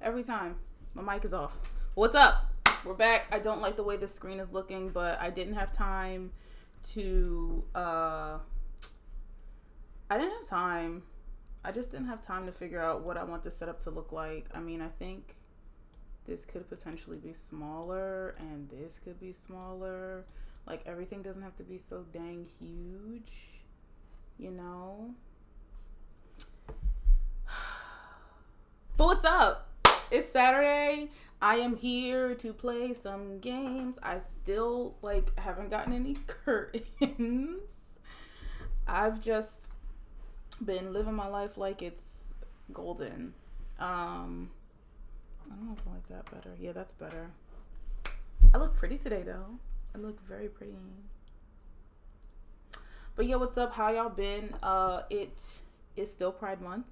Every time. My mic is off. What's up? We're back. I don't like the way this screen is looking, but I didn't have time to, I just didn't have time to figure out what I want the setup to look like. I mean, I think this could potentially be smaller and this could be smaller. Like, everything doesn't have to be so dang huge, you know? But what's up? It's Saturday. I am here to play some games. I still, haven't gotten any curtains. I've just been living my life like it's golden. I don't know if I like that better. Yeah, that's better. I look pretty today, though. I look very pretty. But yeah, what's up? How y'all been? It is still Pride Month.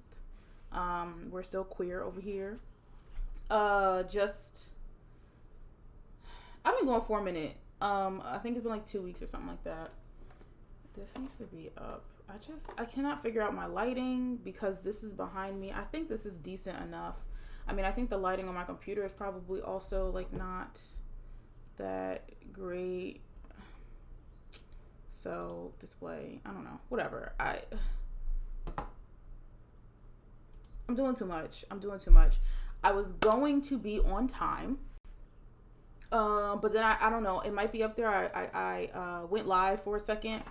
We're still queer over here. I've been going for a minute. I think it's been like 2 weeks or something like that. This needs to be up. I cannot figure out my lighting because this is behind me. I think this is decent enough. I mean, I think the lighting on my computer is probably also not that great. So display, I don't know, whatever. I'm doing too much. I was going to be on time. But then I don't know, it might be up there. I went live for a second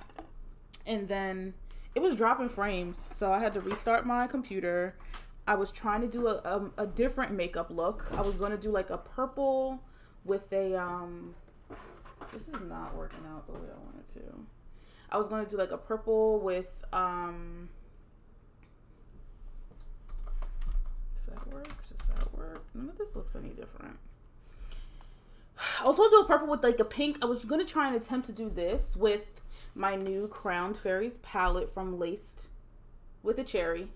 and then it was dropping frames. So I had to restart my computer. I was trying to do a different makeup look. I was going to do a purple with a, this is not working out the way I wanted to. I was going to do a purple with, does that work? None of this looks any different. I was supposed to do a purple with a pink. I was going to try and attempt to do this with my new Crowned Fairies palette from Laced with a Cherry.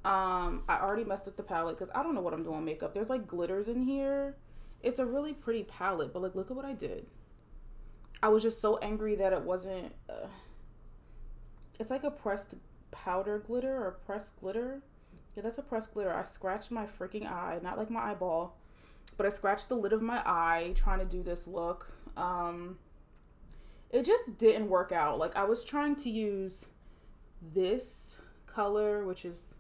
I already messed up the palette because I don't know what I'm doing with makeup. There's glitters in here. It's a really pretty palette, but look at what I did. I was just so angry that it wasn't, it's a pressed powder glitter or pressed glitter. Yeah, that's a pressed glitter. I scratched my freaking eye, not my eyeball, but I scratched the lid of my eye trying to do this look. It just didn't work out. I was trying to use this color, which is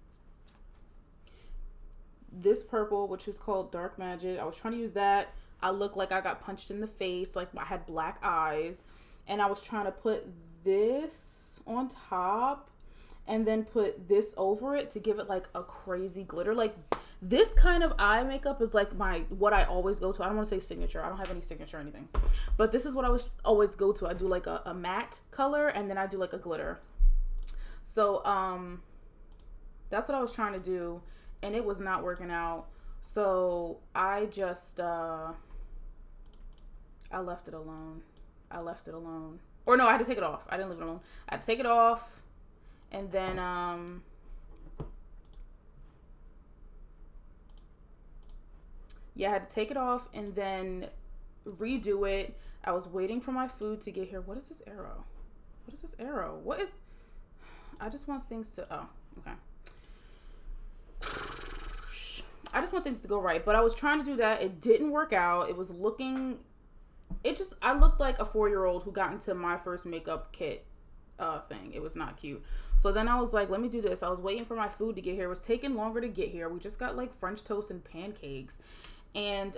this purple, which is called Dark Magic. I was trying to use that. I looked like I got punched in the face, I had black eyes, and I was trying to put this on top and then put this over it to give it a crazy glitter. This kind of eye makeup is what I always go to. I don't want to say signature. I don't have any signature or anything, but this is what I always go to. I do a matte color and then I do a glitter. So that's what I was trying to do, and it was not working out. So I just I left it alone. Or no, I had to take it off. I didn't leave it alone. I had to take it off. And then, yeah, I had to take it off and then redo it. I was waiting for my food to get here. What is this arrow? I just want things to, oh, okay. I just want things to go right. But I was trying to do that. It didn't work out. I looked like a 4-year-old who got into my first makeup kit thing. It was not cute. So then I was like, let me do this. I was waiting for my food to get here. It was taking longer to get here. We just got French toast and pancakes. And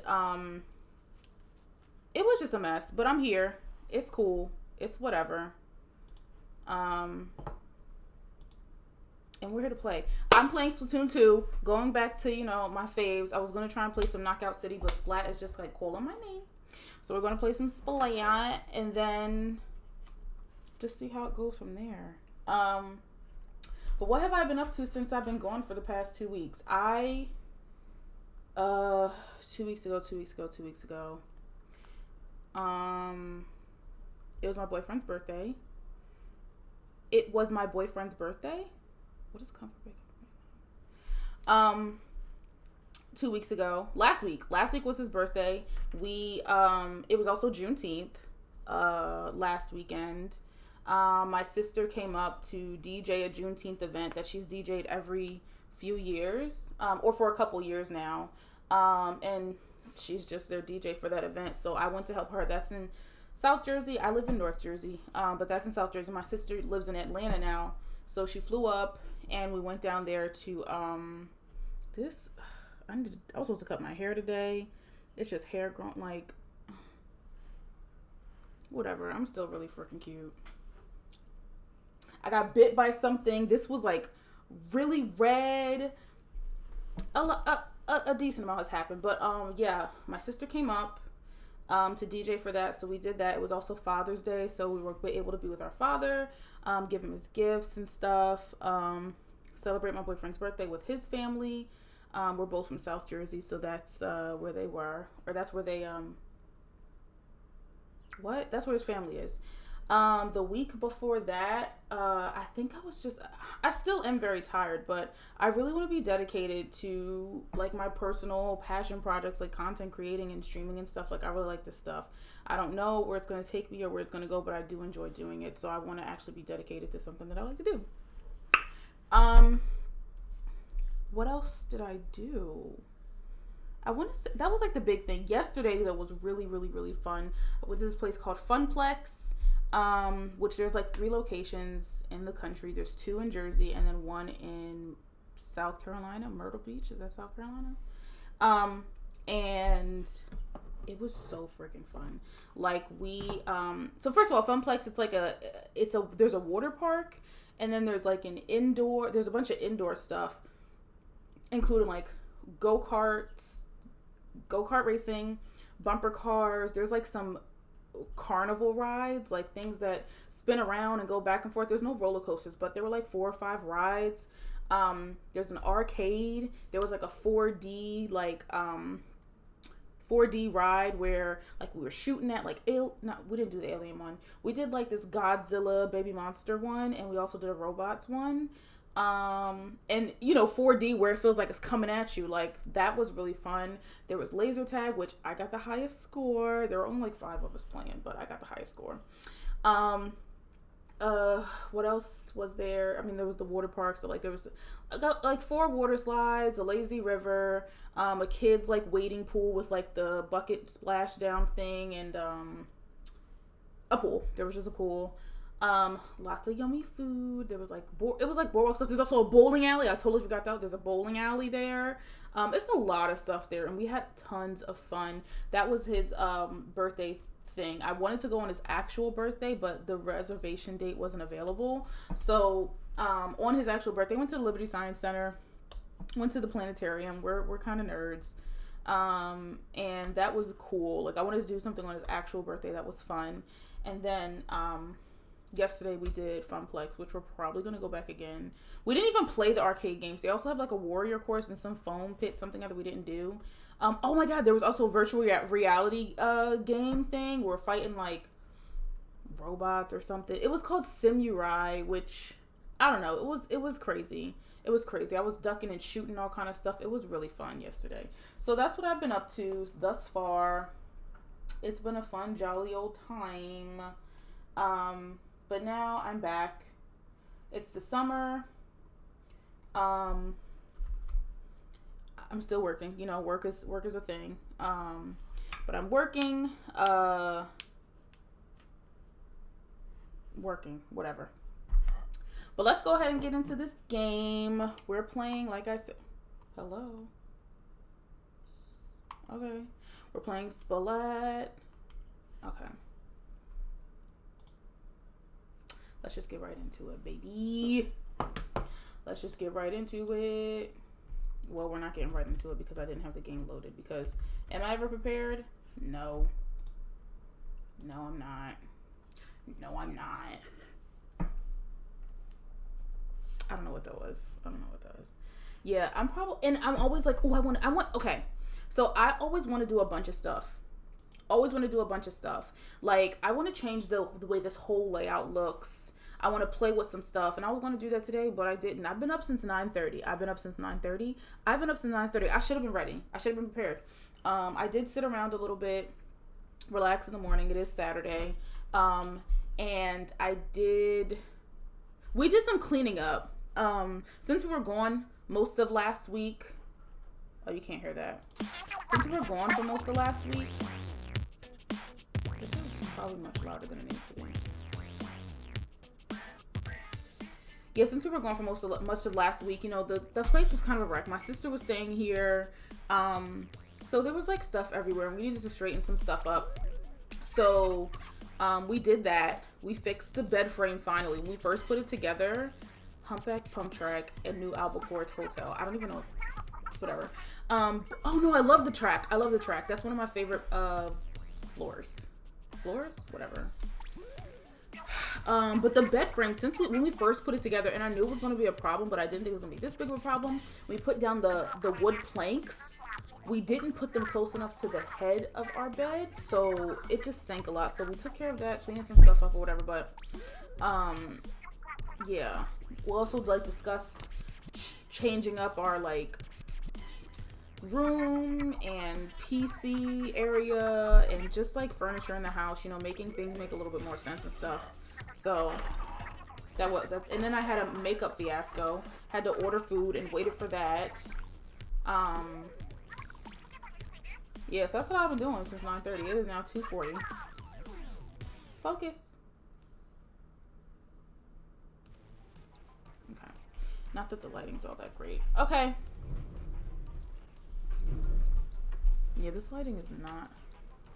it was just a mess. But I'm here. It's cool. It's whatever. And we're here to play. I'm playing Splatoon 2. Going back to, my faves. I was going to try and play some Knockout City, but Splat is just calling my name. So we're going to play some Splat and then just see how it goes from there. But what have I been up to since I've been gone for the past 2 weeks? 2 weeks ago, it was my boyfriend's birthday. What is comfort break? 2 weeks ago. Last week was his birthday. It was also Juneteenth, last weekend. My sister came up to DJ a Juneteenth event that she's DJ'd every few years, or for a couple years now. And she's just their DJ for that event. So I went to help her. That's in South Jersey. I live in North Jersey, but that's in South Jersey. My sister lives in Atlanta now, so she flew up, and we went down there to this. I was supposed to cut my hair today. It's just hair grown, like, whatever. I'm still really freaking cute. I got bit by something. This was like really red. A decent amount has happened, but yeah, my sister came up to DJ for that, so we did that. It was also Father's Day, so we were able to be with our father, give him his gifts and stuff, celebrate my boyfriend's birthday with his family. We're both from South Jersey, so that's where they were, or that's where they that's where his family is. The week before that, I think I still am very tired, but I really want to be dedicated to like my personal passion projects, like content creating and streaming and stuff. Like I really like this stuff. I don't know where it's going to take me or where it's going to go, but I do enjoy doing it. So I want to actually be dedicated to something that I like to do. What else did I do? I want to say that was like the big thing yesterday that was really, really, really fun. I went to this place called Funplex. Which there's like 3 locations in the country. There's 2 in Jersey and then 1 in South Carolina, Myrtle Beach. Is that South Carolina? And it was so freaking fun. Like so first of all, Funplex, it's like there's a water park, and then there's like there's a bunch of indoor stuff, including like go-kart racing, bumper cars. There's like some carnival rides, like things that spin around and go back and forth. There's no roller coasters, but there were like 4 or 5 rides. There's an arcade. There was like a 4D ride where like we were shooting at like we didn't do the alien one. We did like this Godzilla baby monster one, and we also did a robots one. And 4D where it feels like it's coming at you, like that was really fun. There was laser tag, which I got the highest score. There were only like 5 of us playing, but I got the highest score. What else was there? I mean, there was the water park, so like there was like 4 water slides, a lazy river, a kid's like wading pool with like the bucket splash down thing, and a pool. There was just a pool. Lots of yummy food. There was like it was like boardwalk stuff. There's also a bowling alley. I totally forgot that. There's a bowling alley there. It's a lot of stuff there, and we had tons of fun. That was his birthday thing. I wanted to go on his actual birthday, but the reservation date wasn't available. So on his actual birthday, went to the Liberty Science Center, went to the planetarium. We're kind of nerds. And that was cool. Like I wanted to do something on his actual birthday that was fun. And then yesterday we did Funplex, which we're probably going to go back again. We didn't even play the arcade games. They also have like a warrior course and some foam pit, something that we didn't do. Oh my god, there was also a virtual reality game thing. We're fighting like robots or something. It was called Simurai, which I don't know. It was crazy. It was crazy. I was ducking and shooting all kind of stuff. It was really fun yesterday. So that's what I've been up to thus far. It's been a fun, jolly old time. But now I'm back. It's the summer. I'm still working. Work is a thing. But I'm working. Whatever. But let's go ahead and get into this game. We're playing, like I said. Hello. Okay. We're playing Splat. Okay. Let's just get right into it, baby. Let's just get right into it. Well, we're not getting right into it because I didn't have the game loaded. Because, am I ever prepared? No. No, I'm not. No, I'm not. I don't know what that was. Yeah, I'm always like, okay. So I always want to do a bunch of stuff. Like, I want to change the way this whole layout looks. I want to play with some stuff. And I was going to do that today, but I didn't. I've been up since 9:30. I should have been ready. I should have been prepared. I did sit around a little bit, relax in the morning. It is Saturday. And we did some cleaning up. Since we were gone most of last week, Oh, you can't hear that. Since we were gone for most of last week, this is probably much louder than it needs to be. Yeah, since we were gone for much of last week, you know, the place was kind of a wreck. My sister was staying here, so there was like stuff everywhere, and we needed to straighten some stuff up. So we did that. We fixed the bed frame finally. When we first put it together, humpback pump track and new albacore hotel. I don't even know. Whatever. Oh no, I love the track. I love the track. That's one of my favorite floors. Floors? Whatever. But the bed frame, when we first put it together, and I knew it was going to be a problem, but I didn't think it was going to be this big of a problem. We put down the wood planks. We didn't put them close enough to the head of our bed, so it just sank a lot. So we took care of that, cleaning some stuff up or whatever. But yeah, we also like discussed changing up our like room and PC area and just like furniture in the house, you know, making things make a little bit more sense and stuff. So that was that. And then I had a makeup fiasco, had to order food and waited for that. Yeah, so that's what I've been doing since 9:30. It is now 2:40. Focus. Okay. Not that the lighting's all that great. Okay. Yeah, this lighting is not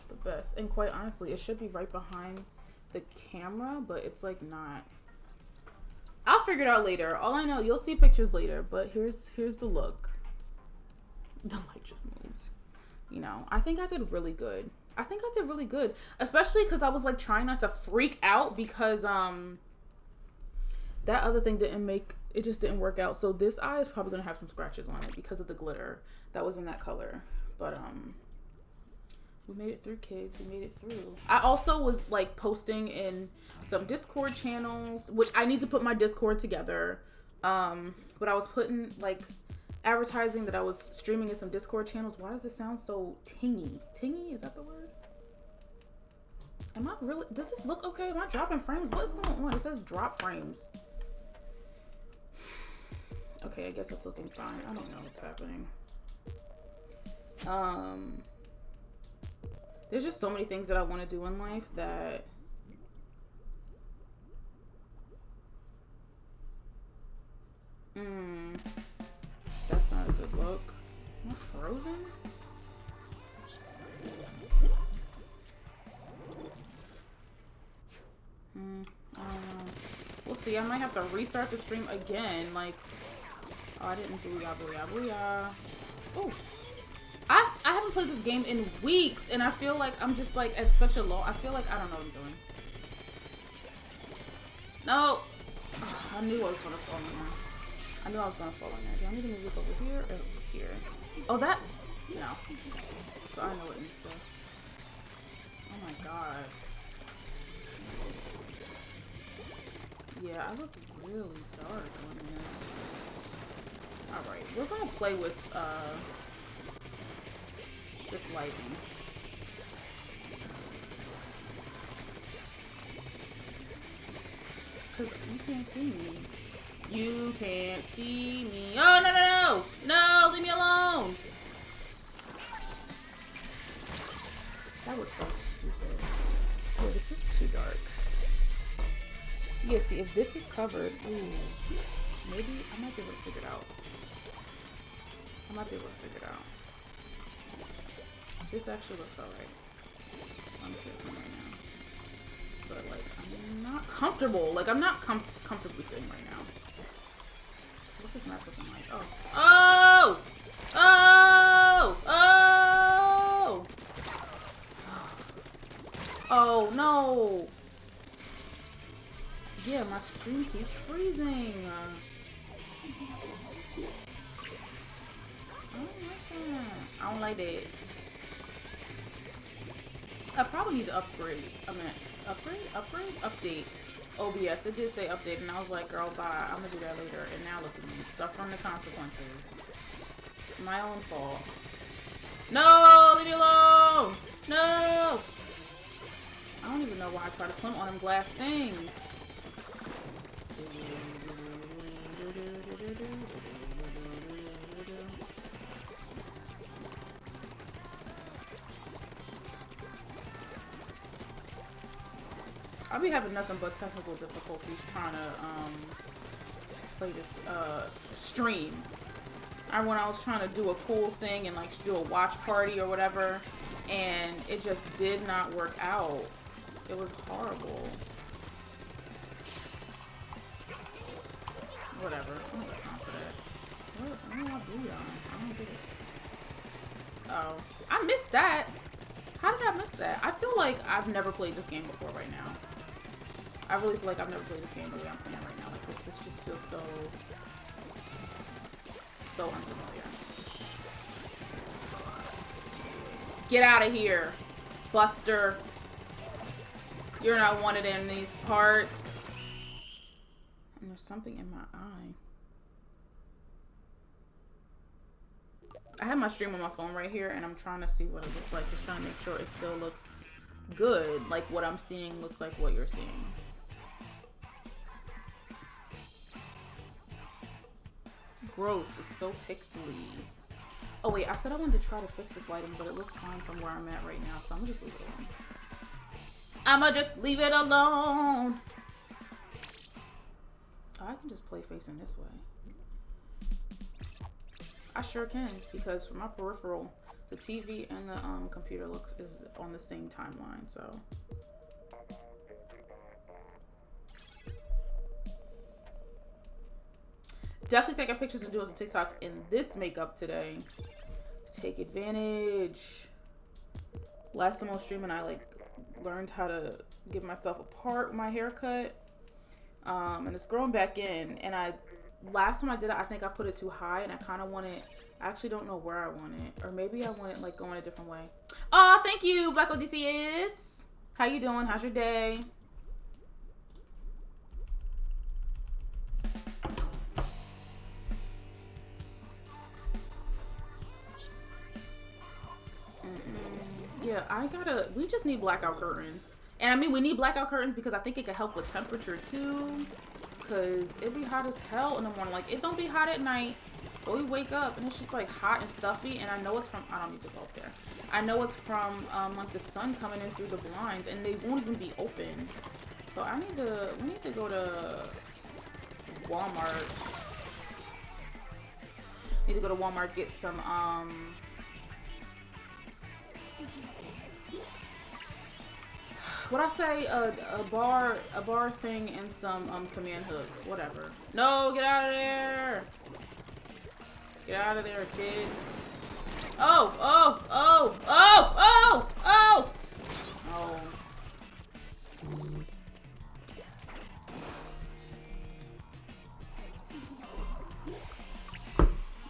the best. And quite honestly, it should be right behind the camera, but it's like not. I'll figure it out later. All I know, you'll see pictures later, but here's the look. The light just moves. You know, I think I did really good. Especially because I was like trying not to freak out because that other thing just didn't work out. So this eye is probably gonna have some scratches on it because of the glitter that was in that color. But we made it through, kids. We made it through. I also was like posting in some Discord channels, which I need to put my Discord together. But I was putting like advertising that I was streaming in some Discord channels. Why does it sound so tingy? Tingy? Is that the word? Am I really? Does this look okay? Am I dropping frames? What is going on? It says drop frames. Okay, I guess it's looking fine. I don't know what's happening. There's just so many things that I want to do in life that that's not a good look. Am I frozen? I don't know. We'll see. I might have to restart the stream again. Like, oh, I didn't booyah. Oh. I haven't played this game in weeks, and I feel like I'm just like at such a low. I feel like I don't know what I'm doing. No. Oh, I knew I was gonna fall in there. Do I need to move this over here or over here? Oh, that? No. So I know it needs to. Oh my god. Yeah, I look really dark on here. Alright, we're gonna play with this lighting. Cause you can't see me. You can't see me. Oh, no. No, leave me alone. That was so stupid. Oh, this is too dark. Yeah, see, if this is covered, ooh, maybe I might be able to figure it out. This actually looks alright. Let me see it right now. But, like, I'm not comfortable. Like, I'm not comfortably sitting right now. What's this map looking like? Oh! Oh, no! Yeah, my stream keeps freezing. I don't like that. I probably need to upgrade. Update OBS. It did say update, and I was like, girl, bye. I'm gonna do that later. And now look at me, suffering the consequences. It's my own fault. No, leave me alone. No. I don't even know why I try to swim on them glass things. I'll be having nothing but technical difficulties trying to play this stream. When I was trying to do a cool thing and like do a watch party or whatever, and it just did not work out. It was horrible. Whatever. I don't got time for that. What do I bleed on? I don't get it. Oh, I missed that. How did I miss that? I feel like I've never played this game before right now. I really feel like I've never played this game the way I'm playing right now. Like this just feels so unfamiliar. Get out of here, Buster. You're not wanted in these parts. And there's something in my eye. I have my stream on my phone right here, and I'm trying to see what it looks like. Just trying to make sure it still looks good. Like what I'm seeing looks like what you're seeing. Gross. It's so pixely. Oh wait, I said I wanted to try to fix this lighting, but it looks fine from where I'm at right now, so I'm gonna just leave it alone. I'ma just leave it alone. Oh, I can just play facing this way. I sure can, because for my peripheral, the TV and the computer is on the same timeline, so. Definitely taking pictures and doing some TikToks in this makeup today. Take advantage. Last time I was streaming, I like learned how to give myself a part with my haircut. And it's growing back in. And last time I did it, I think I put it too high, and I kind of want it. I actually don't know where I want it, or maybe I want it like going a different way. Oh, thank you, Black ODCS. How you doing? How's your day? Yeah, we just need blackout curtains. And I mean, we need blackout curtains because I think it could help with temperature too. Because it be hot as hell in the morning. Like, it don't be hot at night. But we wake up and it's just like hot and stuffy. And I know it's from, I don't need to go up there. I know it's from like the sun coming in through the blinds. And they won't even be open. So we need to go to Walmart. Need to go to Walmart, get some, what I say, a bar thing and some command hooks, whatever. No, get out of there! Get out of there, kid. Oh!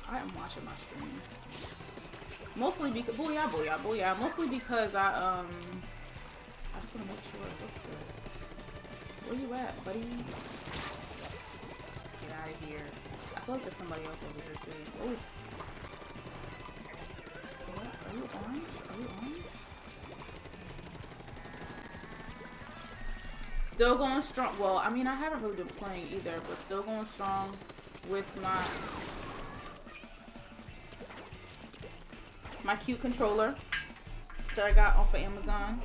I am watching my stream. Mostly because, booyah. Mostly because I just want to make sure it looks good. Where you at, buddy? Yes. Get out of here. I feel like there's somebody else over here too. Oh. What? Are you on? Are you on? Still going strong. Well, I mean, I haven't really been playing either, but still going strong with my cute controller that I got off of Amazon.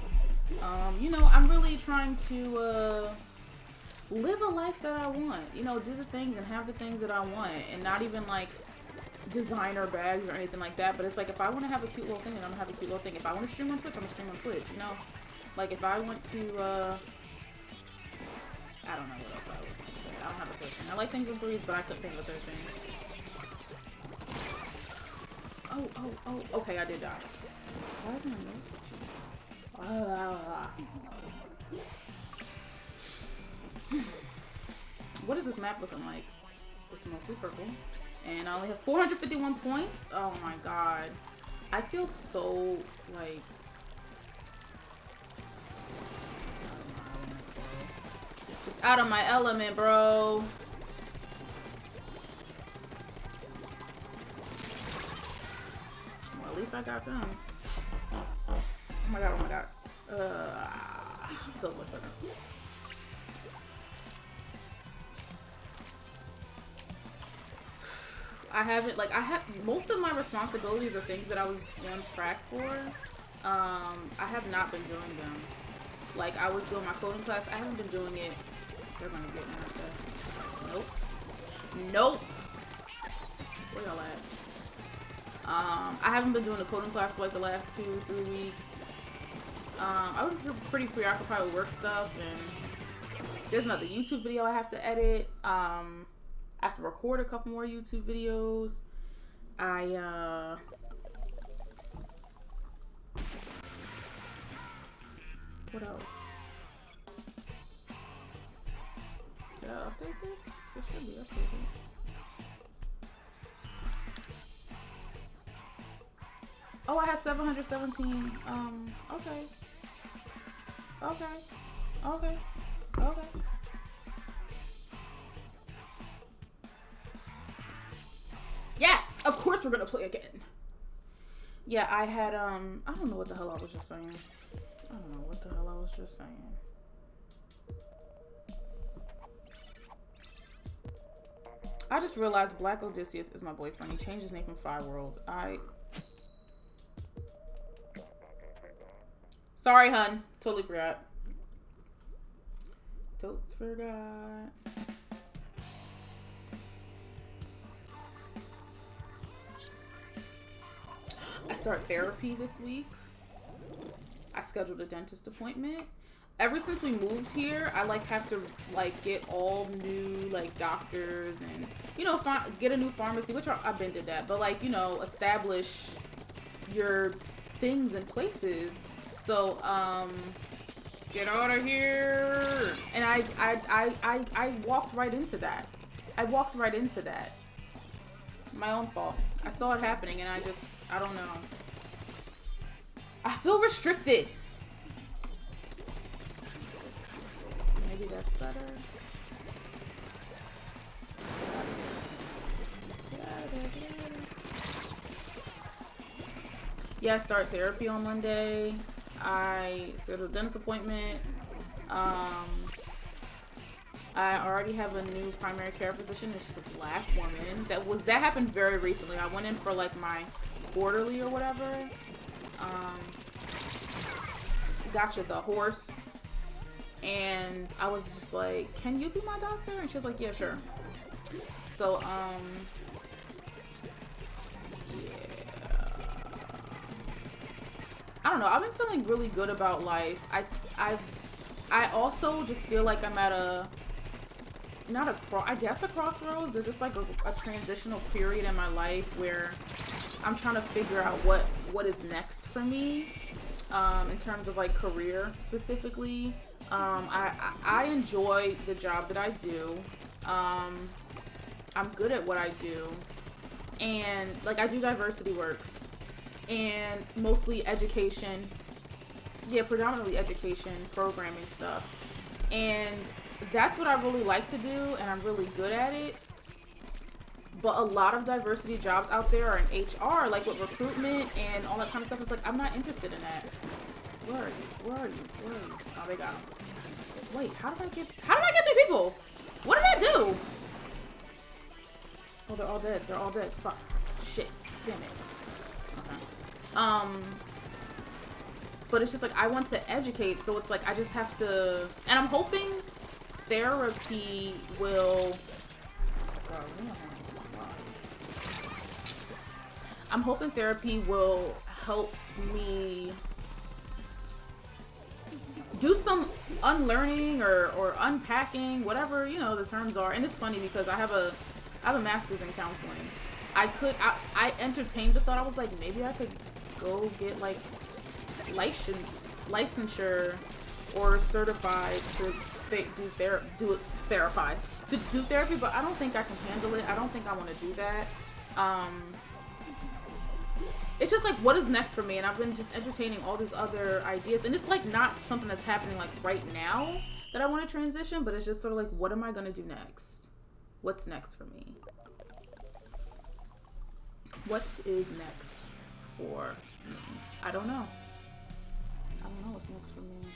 You know, I'm really trying to live a life that I want. You know, do the things and have the things that I want, and not even like designer bags or anything like that. But it's like, if I want to have a cute little thing, then I'm gonna have a cute little thing. If I want to stream on Twitch, I'm gonna stream on Twitch. You know, like if I want to, I don't know what else I was gonna say. I don't have a third thing. I like things in threes, but I couldn't think of a third thing. Oh, okay, I did die. Why is my nose itchy? What is this map looking like? It's mostly purple. And I only have 451 points? Oh my god. I feel so, like... just out of my element, bro. Well, at least I got them. Oh my god, oh my god. So much better. Most of my responsibilities are things that I was on track for. I have not been doing them. Like, I was doing my coding class. I haven't been doing it. They're gonna get me out there. Nope. Nope. Where y'all at? I haven't been doing the coding class for like the last 2-3 weeks. I've been pretty preoccupied with work stuff, and there's another YouTube video I have to edit. I have to record a couple more YouTube videos. What else? Did I update this? This should be updated. Oh, I had 717. Okay. Yes! Of course we're gonna play again. Yeah, I had, I don't know what the hell I was just saying. I just realized Black Odysseus is my boyfriend. He changed his name from Fireworld. Sorry, hun. Totally forgot. I start therapy this week. I scheduled a dentist appointment. Ever since we moved here, I have to get all new doctors and get a new pharmacy, which I've been to that, but establish your things in places. So get out of here. And I walked right into that. My own fault. I saw it happening and I don't know. I feel restricted. Maybe that's better. Yeah, I start therapy on Monday. I scheduled a dentist appointment. I already have a new primary care physician. It's just a Black woman. That happened very recently. I went in for my quarterly or whatever. Gotcha the horse. And I was just like, can you be my doctor? And she was like, yeah, sure. So, yeah. I don't know. I've been feeling really good about life. I also just feel like I'm at a crossroads, or just a transitional period in my life where I'm trying to figure out what is next for me, in terms of career specifically. I enjoy the job that I do. I'm good at what I do, and I do diversity work and mostly education. Yeah, predominantly education, programming stuff. And that's what I really like to do, and I'm really good at it. But a lot of diversity jobs out there are in HR, with recruitment and all that kind of stuff. It's I'm not interested in that. Where are you? Oh, they got him. Wait, how did I get 3 people? What did I do? Oh, they're all dead. Fuck. Shit. Damn it. Okay. But it's just I want to educate, so it's I just have to, and I'm hoping therapy will, help me do some unlearning or unpacking, whatever, the terms are. And it's funny because I have a master's in counseling. I entertained the thought. I was maybe I could go get licensure or certified to do therapy, but I don't think I can handle it. I don't think I want to do that. It's just what is next for me, and I've been just entertaining all these other ideas, and it's not something that's happening right now that I want to transition, but it's just sort of what am I going to do next? What's next for me? What is next for me? I don't know what's next for me.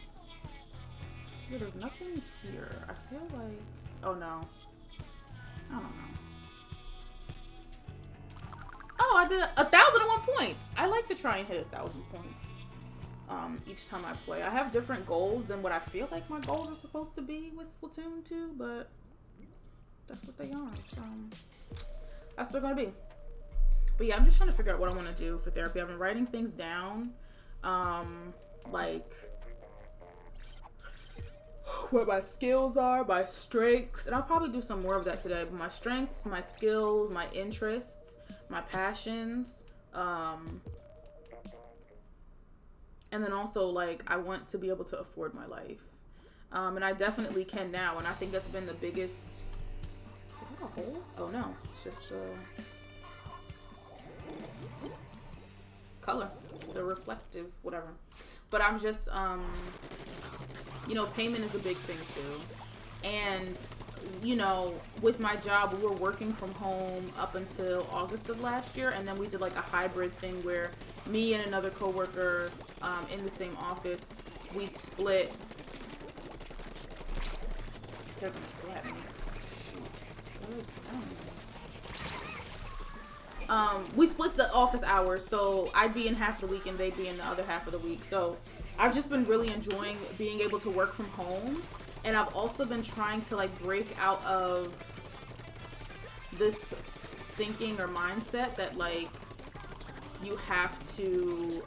Yeah, there's nothing here. I feel oh no. I don't know. Oh, I did 1,001 points. I like to try and hit 1,000 points. each time I play. I have different goals than what I feel like my goals are supposed to be with Splatoon 2, but that's what they are. So that's what they're gonna be. But yeah, I'm just trying to figure out what I want to do for therapy. I've been writing things down, like what my skills are, my strengths, and I'll probably do some more of that today. But my strengths, my skills, my interests, my passions, and then also, like, I want to be able to afford my life. And I definitely can now. And I think that's been the biggest... Is that a hole? Oh, no. It's just the color. The reflective, whatever. But I'm just, you know, payment is a big thing, too. And, you know, with my job, we were working from home up until August of last year. And then we did, like, a hybrid thing where me and another coworker in the same office, we split. They're gonna splat me. Shoot. We split the office hours, so I'd be in half the week and they'd be in the other half of the week. So I've just been really enjoying being able to work from home, and I've also been trying to like break out of this thinking or mindset that like you have to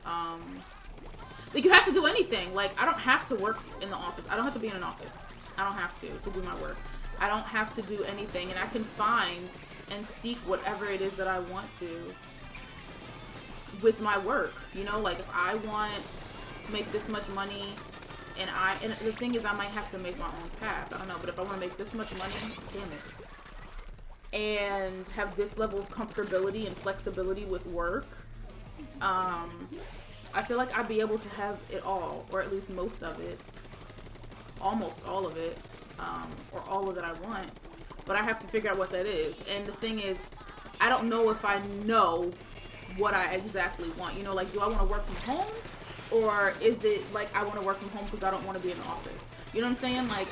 like you have to do anything. Like I don't have to work in the office. I don't have to be in an office. I don't have to do my work. I don't have to do anything, and I can find and seek whatever it is that I want to with my work. You know, like if I want to make this much money, and the thing is I might have to make my own path. I don't know, but if I want to make this much money, damn it, and have this level of comfortability and flexibility with work, I feel like I'd be able to have it all, or at least most of it, almost all of it, or all of it I want. But I have to figure out what that is. And the thing is, I don't know if I know what I exactly want. You know, like, do I want to work from home? Or is it like I want to work from home because I don't want to be in the office? You know what I'm saying? Like,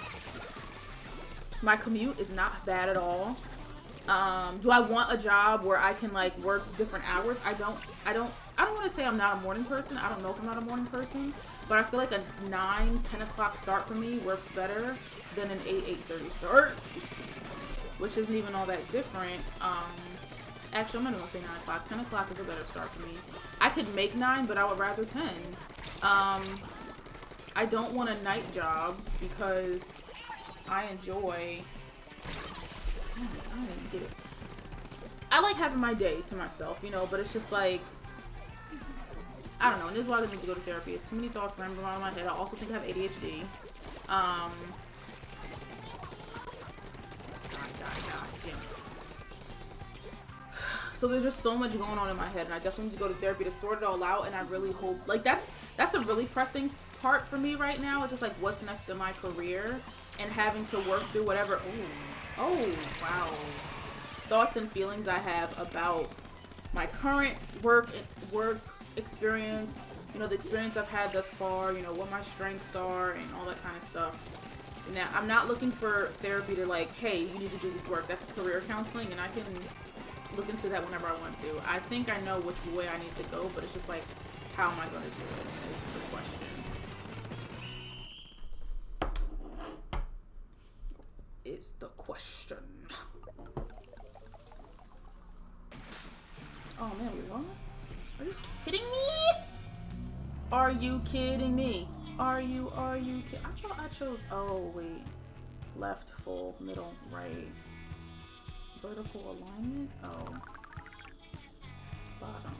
my commute is not bad at all. Do I want a job where I can like work different hours? I don't want to say I'm not a morning person. I don't know if I'm not a morning person, but I feel like a 9-10 o'clock start for me works better than an 8-8:30 start, which isn't even all that different. Actually, I'm not gonna say 9 o'clock. 10 o'clock is a better start for me. I could make 9, but I would rather 10. I don't want a night job because I enjoy... I don't even get it. I like having my day to myself, you know, but it's just like, I don't know, and this is why I need to go to therapy. It's too many thoughts running around my head. I also think I have ADHD. God damn it. So there's just so much going on in my head, and I definitely need to go to therapy to sort it all out, and I really hope, like, that's a really pressing part for me right now. It's just like, what's next in my career, and having to work through whatever, oh, wow. Thoughts and feelings I have about my current work experience, you know, the experience I've had thus far, you know, what my strengths are and all that kind of stuff. Now, I'm not looking for therapy to like, hey, you need to do this work. That's career counseling, and I can look into that whenever I want to. I think I know which way I need to go, but it's just like, how am I going to do it is the question. Is the question. Oh man, we lost? Are you kidding me? Are you kidding me? Are you kidding? I thought I chose, oh wait. Left, full, middle, right. Vertical alignment? Oh. Bottom.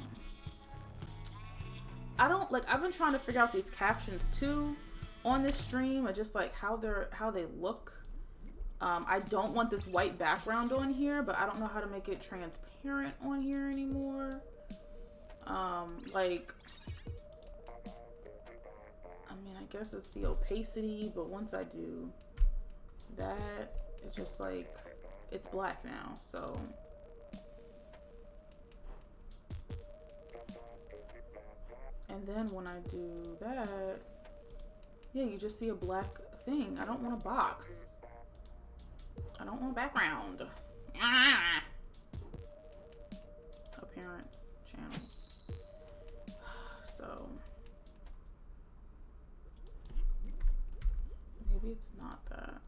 I don't, like, I've been trying to figure out these captions too on this stream, and just like how they look. I don't want this white background on here, but I don't know how to make it transparent on here anymore. Like, I mean, I guess it's the opacity, but once I do that, it's just like, it's black now, so. And then when I do that, yeah, you just see a black thing. I don't want a box. I don't want background. Ah! Appearance, channels. So, it's not that.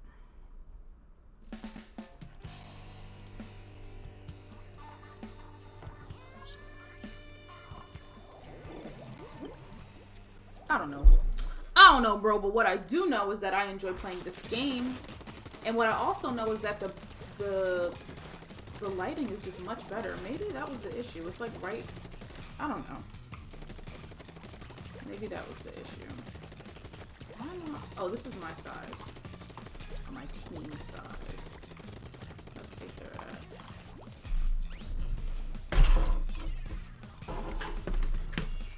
I don't know. I don't know, bro, but what I do know is that I enjoy playing this game. And what I also know is that the lighting is just much better. Maybe that was the issue. It's like right... I don't know. Maybe that was the issue. Why not? Oh, this is my side. My team side. Let's take care of that.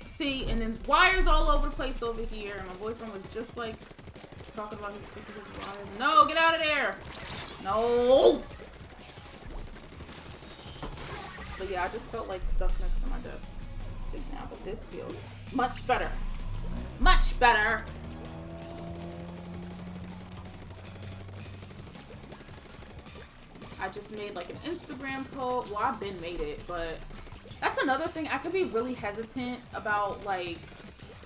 See, and then wires all over the place over here. And my boyfriend was just like talking about he's sick of his wires. No, get out of there! No! But yeah, I just felt like stuck next to my desk just now. But this feels much better. Much better! I just made like an Instagram post. Well, I've been made it, but that's another thing. I could be really hesitant about like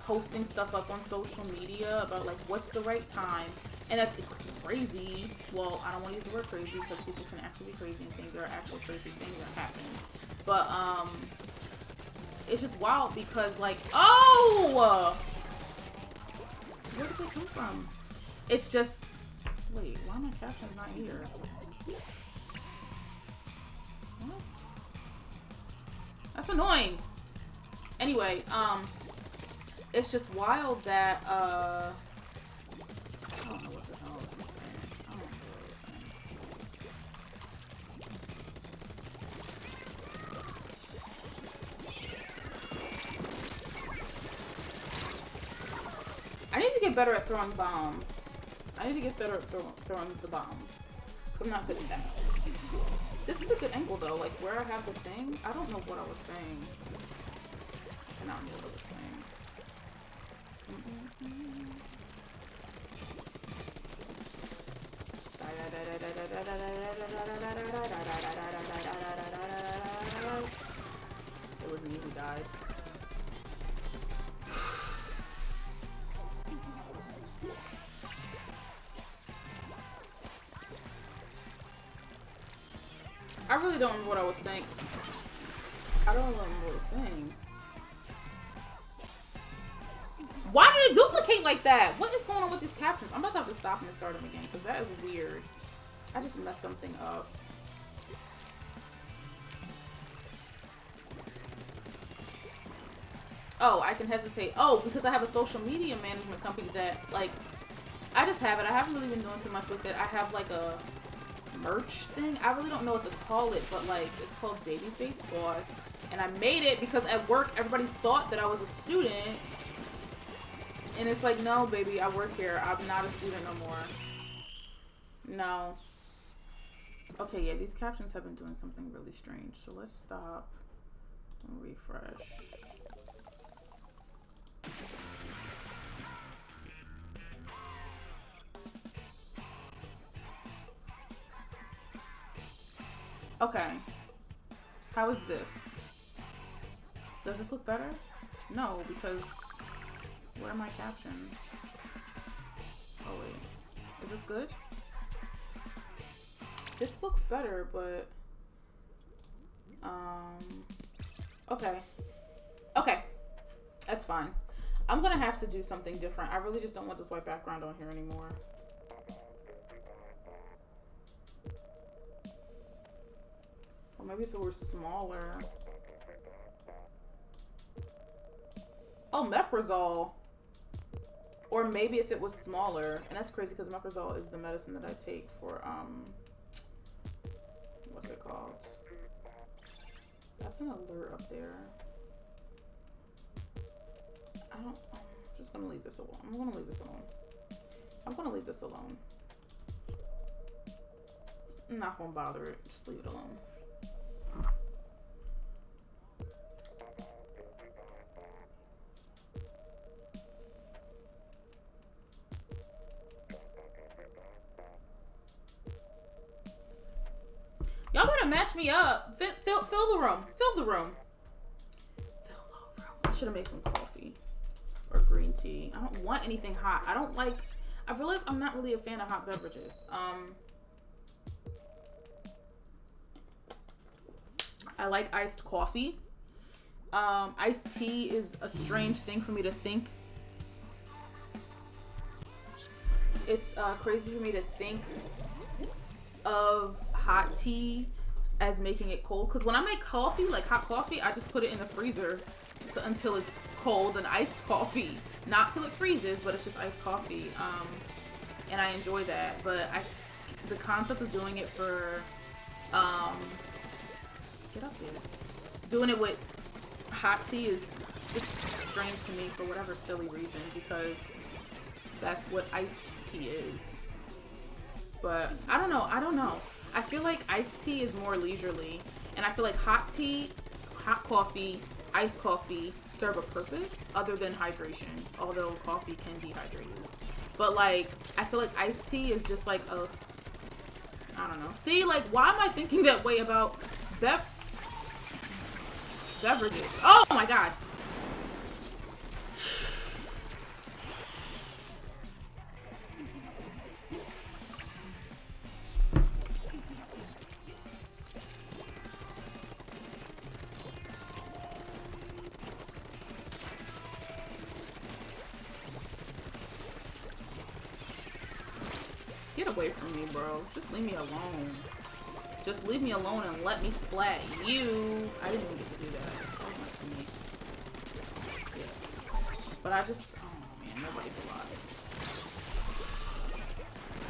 posting stuff up on social media about like what's the right time. And that's crazy. Well, I don't want to use the word crazy because people can actually be crazy and things. There are actual crazy things that happen. But it's just wild because like, oh, where did they come from? It's just, wait, why are my captions not here? What? That's annoying. Anyway, it's just wild that I don't know what the hell I was just saying. I don't know what I was saying. I need to get better at throwing bombs. I need to get better at throwing the bombs. Because I'm not good at that. This is a good angle though. Like where I have the thing. I don't know what I was saying. I cannot remember what I was saying. It was me who died. I really don't remember what I was saying. I don't remember what I was saying. Why did it duplicate like that? What is going on with these captions? I'm about to have to stop and start them again because that is weird. I just messed something up. Oh, I can hesitate. Oh, because I have a social media management company that, like, I just have it. I haven't really been doing too much with it. I have, like, a merch thing. I really don't know what to call it, but, like, it's called Babyface Boss. And I made it because at work, everybody thought that I was a student. And it's like, no, baby, I work here. I'm not a student no more. No. Okay, yeah, these captions have been doing something really strange. So let's stop and refresh. Okay. How is this? Does this look better? No, because where are my captions? Oh wait. Is this good? This looks better, but okay. Okay. That's fine. I'm gonna have to do something different. I really just don't want this white background on here anymore. Or maybe if it were smaller. Oh, Meprazole. Or maybe if it was smaller. And that's crazy because Meprazole is the medicine that I take for, what's it called? That's an alert up there. I'm just gonna leave this alone. I'm gonna leave this alone. I'm gonna leave this alone. I'm not gonna bother it. Just leave it alone. Y'all better match me up. Fill the room. Fill the room. Fill the room. I should have made some coffee or green tea. I don't want anything hot. I don't like I realized I'm not really a fan of hot beverages. I like iced coffee. Iced tea is a strange thing for me to think. It's crazy for me to think of hot tea as making it cold. Because when I make coffee, like hot coffee, I just put it in the freezer until it's cold and iced coffee. Not till it freezes, but it's just iced coffee. And I enjoy that. But the concept of doing it for, get up there. Doing it with hot tea is just strange to me for whatever silly reason, because that's what iced tea is. But I don't know. I feel like iced tea is more leisurely, and I feel like hot tea, hot coffee, iced coffee serve a purpose other than hydration, although coffee can dehydrate you. But like, I feel like iced tea is just like a, I don't know. See, like, why am I thinking that way about beverages? Oh my god. Get away from me, bro. Just leave me alone. Just leave me alone and let me splat you. I didn't even get to do that. That was my teammate. Yes. But I just... Oh, man. Nobody's alive.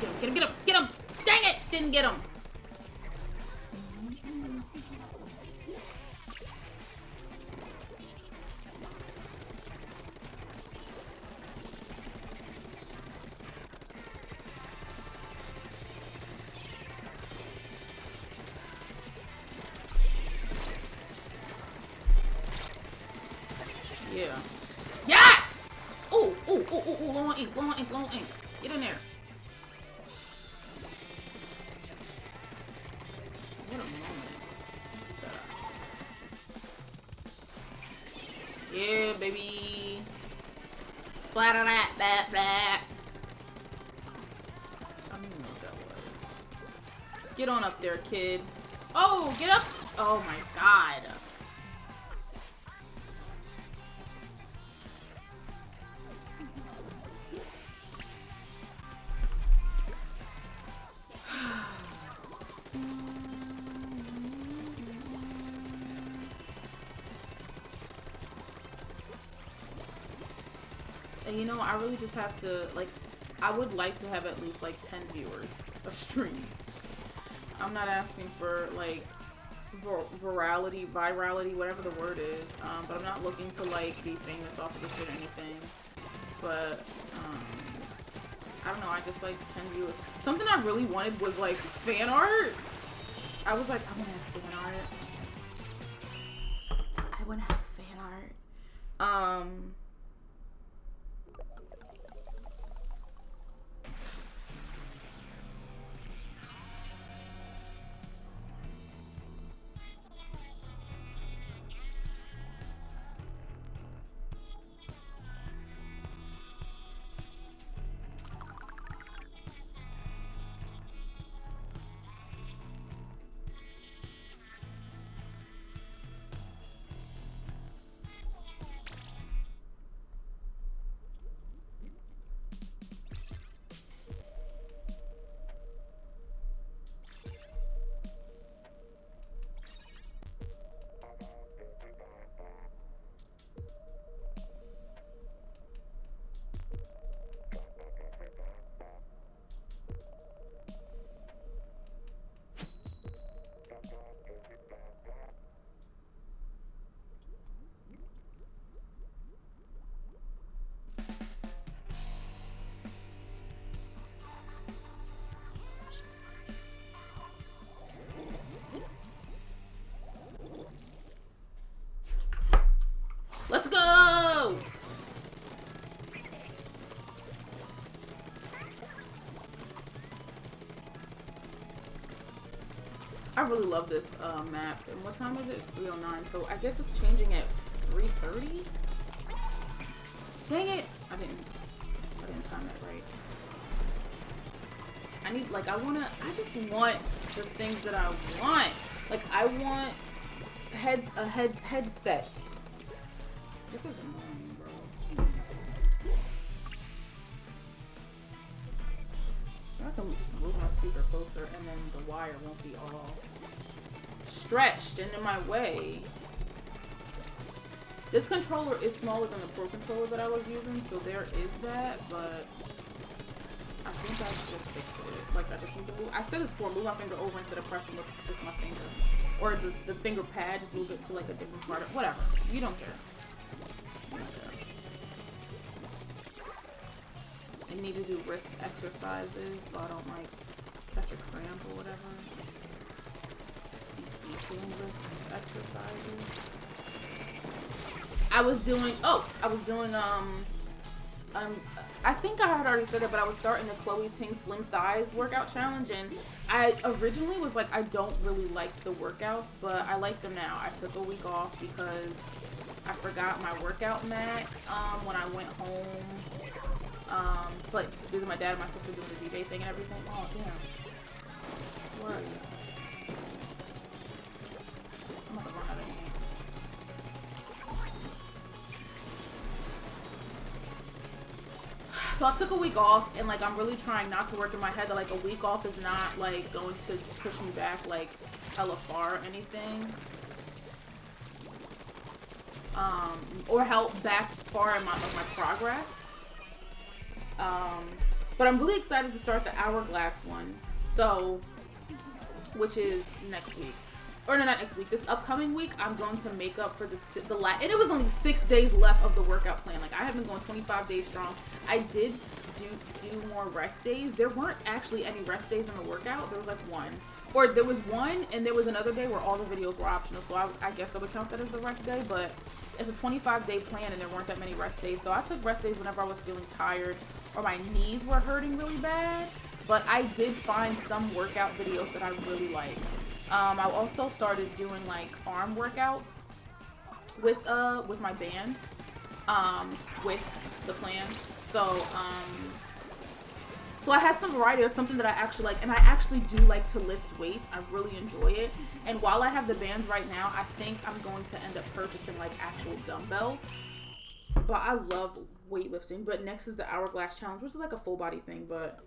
Get him, get him, get him, get him! Dang it! Didn't get him. Yeah. Yes! Oh, oh, oh, oh, oh, low on ink, low on ink, low on ink. Get in there. What a moment. Yeah, baby. Splatter that, that, that. I don't even know what that was. Get on up there, kid. Oh, get up. Oh my god. And you know, I really just have to, like, I would like to have at least, like, 10 viewers a stream. I'm not asking for, like, virality, whatever the word is, but I'm not looking to, like, be famous off of this shit or anything. But, I don't know, I just, like, 10 viewers. Something I really wanted was, like, fan art. I was like, I want to have fan art. I want to have fan art. Let's go! I really love this map. And what time is it? It's 3:09. So I guess it's changing at 3:30. Dang it! I didn't time that right. I need, like, I just want the things that I want. Like, I want a headset. This is annoying, bro. I can just move my speaker closer and then the wire won't be all stretched and in my way. This controller is smaller than the Pro controller that I was using, so there is that, but I think I should just fix it. Like, I just need to move. I said this before, move my finger over instead of pressing with just my finger. Or the finger pad, just move it to like a different part of, whatever. You don't care. You don't care. I need to do wrist exercises so I don't like catch a cramp or whatever. And keep doing wrist exercises. I was doing, I think I had already said it, but I was starting the Chloe Ting Slim Thighs workout challenge, and I originally was like, I don't really like the workouts, but I like them now. I took a week off because I forgot my workout mat when I went home. It's like visit my dad and my sister doing the DJ thing and everything. Oh, damn. Where are you? I'm about to run out of here. So I took a week off, and like I'm really trying not to work in my head that like a week off is not like going to push me back like hella far or anything, or help back far in my progress. But I'm really excited to start the Hourglass one, so which is next week. Or no, not next week. This upcoming week, I'm going to make up for the last. And it was only 6 days left of the workout plan. Like, I have been going 25 days strong. I did do more rest days. There weren't actually any rest days in the workout. There was like one. Or there was one, and there was another day where all the videos were optional. So I guess I would count that as a rest day. But it's a 25-day plan, and there weren't that many rest days. So I took rest days whenever I was feeling tired or my knees were hurting really bad. But I did find some workout videos that I really like. I also started doing like arm workouts with my bands, with the plan. So I had some variety of something that I actually like, and I actually do like to lift weights. I really enjoy it. And while I have the bands right now, I think I'm going to end up purchasing like actual dumbbells. But I love weightlifting. But next is the Hourglass Challenge, which is like a full body thing, but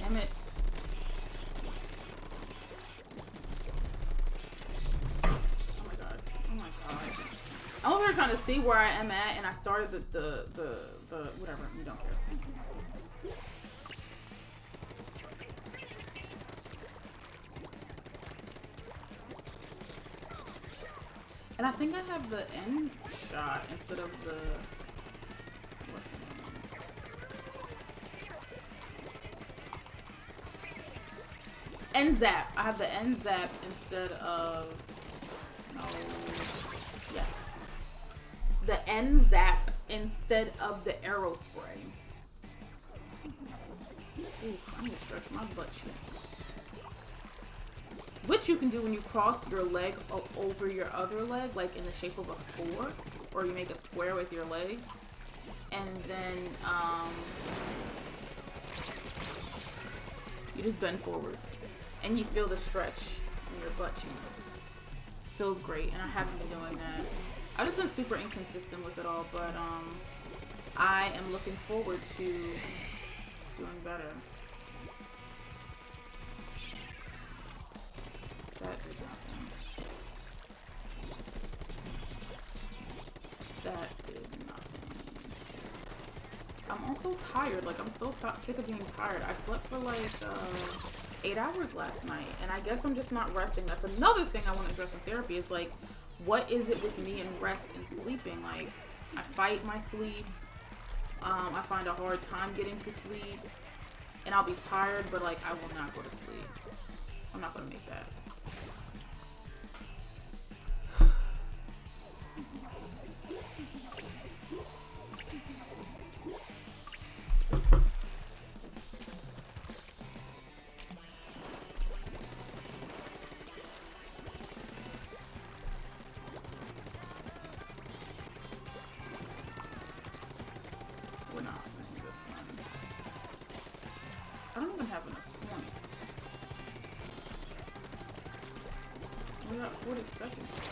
damn it. Oh my god. Oh my god. I'm over here trying to see where I am at, and I started the whatever. You don't care. And I think I have the end shot instead of the, what's the name? End zap. I have the end zap instead of, no, yes. The end zap instead of the arrow spray. Ooh, I need to stretch my butt cheeks. which you can do when you cross your leg over your other leg, like in the shape of a 4, or you make a square with your legs, and then you just bend forward, and you feel the stretch in your butt cheek. Feels great, and I haven't been doing that. I've just been super inconsistent with it all, but I am looking forward to doing better. That did nothing. That did nothing. I'm also tired. Like, I'm so sick of being tired. I slept for like 8 hours last night, and I guess I'm just not resting. That's another thing I want to address in therapy is like, what is it with me and rest and sleeping? Like, I fight my sleep. I find a hard time getting to sleep, and I'll be tired, but like, I will not go to sleep. I'm not gonna make that. I don't even have enough points. We got 40 seconds left.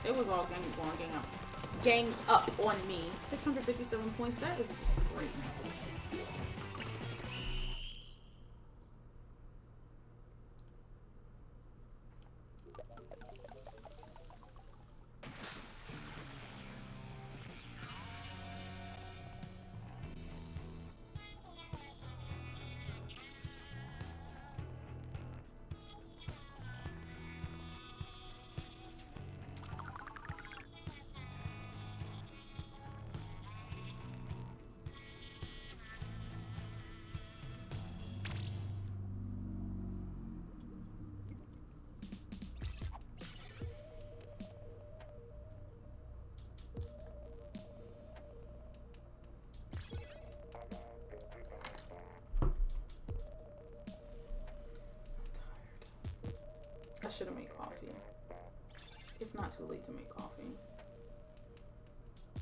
It was all gang up on me. 657 points. That is a disgrace. I should have made coffee. It's not too late to make coffee.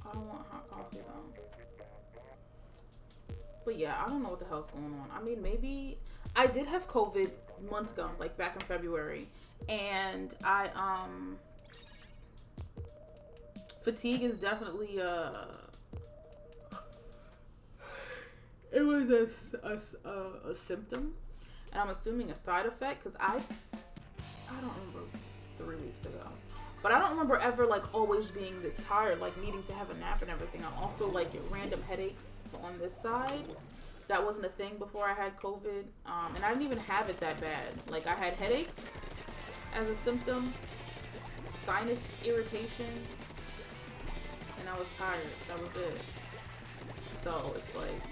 I don't want hot coffee though. But yeah, I don't know what the hell's going on. I mean, maybe I did have COVID months ago, like back in February, and fatigue is definitely it was a symptom, and I'm assuming a side effect, because I don't remember 3 weeks ago, but I don't remember ever like always being this tired, like needing to have a nap and everything. I also like get random headaches on this side. That wasn't a thing before I had COVID, and I didn't even have it that bad. Like, I had headaches as a symptom, sinus irritation, and I was tired. That was it. So it's like,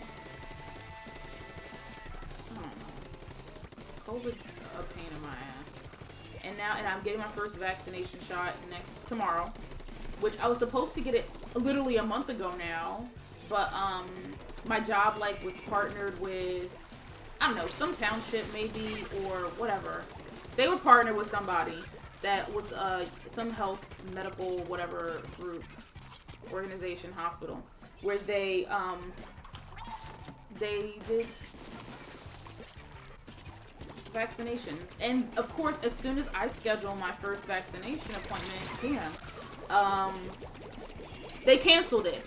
I don't know. COVID's a pain in my ass. And I'm getting my first vaccination shot tomorrow, which I was supposed to get it literally a month ago now, but my job like was partnered with, I don't know, some township maybe, or whatever. They were partnered with somebody that was some health, medical, whatever group, organization, hospital, where they did vaccinations. And of course, as soon as I schedule my first vaccination appointment, they canceled it.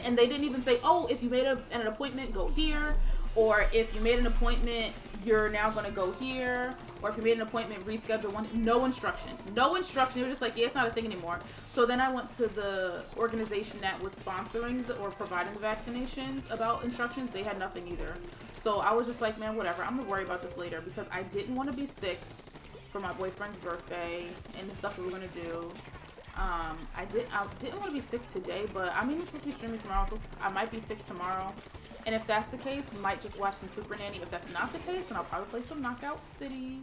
And they didn't even say, oh, if you made an appointment, go here. Or if you made an appointment, you're now going to go here. Or if you made an appointment, reschedule one. No instruction. They were just like, yeah, it's not a thing anymore. So then I went to the organization that was sponsoring or providing the vaccinations about instructions. They had nothing either. So I was just like, man, whatever. I'm going to worry about this later, because I didn't want to be sick for my boyfriend's birthday and the stuff we were gonna do. I didn't want to be sick today, but I mean, I'm supposed to be streaming tomorrow. I might be sick tomorrow. And if that's the case, might just watch some Super Nanny. If that's not the case, then I'll probably play some Knockout City,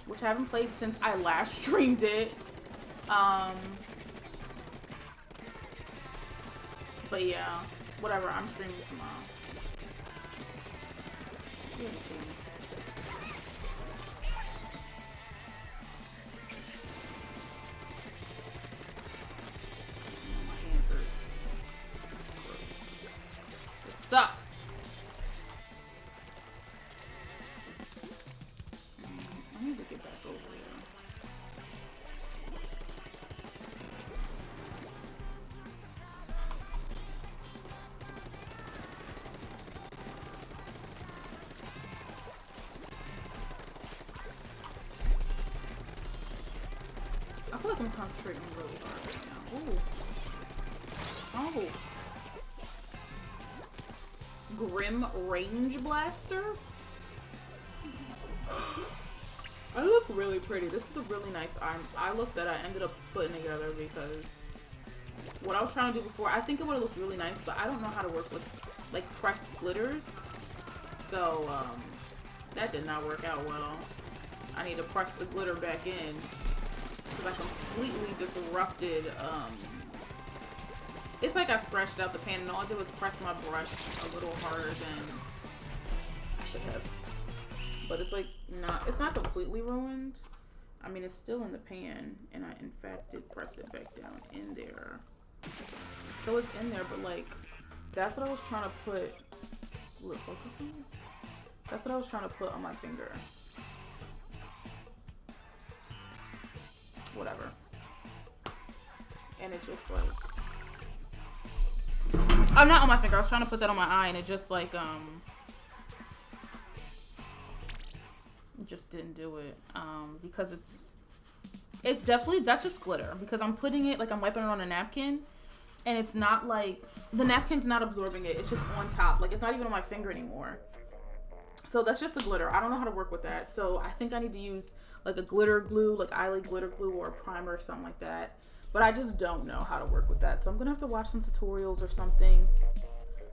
which I haven't played since I last streamed it. But yeah, whatever. I'm streaming tomorrow. Yeah, my hand hurts. This sucks. I need to get back over there. I feel like I'm concentrating really hard right now. Ooh. Oh. Grim Range Blaster? I look really pretty. This is a really nice eye look that I ended up putting together because what I was trying to do before, I think it would have looked really nice, but I don't know how to work with like pressed glitters. So, that did not work out well. I need to press the glitter back in because I completely disrupted, it's like I scratched out the pan and all I did was press my brush a little harder than I should have. But it's like it's not completely ruined. I mean, it's still in the pan and I in fact did press it back down in there. So it's in there, but like, that's what I was trying to put, will it focus on it? That's what I was trying to put on my finger. Whatever. And it just like, I'm not on my finger. I was trying to put that on my eye and it just like, just didn't do it. Because it's definitely, that's just glitter because I'm putting it, like I'm wiping it on a napkin and it's not like, the napkin's not absorbing it. It's just on top. Like it's not even on my finger anymore. So that's just a glitter. I don't know how to work with that. So I think I need to use like a glitter glue, like eyelid glitter glue or a primer or something like that. But I just don't know how to work with that. So I'm going to have to watch some tutorials or something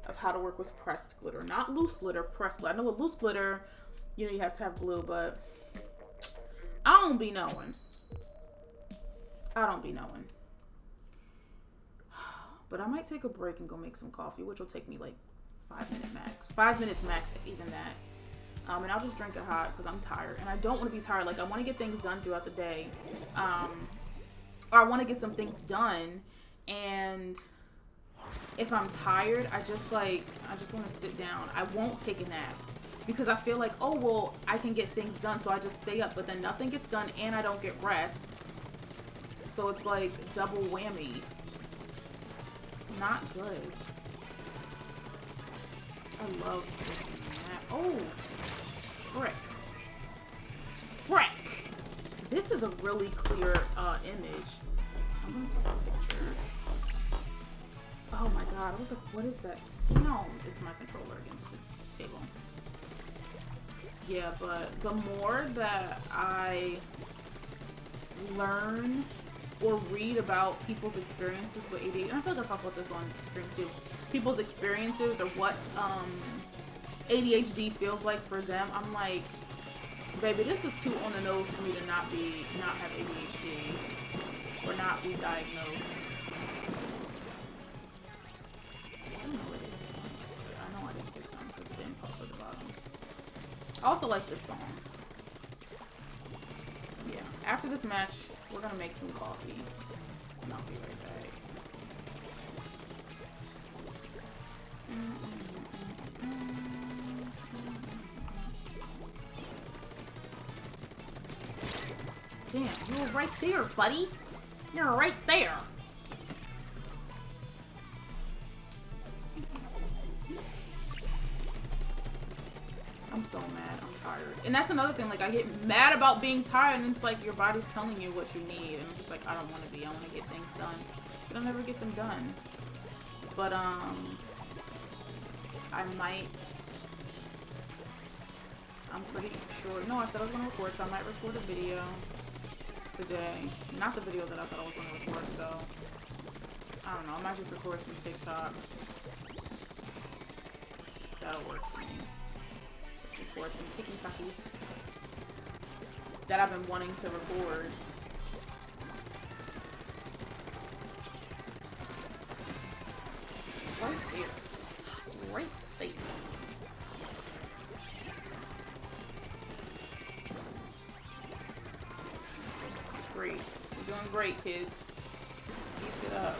of how to work with pressed glitter. Not loose glitter, pressed glitter. I know with loose glitter, you know, you have to have glue, but I don't be knowing. I don't be knowing. But I might take a break and go make some coffee, which will take me like 5 minutes max, if even that. And I'll just drink it hot because I'm tired and I don't want to be tired. Like I want to get things done throughout the day. Or I want to get some things done. And if I'm tired, I just want to sit down. I won't take a nap because I feel like, oh, well, I can get things done. So I just stay up, but then nothing gets done and I don't get rest. So it's like double whammy. Not good. I love this nap. Oh, frick. Frick. This is a really clear image. I'm gonna take a picture. Oh my god, I was like, what is that sound? It's my controller against the table. Yeah, but the more that I learn or read about people's experiences with ADHD, and I feel like I talked about this on stream too, people's experiences or what ADHD feels like for them, I'm like, baby, this is too on the nose for me to not have ADHD or not be diagnosed. I don't know what it is. I know I didn't pick them because it didn't pop at the bottom. I also like this song. Yeah, after this match, we're gonna make some coffee and I'll be right back. Damn, you were right there, buddy. You're right there. I'm so mad. I'm tired. And that's another thing. Like, I get mad about being tired, and it's like your body's telling you what you need. And I'm just like, I don't want to be. I want to get things done. But I'll never get them done. But, I might I'm pretty sure. No, I said I was gonna record, so I might record a video today. Not the video that I thought I was gonna record, so I don't know. I might just record some TikToks. That'll work for me. Let's record some TikToks that I've been wanting to record. Right there. Right there. Great. You're doing great, kids. Keep it up.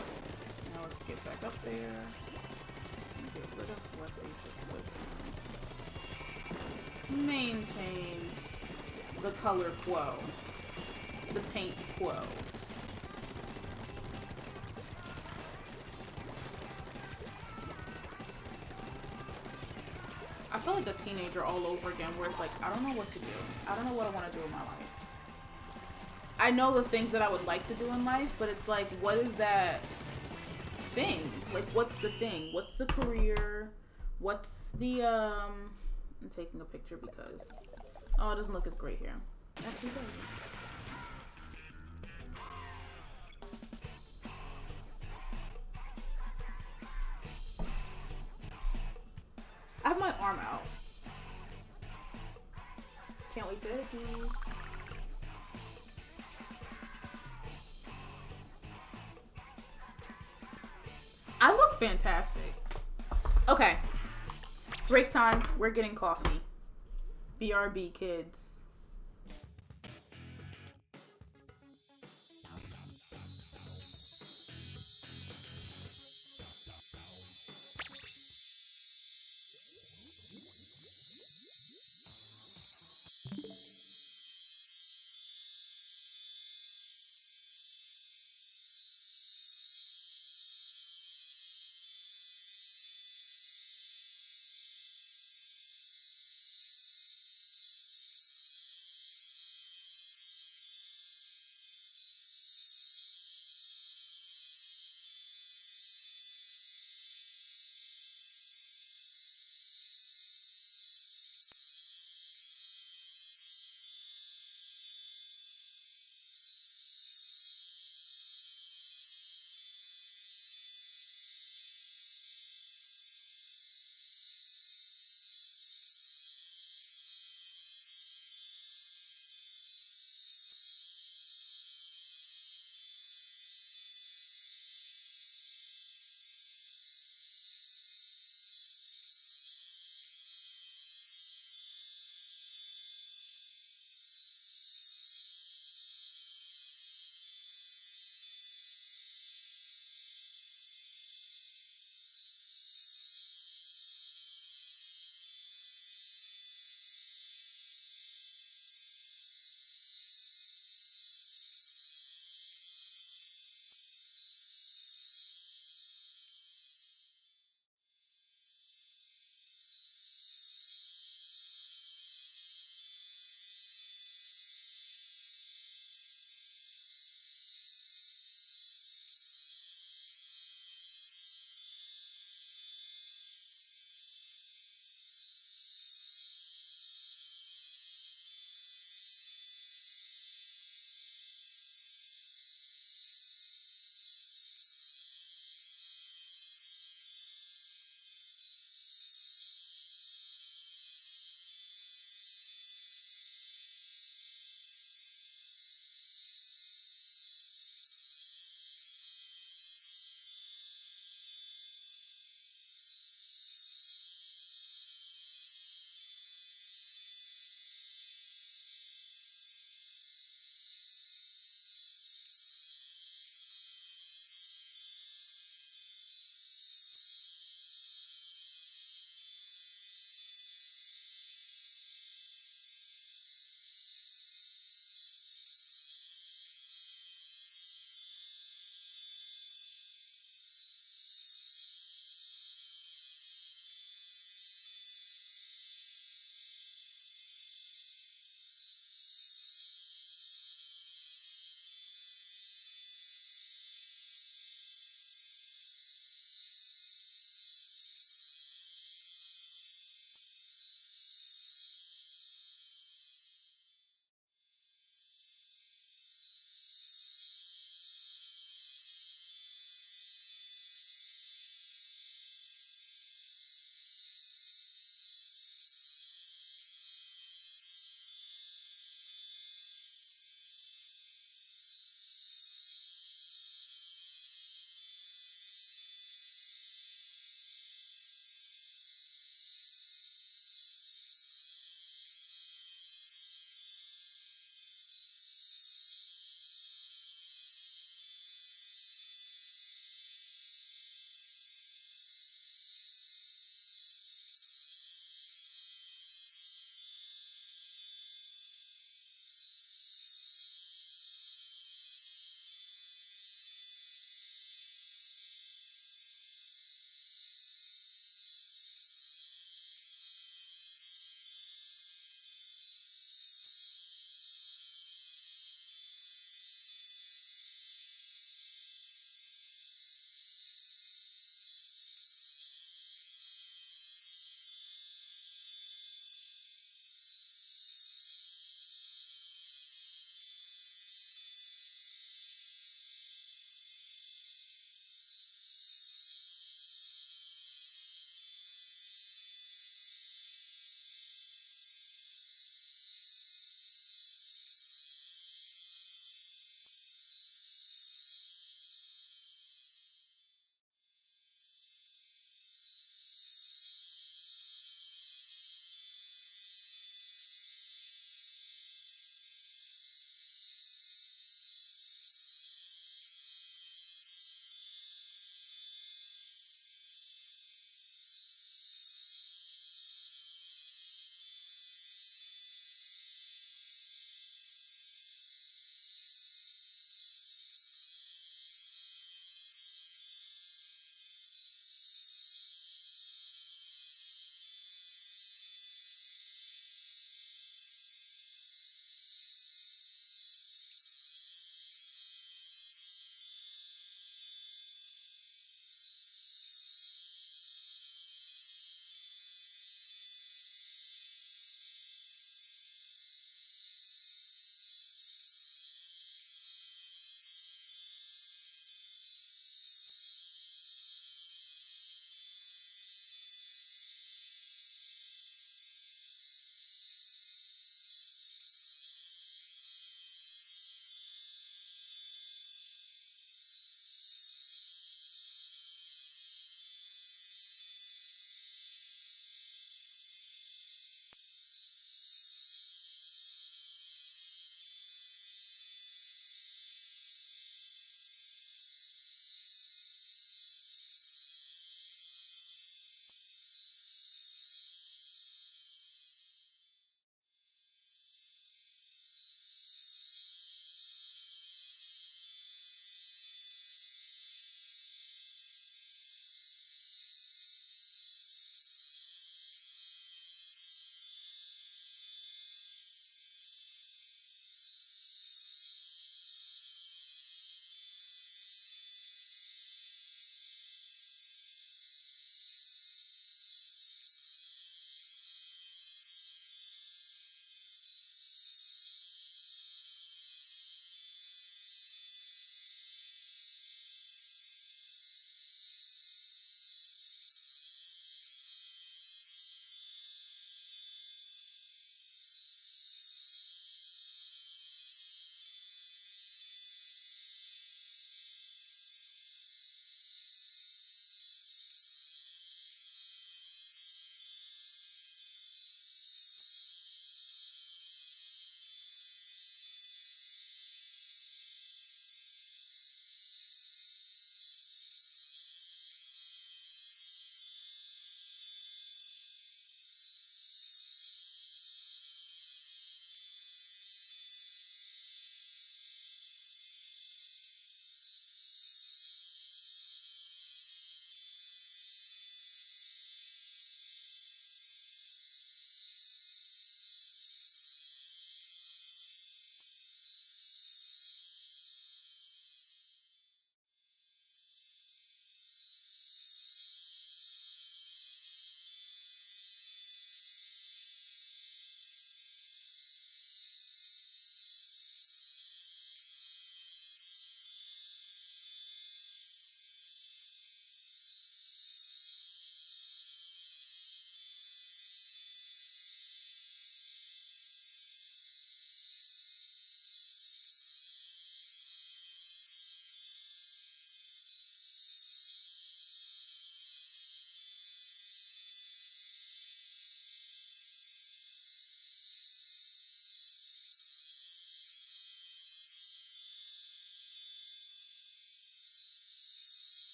Now let's get back up there. And get rid of what they just put down. Let's maintain the color quo. The paint quo. I feel like a teenager all over again where it's like, I don't know what to do. I don't know what I want to do in my life. I know the things that I would like to do in life, but it's like, what is that thing? Like, what's the thing? What's the career? What's the, I'm taking a picture because, oh, it doesn't look as great here. It actually does. I have my arm out. Can't wait to hit these. I look fantastic. Okay. Break time. We're getting coffee. BRB, kids.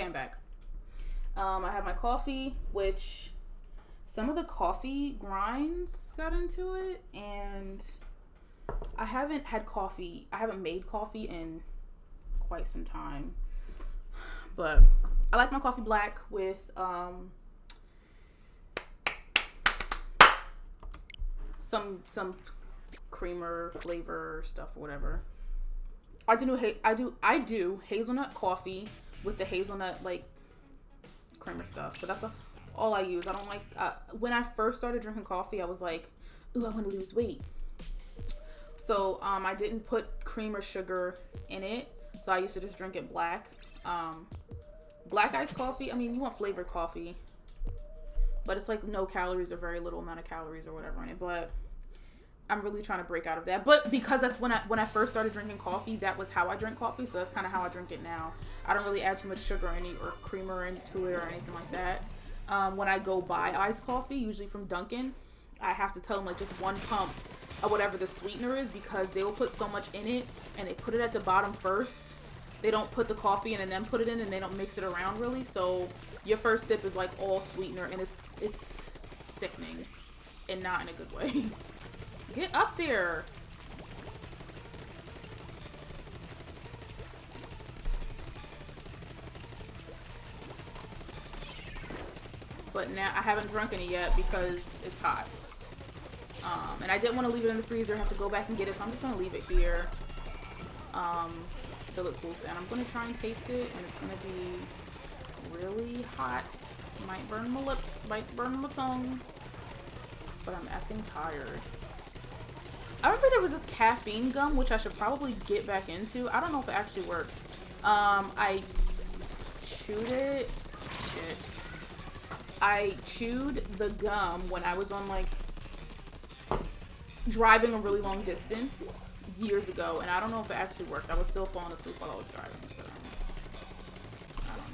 Okay, I'm back. I have my coffee, which some of the coffee grinds got into it, and I haven't made coffee in quite some time. But I like my coffee black with some creamer flavor stuff or whatever. I do hazelnut coffee with the hazelnut like creamer stuff, but that's all I use. I don't like when I first started drinking coffee, I was like, ooh, I want to lose weight. So I didn't put cream or sugar in it, so I used to just drink it black. Black iced coffee, I mean, you want flavored coffee, but it's like no calories or very little amount of calories or whatever in it. But I'm really trying to break out of that. But because that's when I first started drinking coffee, that was how I drank coffee. So that's kind of how I drink it now. I don't really add too much sugar or creamer into it or anything like that. When I go buy iced coffee, usually from Dunkin', I have to tell them like just one pump of whatever the sweetener is, because they will put so much in it and they put it at the bottom first. They don't put the coffee in and then put it in, and they don't mix it around really. So your first sip is like all sweetener, and it's sickening and not in a good way. Get up there. But now I haven't drunk any yet because it's hot. And I didn't want to leave it in the freezer. I have to go back and get it, so I'm just going to leave it here till it cools down. I'm going to try and taste it, and it's going to be really hot. Might burn my lip, might burn my tongue. But I'm effing tired. I remember there was this caffeine gum, which I should probably get back into. I don't know if it actually worked. I chewed it. Shit. I chewed the gum when I was on, like, driving a really long distance years ago, and I don't know if it actually worked. I was still falling asleep while I was driving, so I don't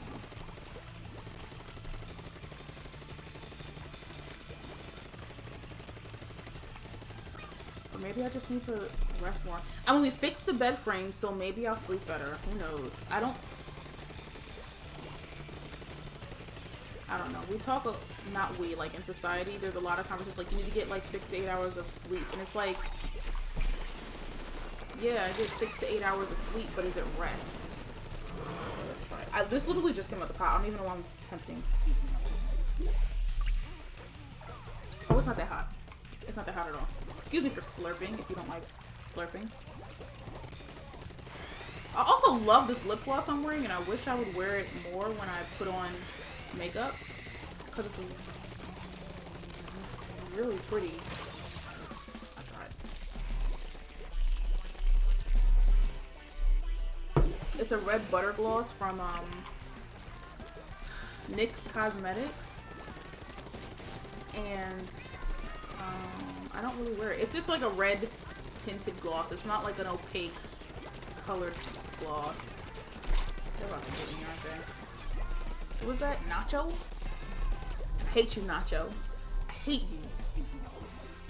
know. Or maybe I just need to rest more. I mean, we fixed the bed frame, so maybe I'll sleep better. Who knows? I don't know. We talk, not we, like in society, there's a lot of conversations like you need to get like 6 to 8 hours of sleep. And it's like, yeah, I get 6 to 8 hours of sleep, but is it rest? Let's try it. This literally just came out the pot. I don't even know why I'm tempting. Oh, it's not that hot. It's not that hot at all. Excuse me for slurping if you don't like slurping. I also love this lip gloss I'm wearing, and I wish I would wear it more when I put on makeup, because it's really pretty. I tried. It's a red butter gloss from NYX Cosmetics, and I don't really wear it. It's just like a red tinted gloss. It's not like an opaque colored gloss. They're about to get me, aren't they? What was that? Nacho? I hate you, Nacho. I hate you.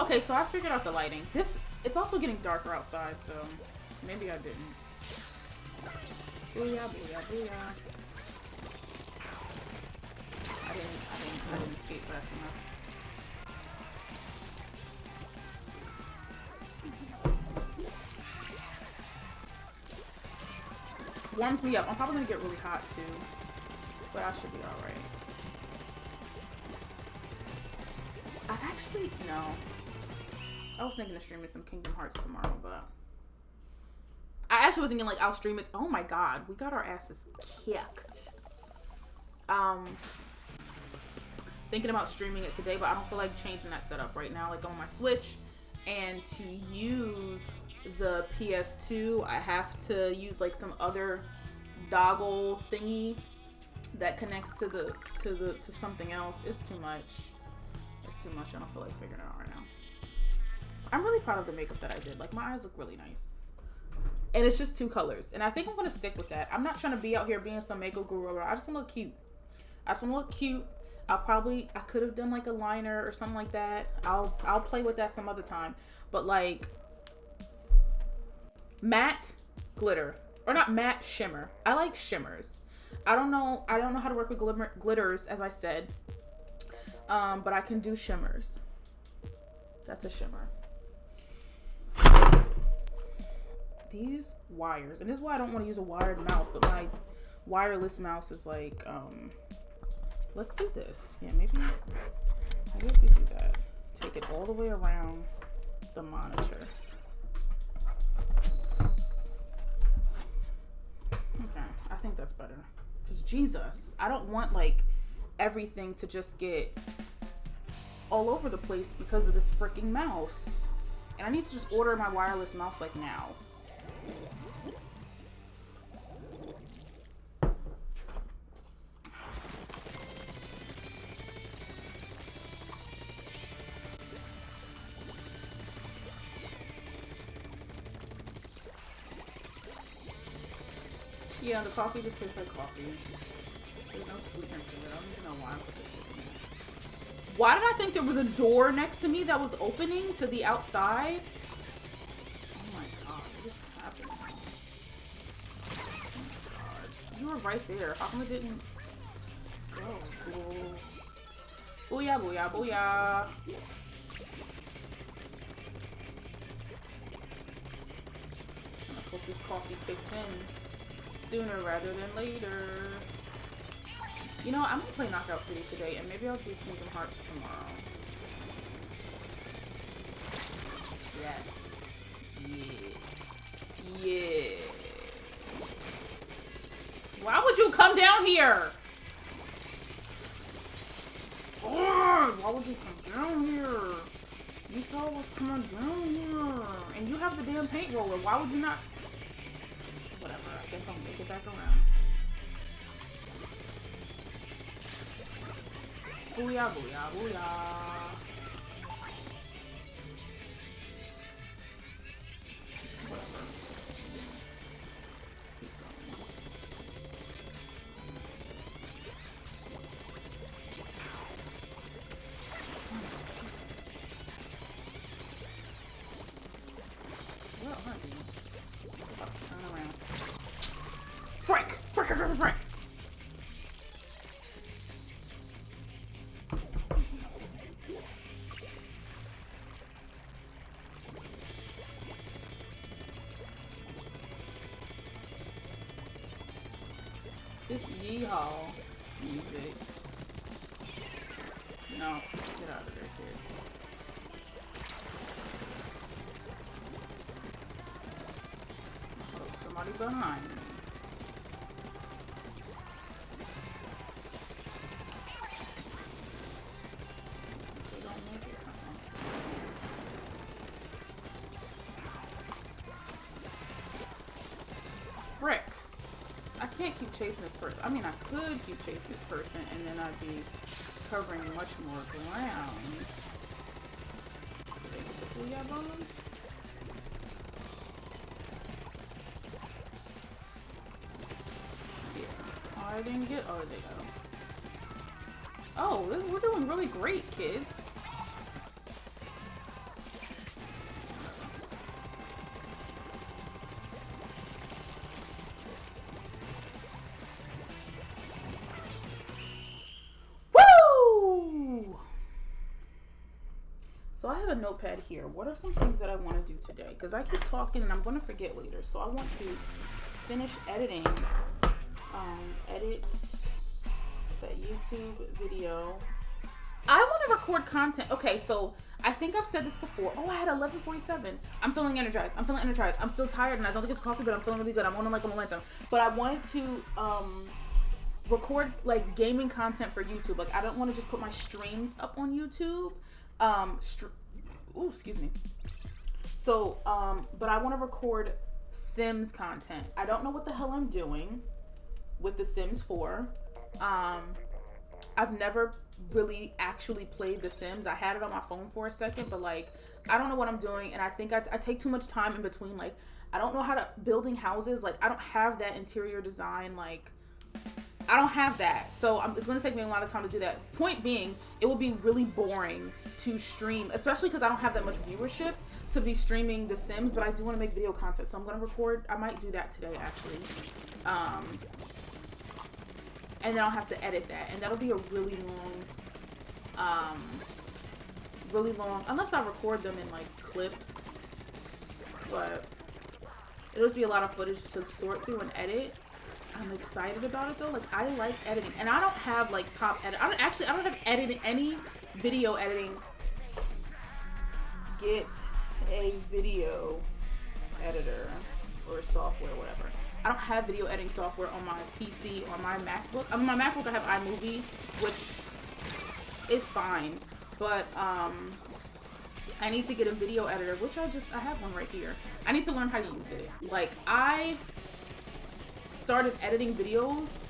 Okay, so I figured out the lighting. It's also getting darker outside, so maybe I didn't. Booyah, booyah, booyah. I didn't escape fast enough. Warms me up. I'm probably gonna get really hot too, but I should be alright. No. I was thinking of streaming some Kingdom Hearts tomorrow, but I actually was thinking like I'll stream it. Oh my god, we got our asses kicked. Thinking about streaming it today, but I don't feel like changing that setup right now. Like I'm on my Switch, and to use the PS2, I have to use like some other doggle thingy that connects to something else. It's too much. It's too much. I don't feel like figuring it out right now. I'm really proud of the makeup that I did. Like my eyes look really nice, and it's just 2 colors, and I think I'm gonna stick with that. I'm not trying to be out here being some makeup guru. I just want to look cute. I just want to look cute. I could have done like a liner or something like that. I'll play with that some other time. But like matte glitter, or not matte shimmer. I like shimmers. I don't know how to work with glitters, as I said. But I can do shimmers. That's a shimmer. These wires, and this is why I don't want to use a wired mouse, but my wireless mouse is like, let's do this. Yeah, maybe if we do that, take it all the way around the monitor. Okay, I think that's better. Because Jesus, I don't want like everything to just get all over the place because of this freaking mouse. And I need to just order my wireless mouse like now. Yeah, the coffee just tastes like coffee. There's no sweetener to it. I don't even know why I put this shit in it. Why did I think there was a door next to me that was opening to the outside? Oh my god, what is happening? Oh my god. You were right there. How come it didn't go? Booyah, booyah, booyah. Let's hope this coffee kicks in sooner rather than later. You know, I'm gonna play Knockout City today, and maybe I'll do Kingdom Hearts tomorrow. Yes. Yes. Yes. Why would you come down here? God, why would you come down here? You saw what's coming down here. And you have the damn paint roller. Why would you not? Whatever, I guess I'll make it back around. Booyah, booyah, booyah. Whatever. Let's keep going. Messages. Oh, Jesus. What am I doing? I'm about to turn around. Frick! Frick, frick, frick! This yeehaw music. No, get out of there, kid. Oh, somebody behind me. They don't make it something. Frick. I can't keep chasing this person. I mean, I could keep chasing this person and then I'd be covering much more ground. Did they get the booyah bomb? Yeah. Oh, I didn't get. Oh, there they go. Oh, we're doing really great, kids. So I have a notepad here. What are some things that I want to do today? Because I keep talking and I'm going to forget later. So I want to finish editing, edit that YouTube video. I want to record content. Okay, so I think I've said this before. Oh, I had 11:47. I'm feeling energized. I'm feeling energized. I'm still tired and I don't think it's coffee, but I'm feeling really good. I'm on like a momentum. But I wanted to record like gaming content for YouTube. Like I don't want to just put my streams up on YouTube. Excuse me. So, but I want to record Sims content. I don't know what the hell I'm doing with The Sims 4. I've never really actually played The Sims. I had it on my phone for a second, but like, I don't know what I'm doing. And I think I take too much time in between. Like, I don't know how to building houses. Like, I don't have that interior design. Like, I don't have that. So it's going to take me a lot of time to do that. Point being, it would be really boring to stream, especially because I don't have that much viewership to be streaming The Sims, but I do want to make video content. So I'm going to record. I might do that today, actually. and then I'll have to edit that, and that'll be a really long, unless I record them in like clips, but it'll just be a lot of footage to sort through and edit. I'm excited about it though. Like, I like editing, and I don't have like top edit. I don't have any video editing. Get a video editor or software, whatever. I don't have video editing software on my PC or my MacBook. I mean, my MacBook I have iMovie, which is fine, but I need to get a video editor, which I have one right here. I need to learn how to use it. Like, I started editing videos,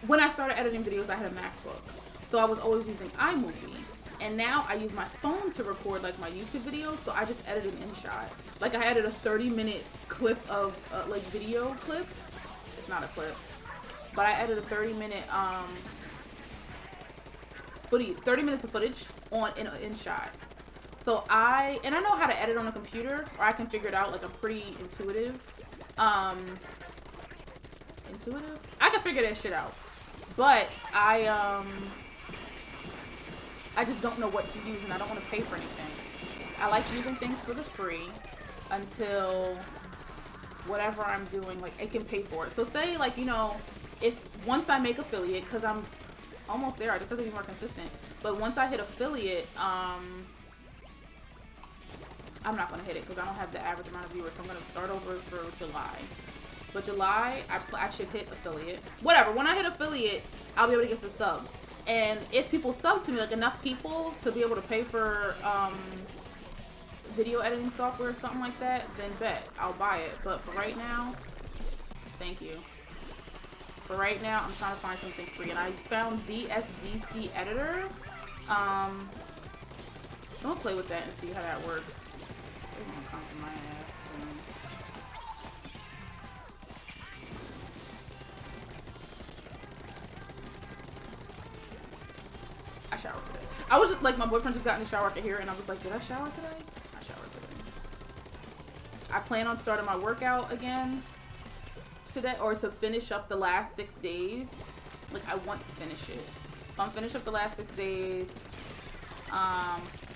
when I started editing videos, I had a MacBook. So I was always using iMovie. And now I use my phone to record like my YouTube videos, so I just edit an InShot. Like, I edited a 30-minute clip of, like, video clip. It's not a clip. But I edited a 30-minute, 30 minutes of footage in an InShot. So I know how to edit on a computer, or I can figure it out. Like, I'm pretty intuitive. Intuitive? I can figure that shit out. But I just don't know what to use, and I don't want to pay for anything. I like using things for the free until whatever I'm doing, like, it can pay for it. So say, like, you know, if once I make affiliate, because I'm almost there, I just have to be more consistent. But once I hit affiliate, I'm not going to hit it because I don't have the average amount of viewers. So I'm going to start over for July. But July, I should hit affiliate. Whatever. When I hit affiliate, I'll be able to get some subs. And if people sub to me, like enough people to be able to pay for video editing software or something like that, then bet. I'll buy it. But for right now, thank you. For right now, I'm trying to find something free. And I found VSDC Editor. So I'm going to play with that and see how that works. They're going to come from my ass soon. I showered today. I was just like, my boyfriend just got in the shower, I could hear it, and I was like, did I shower today? I showered today. I plan on starting my workout again today, or to finish up the last 6 days. Like, I want to finish it. So I'm finish up the last 6 days.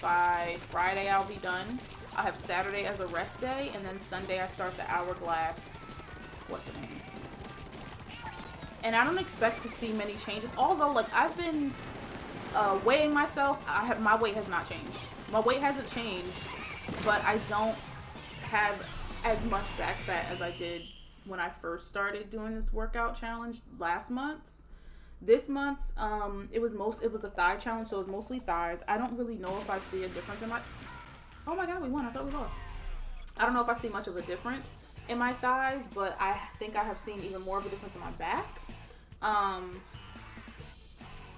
By Friday I'll be done. I'll have Saturday as a rest day, and then Sunday I start the hourglass. What's the name? And I don't expect to see many changes, although, like, I've been weighing myself. My weight has not changed. My weight hasn't changed, but I don't have as much back fat as I did when I first started doing this workout challenge last month. This month, it was a thigh challenge, so it was mostly thighs. I don't really know if I see a difference in my. Oh my god, we won! I thought we lost. I don't know if I see much of a difference in my thighs, but I think I have seen even more of a difference in my back.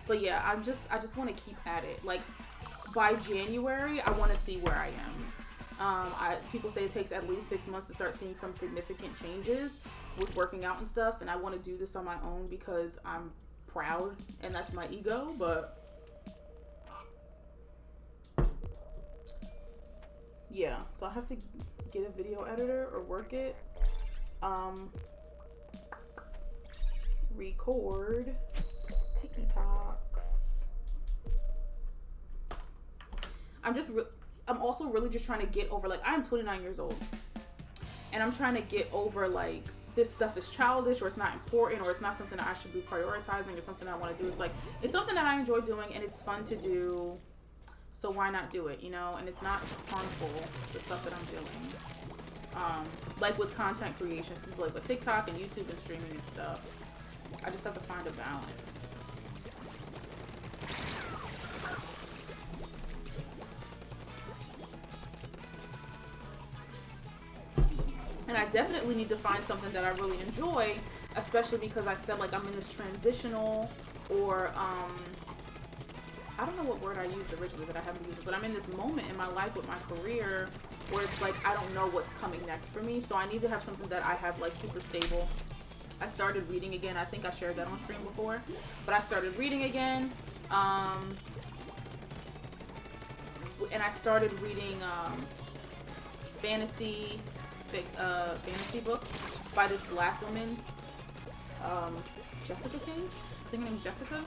But yeah, I just want to keep at it. Like, by January, I want to see where I am. People say it takes at least 6 months to start seeing some significant changes with working out and stuff, and I want to do this on my own because I'm proud, and that's my ego. But yeah, so I have to get a video editor or work it. Record TikToks. I'm also really just trying to get over, like, I'm 29 years old, and I'm trying to get over, like, this stuff is childish, or it's not important, or it's not something that I should be prioritizing, or something I want to do. It's like, it's something that I enjoy doing, and it's fun to do, so why not do it, you know? And it's not harmful, the stuff that I'm doing. Like with content creation, like with TikTok and YouTube and streaming and stuff. I just have to find a balance. And I definitely need to find something that I really enjoy, especially because I said, like, I'm in this transitional, or, I don't know what word I used originally, but I haven't used it, but I'm in this moment in my life with my career where it's like, I don't know what's coming next for me, so I need to have something that I have, like, super stable. I started reading again. I think I shared that on stream before, but I started reading again, and I started reading, fantasy books by this black woman. Jessica Cage. I think her name's Jessica.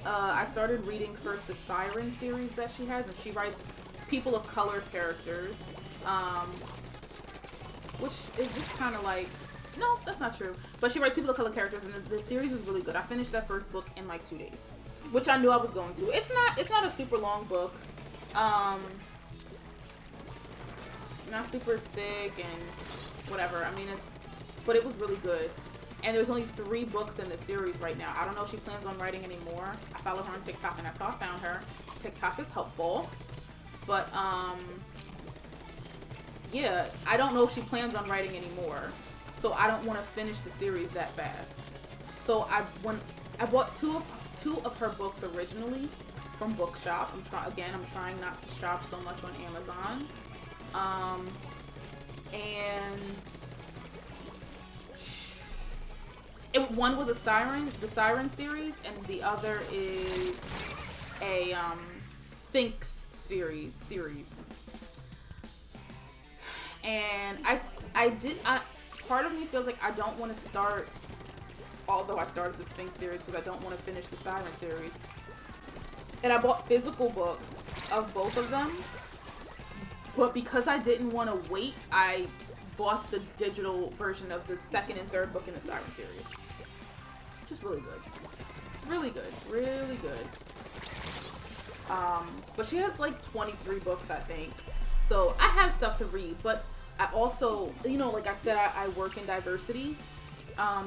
I started reading first the Siren series that she has, and she writes people of color characters, which is just kind of like, no, that's not true. But she writes people of color characters, and the series is really good. I finished that first book in like 2 days, which I knew I was going to. It's not a super long book, not super thick and whatever. I mean, but it was really good. And there's only 3 books in the series right now. I don't know if she plans on writing any more. I follow her on TikTok, and that's how I found her. TikTok is helpful. But, yeah, I don't know if she plans on writing any more. So I don't want to finish the series that fast. So I bought two of her books originally from Bookshop. I'm trying not to shop so much on Amazon. One was the Siren series, and the other is a Sphinx series. And part of me feels like I don't want to start, although I started the Sphinx series because I don't want to finish the Siren series. And I bought physical books of both of them, but because I didn't want to wait, I bought the digital version of the second and third book in the Siren series. Just really good. Really good. Really good. But she has like 23 books, I think. So I have stuff to read, but I also, like I said, I work in diversity.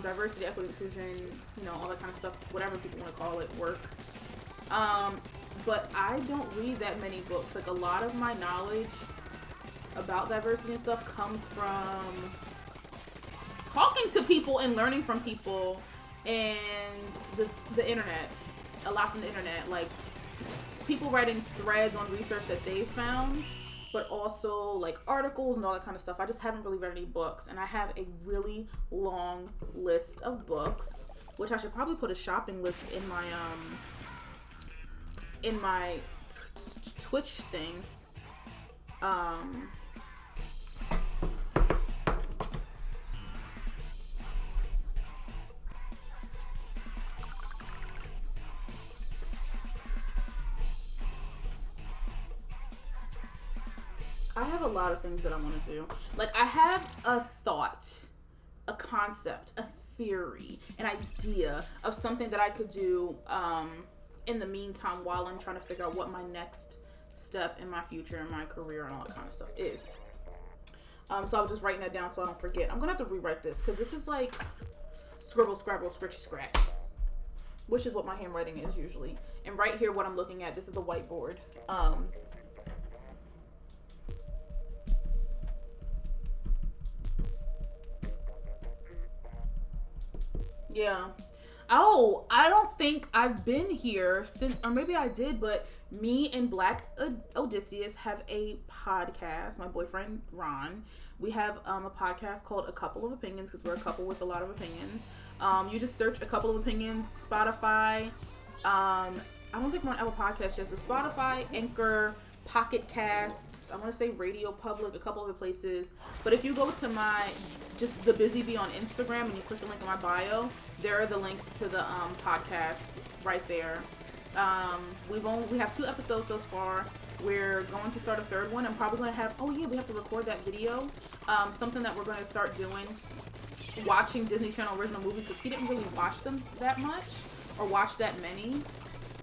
Diversity, equity, inclusion, all that kind of stuff, whatever people want to call it, work. But I don't read that many books. Like, a lot of my knowledge about diversity and stuff comes from talking to people and learning from people and the internet. A lot from the internet, like people writing threads on research that they found, but also like articles and all that kind of stuff. I just haven't really read any books, and I have a really long list of books, which I should probably put a shopping list in my Twitch thing. I have a lot of things that I want to do. Like, I have a thought, a concept, a theory, an idea of something that I could do in the meantime while I'm trying to figure out what my next step in my future and my career and all that kind of stuff is. So I was just writing that down so I don't forget. I'm going to have to rewrite this because this is like scribble, scrabble, scritchy, scratch, which is what my handwriting is usually. And right here, what I'm looking at, this is the whiteboard. Yeah. Oh, I don't think I've been here since, or maybe I did, but me and Black Odysseus have a podcast. My boyfriend, Ron. We have a podcast called A Couple of Opinions because we're a couple with a lot of opinions. You just search A Couple of Opinions, Spotify. I don't think we're on Apple Podcasts yet. So Spotify, Anchor, Pocket Casts, I want to say Radio Public, a couple other places. But if you go to just the Busy Bee on Instagram and you click the link in my bio, there are the links to the podcast right there. We have 2 episodes so far. We're going to start a 3rd one. I'm probably going to have, we have to record that video. Something that we're going to start doing, watching Disney Channel original movies, because he didn't really watch them that much or watch that many.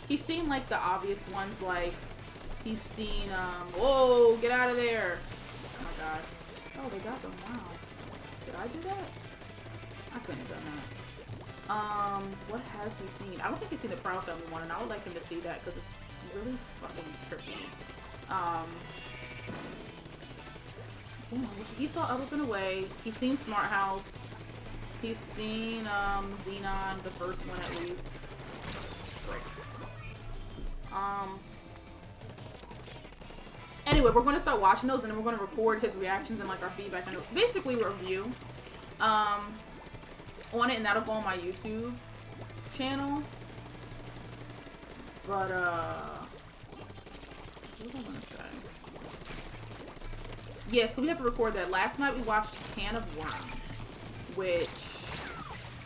He's seen like the obvious ones, like he's seen, whoa, get out of there. Oh my god. Oh, they got them. Wow. Did I do that? I couldn't have done that. What has he seen? I don't think he's seen the Proud Family one, and I would like him to see that because it's really fucking trippy. He saw Up and Away. He's seen Smart House. He's seen, Xenon, the first one at least. Frick. Anyway, we're going to start watching those, and then we're going to record his reactions and like our feedback and basically review on it, and that'll go on my YouTube channel. But what was I going to say? Yeah, so we have to record that. Last night we watched Can of Worms, which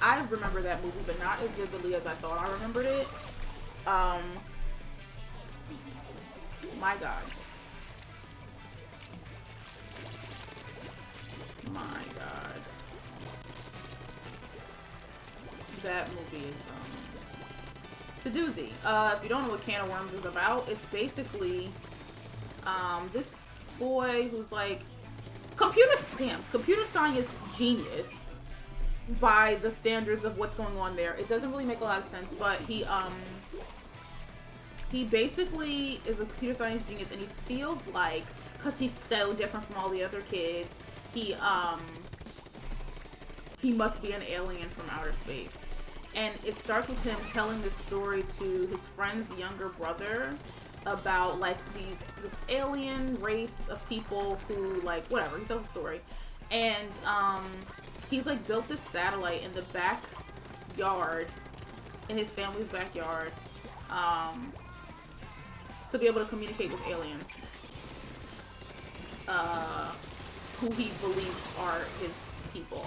I remember that movie, but not as vividly as I thought I remembered it. My God. My God. That movie is, it's a doozy. If you don't know what Can of Worms is about, it's basically, this boy who's like, computer science genius by the standards of what's going on there. It doesn't really make a lot of sense, but he basically is a computer science genius, and he feels like, because he's so different from all the other kids, he must be an alien from outer space. And it starts with him telling this story to his friend's younger brother about, like, this alien race of people who, like, whatever, he tells a story. And he's, like, built this satellite in the backyard, in his family's backyard, to be able to communicate with aliens, who he believes are his people,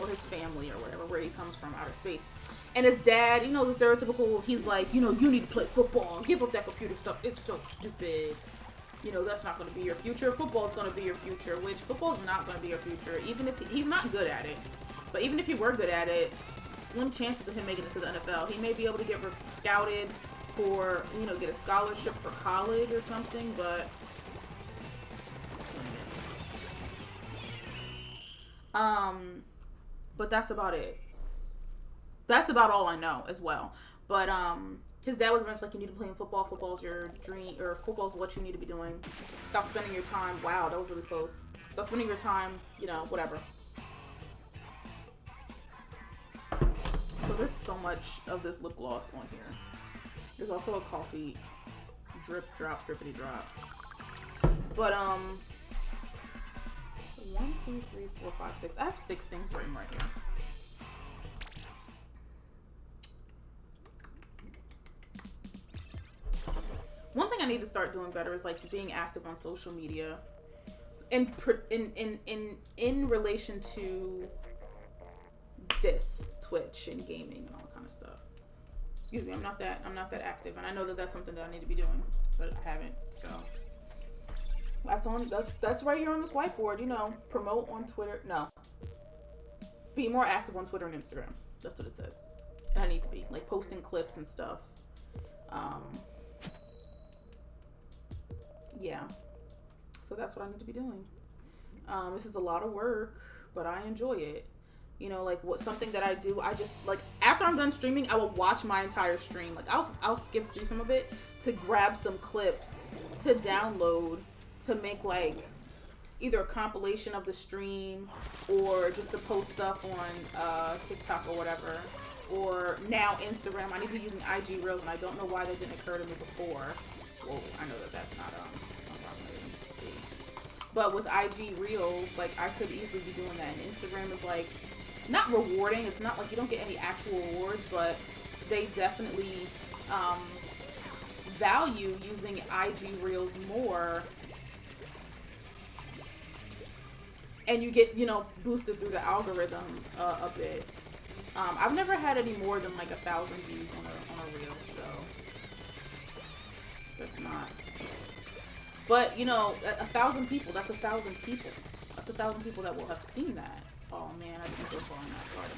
or his family, or whatever, where he comes from, outer space. And his dad, you know, the stereotypical, he's like, you know, you need to play football, give up that computer stuff, it's so stupid, you know, that's not going to be your future, football's going to be your future, which football's not going to be your future, even if he's not good at it. But even if you were good at it, slim chances of him making it to the NFL. He may be able to get scouted for, you know, get a scholarship for college or something, but that's about it. That's about all I know as well. But his dad was very much like, you need to play in football. Football's your dream, or football's what you need to be doing. Stop spending your time. Wow, that was really close. Stop spending your time, you know, whatever. So there's so much of this lip gloss on here. There's also a coffee drip, drop, drippity drop. But 1, 2, 3, 4, 5, 6. I have 6 things written right here. One thing I need to start doing better is, like, being active on social media, in relation to this Twitch and gaming and all that kind of stuff. Excuse me, I'm not that active, and I know that that's something that I need to be doing, but I haven't. So that's right here on this whiteboard. You know, promote on Twitter. No, be more active on Twitter and Instagram. That's what it says. And I need to be, like, posting clips and stuff. Yeah. So that's what I need to be doing. This is a lot of work, but I enjoy it. You know, like, something that I do, I just, like, after I'm done streaming, I will watch my entire stream. Like, I'll skip through some of it to grab some clips to download to make, like, either a compilation of the stream or just to post stuff on TikTok or whatever. Or now Instagram. I need to be using IG Reels, and I don't know why that didn't occur to me before. Well, I know that that's not something I'm going to do. But with IG Reels, like, I could easily be doing that. And Instagram is, like, not rewarding. It's not like you don't get any actual rewards, but they definitely value using IG Reels more. And you get, you know, boosted through the algorithm a bit. I've never had any more than, like, 1,000 views on a reel, so that's not. But, you know, 1,000 people, that's 1,000 people. That's 1,000 people that will have seen that. Oh, man, I didn't go far on that part.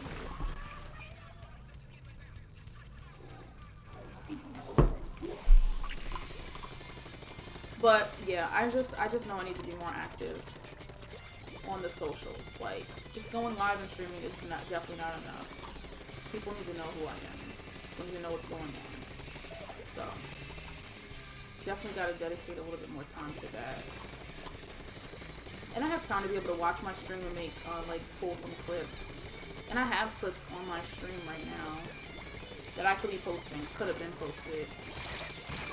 But, yeah, I just know I need to be more active on the socials. Like, just going live and streaming is definitely not enough. People need to know who I am. People need to know what's going on. So, definitely got to dedicate a little bit more time to that. And I have time to be able to watch my stream and make, like, pull some clips. And I have clips on my stream right now that I could be posting, could have been posted.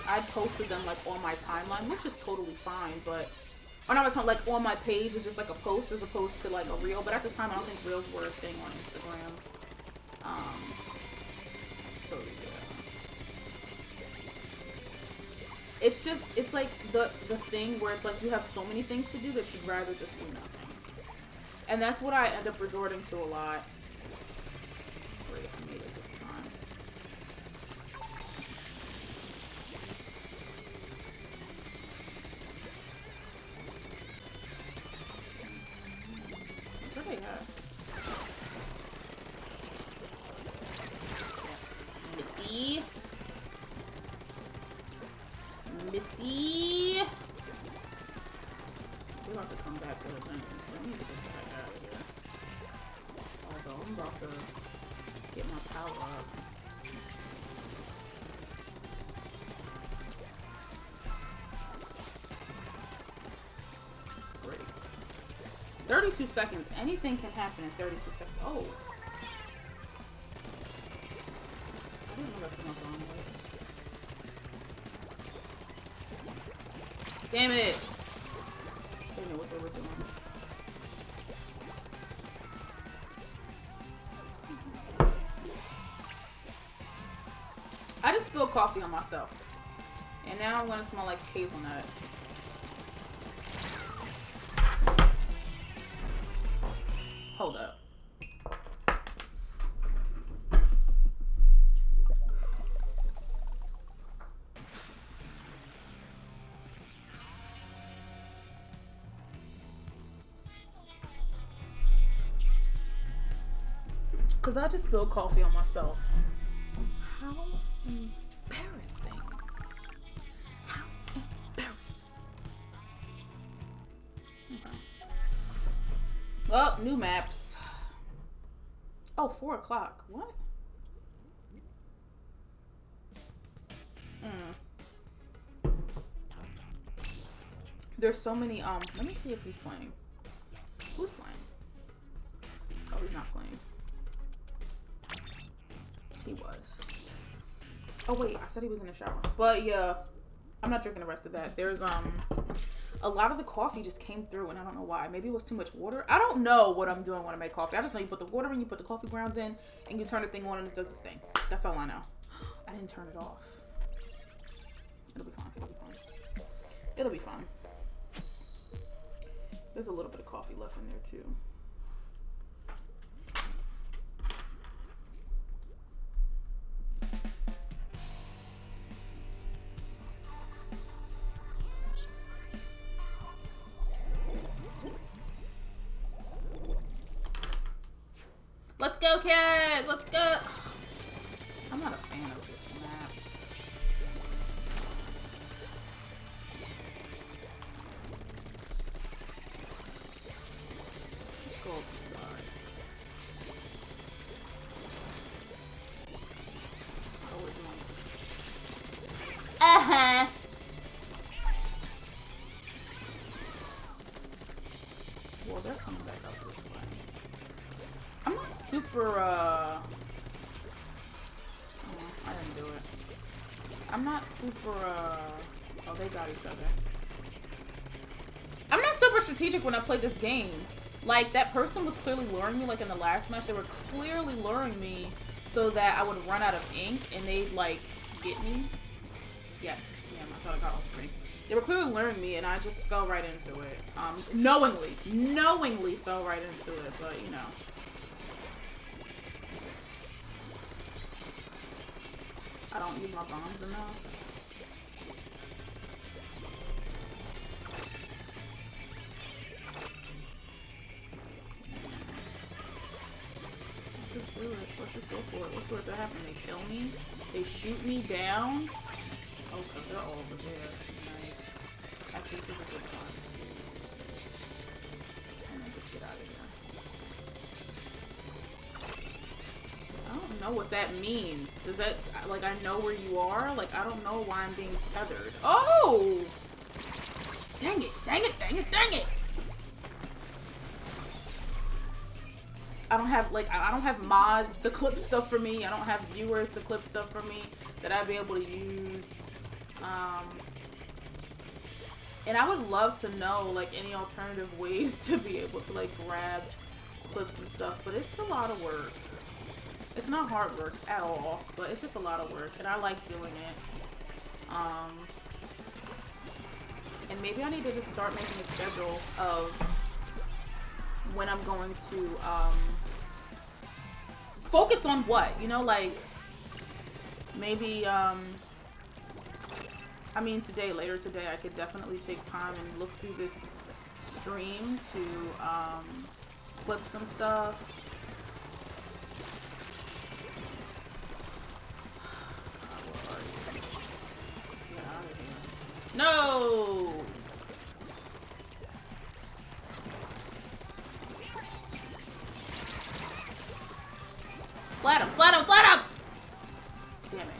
I posted them, like, on my timeline, which is totally fine, but, or not my timeline, like, on my page, it's just like a post as opposed to, like, a reel. But at the time, I don't think reels were a thing on Instagram. So, yeah. It's just, it's like the thing where it's like you have so many things to do that you'd rather just do nothing. And that's what I end up resorting to a lot. Where You see? We're about to come back to the thing, so I need to get back out of here. Although I'm about to get my power up. Great. 32 seconds. Anything can happen in 32 seconds. Oh. I didn't know that's enough on this. Damn it! They knew what they were doing. I just spilled coffee on myself. And now I'm gonna smell like hazelnut. Hold up. Because I just spilled coffee on myself. How embarrassing. How embarrassing. Okay. Well, new maps. Oh, 4 o'clock. What? There's so many, let me see if he's playing. Who's playing? Oh, he's not playing. He was. Oh wait, I said he was in the shower. But yeah, I'm not drinking the rest of that. There's a lot of the coffee just came through and I don't know why. Maybe it was too much water. I don't know what I'm doing when I make coffee. I just know you put the water in, you put the coffee grounds in, and you turn the thing on and it does its thing. That's all I know. I didn't turn it off. It'll be fine. It'll be fine. It'll be fine. There's a little bit of coffee left in there too. Let's go, kids! Let's go! I'm not a fan of this map. Let's just go up the side. Oh, we're doing it. Uh-huh. Well, they're coming back up this way. I'm not super, oh, I didn't do it. I'm not super, oh, they got each other. I'm not super strategic when I play this game. Like, that person was clearly luring me, like, in the last match. They were clearly luring me so that I would run out of ink and they'd, like, get me. Yes, damn, I thought I got all three. They were clearly luring me and I just fell right into it. Knowingly fell right into it, but, you know. I don't use my bombs enough. Let's just do it. Let's just go for it. What's the happen? They kill me? They shoot me down? Oh, because they're all over there. Nice. Actually, this is a good time too. And then just get out of here. I don't know what that means. Does that, like, I know where you are? Like, I don't know why I'm being tethered. Oh! Dang it, dang it, dang it, dang it! I don't have, like, I don't have mods to clip stuff for me. I don't have viewers to clip stuff for me that I'd be able to use. And I would love to know, like, any alternative ways to be able to, like, grab clips and stuff. But it's a lot of work. It's not hard work at all, but it's just a lot of work, and I like doing it. And maybe I need to just start making a schedule of when I'm going to focus on what, you know, like maybe I mean later today I could definitely take time and look through this stream to clip some stuff. No! Splat him, splat him, splat him! Damn it.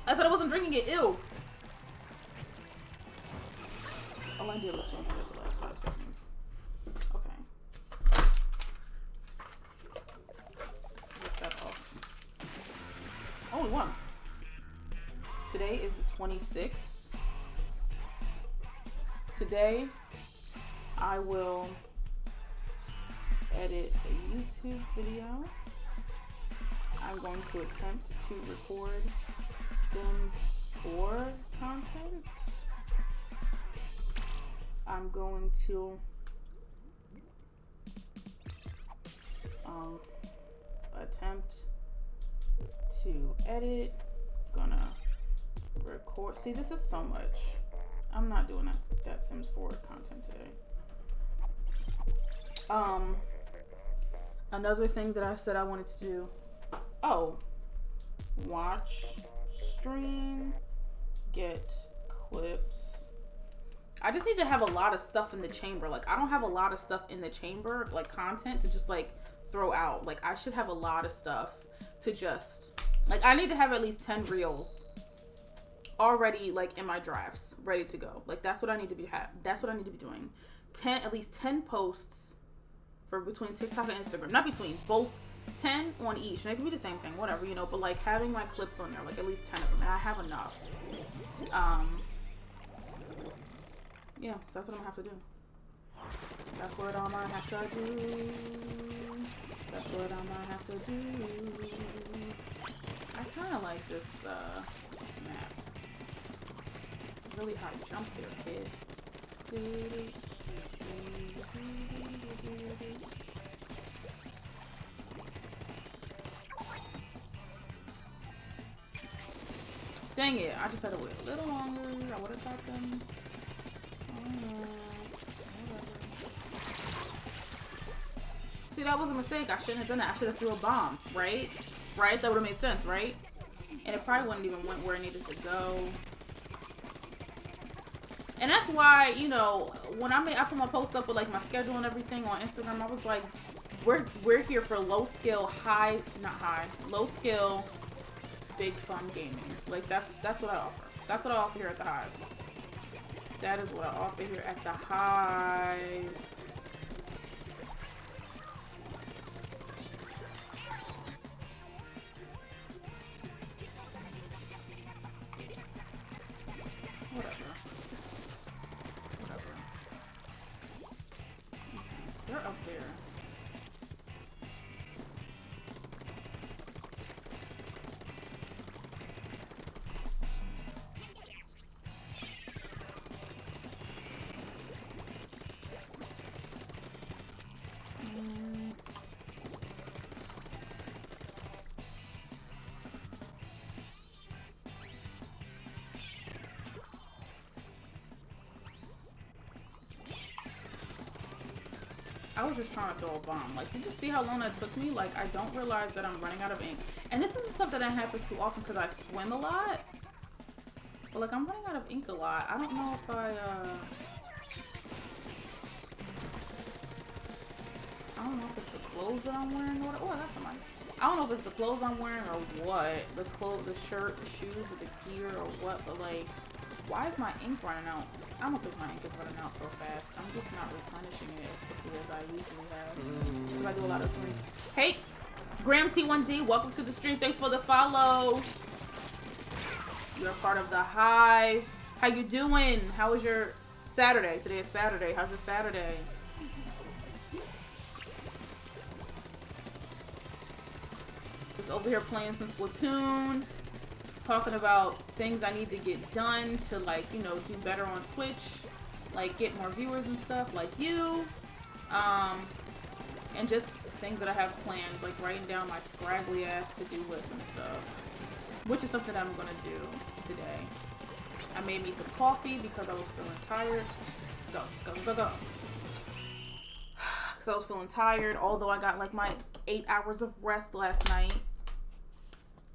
I said I wasn't drinking it, ew. All I did was swim for the last 5 seconds. Okay. Rip that off. Only one. Today is the 26th. Today, I will edit a YouTube video. I'm going to attempt to record Sims 4 content. I'm going to attempt to edit. Gonna record. See, this is so much. I'm not doing that Sims 4 content today. Another thing that I said I wanted to do. Oh, watch, stream, get clips. I just need to have a lot of stuff in the chamber. Like, I don't have a lot of stuff in the chamber, like content to just like throw out. Like, I should have a lot of stuff to just, like, I need to have at least 10 reels already, like, in my drafts, ready to go. Like, that's what I need to be that's what I need to be doing. At least 10 posts for between TikTok and Instagram. Not between, both 10 on each. And it can be the same thing, whatever, you know, but like having my clips on there, like at least 10 of them. And I have enough. Yeah, so that's what I'm gonna have to do. That's what I'm gonna have to do. That's what I'm gonna have to do. I kinda like this map. Really high jump there, kid. Dang it, I just had to wait a little longer. I would have got them. See, that was a mistake. I shouldn't have done that. I should have threw a bomb, right? Right? That would have made sense, right? And it probably wouldn't even went where it needed to go. And that's why, you know, when I put my post up with like my schedule and everything on Instagram, I was like, we're here for low skill, low skill, big fun gaming. Like that's what I offer. That's what I offer here at the Hive. That is what I offer here at the Hive. Whatever. They're up there. I was just trying to throw a bomb. Like, did you see how long that took me? Like, I don't realize that I'm running out of ink. And this isn't something that happens too often because I swim a lot. But, like, I'm running out of ink a lot. I don't know if I don't know if it's the clothes that I'm wearing or what. Oh, I got somebody. I don't know if it's the clothes I'm wearing or what. The shirt, the shoes, or the gear or what. But, like, why is my ink running out? I don't think my ink is running out so fast. I'm just not replenishing it as quickly as I usually have. Because I do a lot of swimming. Hey, Graham T1D, welcome to the stream. Thanks for the follow. You're part of the Hive. How you doing? How was your Saturday? Today is Saturday. How's your Saturday? Just over here playing some Splatoon. Talking about things I need to get done to, like, you know, do better on Twitch, like get more viewers and stuff like you, and just things that I have planned, like writing down my scraggly ass to-do list and stuff, which is something I'm gonna do today. I made me some coffee because I was feeling tired. Just go, because I was feeling tired. Although I got like my 8 hours of rest last night.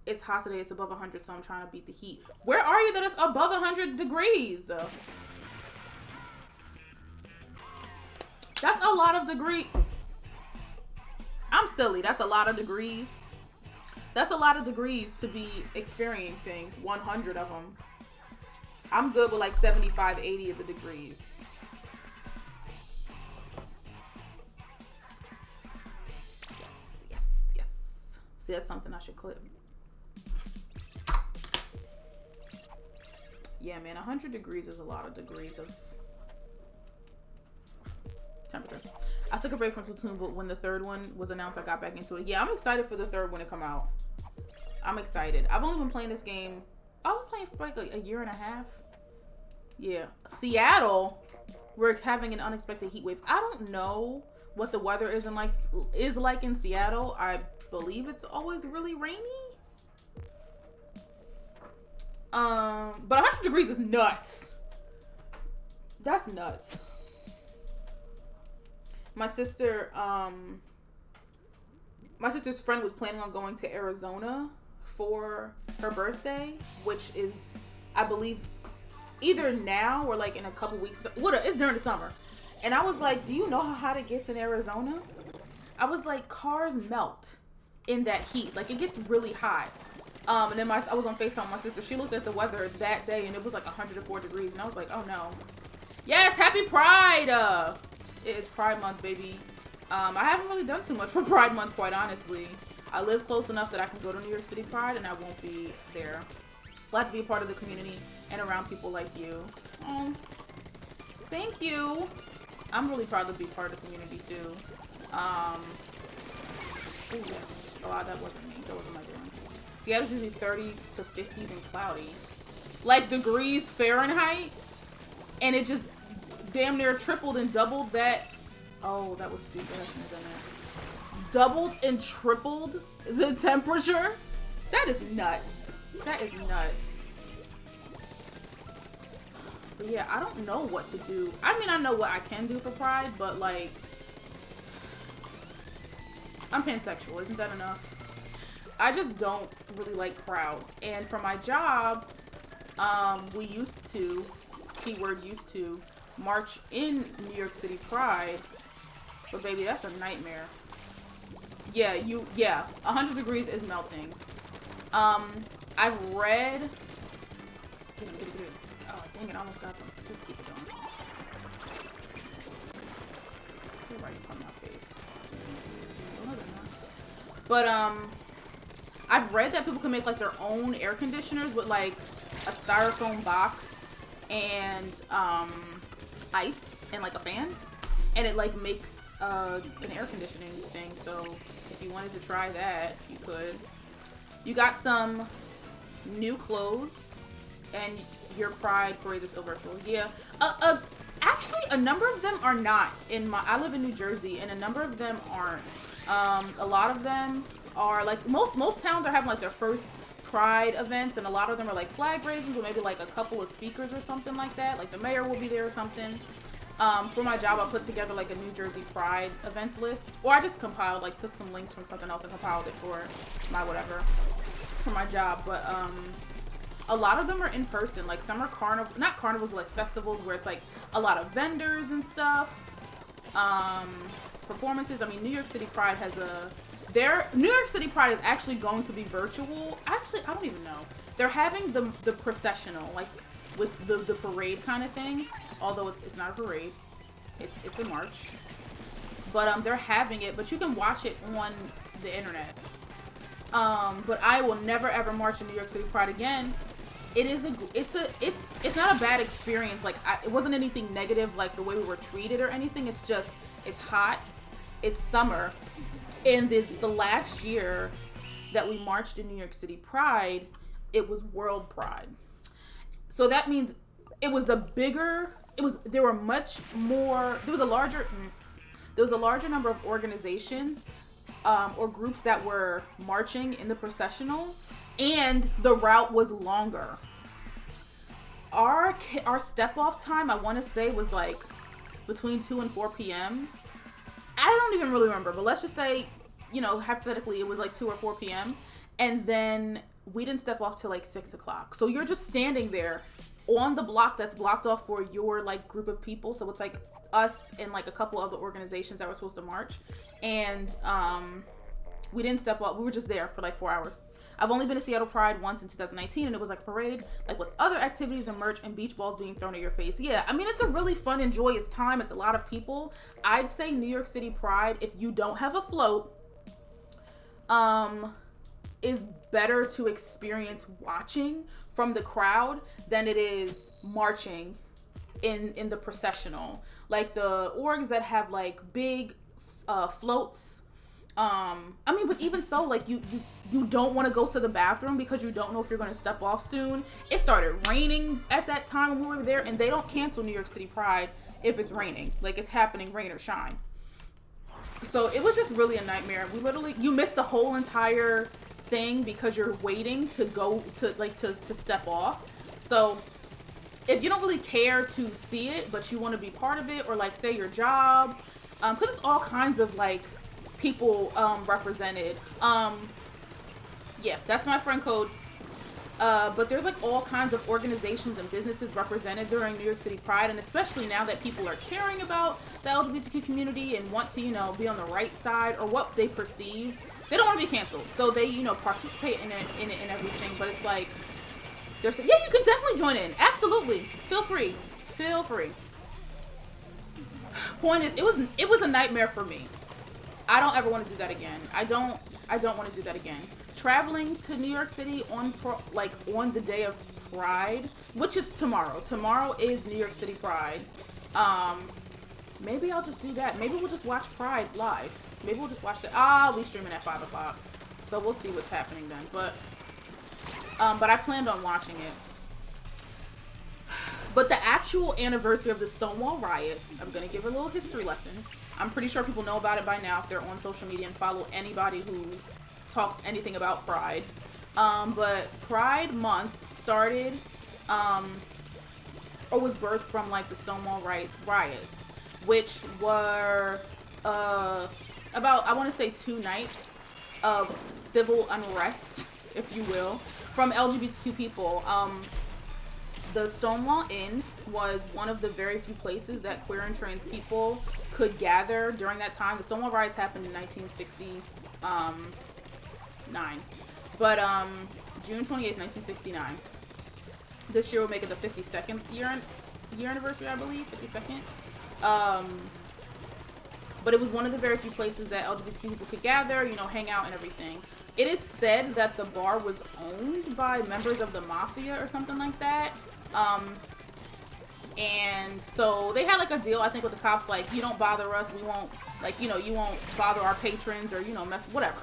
It's hot today. It's above 100, so I'm trying to beat the heat. Where are you that it's above 100 degrees? That's a lot of degrees. I'm silly. That's a lot of degrees. That's a lot of degrees to be experiencing 100 of them. I'm good with like 75, 80 of the degrees. Yes, yes, yes. See, that's something I should clip. Yeah, man, 100 degrees is a lot of degrees of temperature. I took a break from Splatoon, but when the third one was announced, I got back into it. Yeah, I'm excited for the third one to come out. I'm excited. I've only been playing this game. I've been playing for like a year and a half. Yeah. Seattle, we're having an unexpected heat wave. I don't know what the weather is like in Seattle. I believe it's always really rainy. But 100 degrees is nuts. That's nuts. My sister's friend was planning on going to Arizona for her birthday, which is, I believe, either now or like in a couple weeks. It's during the summer. And I was like, do you know how to get to Arizona? I was like, cars melt in that heat. Like, it gets really hot. And then I was on FaceTime with my sister. She looked at the weather that day and it was like 104 degrees. And I was like, oh no. Yes, happy Pride! It is Pride Month, baby. I haven't really done too much for Pride Month, quite honestly. I live close enough that I can go to New York City Pride and I won't be there. Glad to be a part of the community and around people like you. Oh, thank you. I'm really proud to be part of the community too. Oh yes. Oh, that wasn't me. That wasn't my doing. Seattle's usually 30 to 50s and cloudy. Like degrees Fahrenheit. And it just damn near tripled and doubled that. Oh, that was stupid. I shouldn't have done that. Doubled and tripled the temperature. That is nuts. That is nuts. But yeah, I don't know what to do. I mean, I know what I can do for Pride, but like, I'm pansexual. Isn't that enough? I just don't really like crowds. And for my job, we used to, keyword used to, march in New York City Pride. But baby, that's a nightmare. Yeah, 100 degrees is melting. I've read. Get him. Oh, dang it, I almost got them. Just keep it going. They're right in front of my face. No, they're not. But, I've read that people can make, like, their own air conditioners with, like, a styrofoam box and, ice and, like, a fan. And it, like, makes, an air conditioning thing. So, if you wanted to try that, you could. You got some new clothes, and your Pride parades are still virtual. Yeah. Actually, a number of them are not. I live in New Jersey, and a number of them aren't. A lot of them are, like, most towns are having, like, their first Pride events, and a lot of them are, like, flag raisings, or maybe, like, a couple of speakers or something like that. Like, the mayor will be there or something. For my job, I put together, like, a New Jersey Pride events list. Or I just compiled, like, took some links from something else and compiled it for my whatever. For my job. But, a lot of them are in person. Like, some are not carnivals, but, like, festivals where it's, like, a lot of vendors and stuff. Performances. I mean, New York City Pride has New York City Pride is actually going to be virtual. Actually, I don't even know. They're having the processional, like, with the parade kind of thing. Although it's not a parade. It's a march. But they're having it, but you can watch it on the internet. But I will never ever march in New York City Pride again. It's not a bad experience. Like, it wasn't anything negative, like the way we were treated or anything. It's just, it's hot. It's summer. And the last year that we marched in New York City Pride, it was World Pride. So that means it was there was a larger number of organizations or groups that were marching in the processional, and the route was longer. Our step off time, I want to say, was like between 2 and 4 p.m. I don't even really remember, but let's just say, hypothetically, it was like 2 or 4 p.m. And then we didn't step off till like 6 o'clock. So you're just standing there on the block that's blocked off for your like group of people. So it's like us and like a couple other organizations that were supposed to march. And we didn't step off. We were just there for like 4 hours. I've only been to Seattle Pride once in 2019, and it was like a parade, like with other activities and merch and beach balls being thrown at your face. Yeah, I mean, it's a really fun and joyous time. It's a lot of people. I'd say New York City Pride, if you don't have a float, is better to experience watching from the crowd than it is marching in the processional. Like the orgs that have like big floats. I mean, but even so, like you don't want to go to the bathroom because you don't know if you're going to step off soon. It started raining at that time when we were there, and they don't cancel New York City Pride if it's raining. Like, it's happening, rain or shine. So it was just really a nightmare. You missed the whole entire thing because you're waiting to go to step off. So if you don't really care to see it, but you want to be part of it, or like say your job, because it's all kinds of like people represented. Yeah, that's my friend code. But there's like all kinds of organizations and businesses represented during New York City Pride, and especially now that people are caring about the LGBTQ community and want to, be on the right side, or what they perceive. They don't want to be canceled, so they, participate in it and everything. But it's like, you can definitely join in. Absolutely, feel free. Point is, it was a nightmare for me. I don't ever want to do that again. I don't want to do that again. Traveling to New York City on the day of Pride, which is tomorrow. Tomorrow is New York City Pride. Maybe I'll just do that. Maybe we'll just watch Pride live. Maybe we'll just watch it. We streaming at 5 o'clock. So we'll see what's happening then. But I planned on watching it. But the actual anniversary of the Stonewall riots, I'm going to give a little history lesson. I'm pretty sure people know about it by now if they're on social media and follow anybody who talks anything about Pride. But Pride Month started, or was birthed from like the Stonewall riots, which were about, I want to say, 2 nights of civil unrest, if you will, from LGBTQ people. The Stonewall Inn was one of the very few places that queer and trans people could gather during that time. The Stonewall riots happened in 1969. But June 28th, 1969. This year will make it the 52nd year anniversary, I believe. 52nd. But it was one of the very few places that LGBTQ people could gather, hang out and everything. It is said that the bar was owned by members of the mafia or something like that. And so they had like a deal, I think, with the cops, like, you don't bother us, we won't, like, you won't bother our patrons, or, mess, whatever.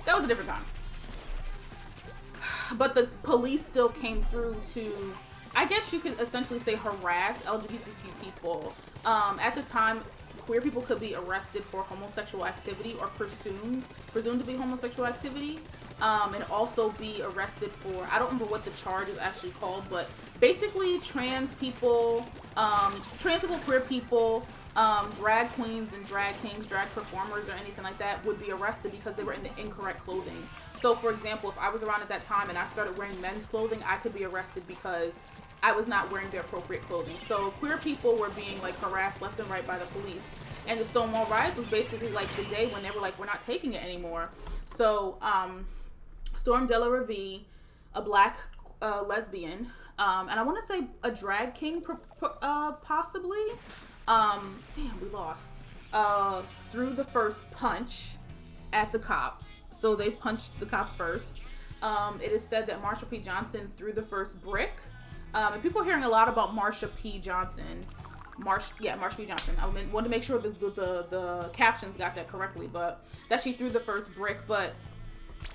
That was a different time. But the police still came through to, I guess you could essentially say, harass LGBTQ people. At the time, queer people could be arrested for homosexual activity, or presumed to be homosexual activity, and also be arrested for, I don't remember what the charge is actually called, but basically trans people, queer people, drag queens and drag kings, drag performers, or anything like that would be arrested because they were in the incorrect clothing. So, for example, if I was around at that time and I started wearing men's clothing, I could be arrested because I was not wearing the appropriate clothing. So queer people were being like harassed left and right by the police. And the Stonewall riots was basically like the day when they were like, we're not taking it anymore. So Storm De La Revie, a black lesbian, and I want to say a drag king possibly. Damn, we lost. Threw the first punch at the cops. So they punched the cops first. It is said that Marsha P. Johnson threw the first brick. And people are hearing a lot about Marsha P. Johnson. Marsha P. Johnson. I wanted to make sure that the captions got that correctly, but that she threw the first brick. But,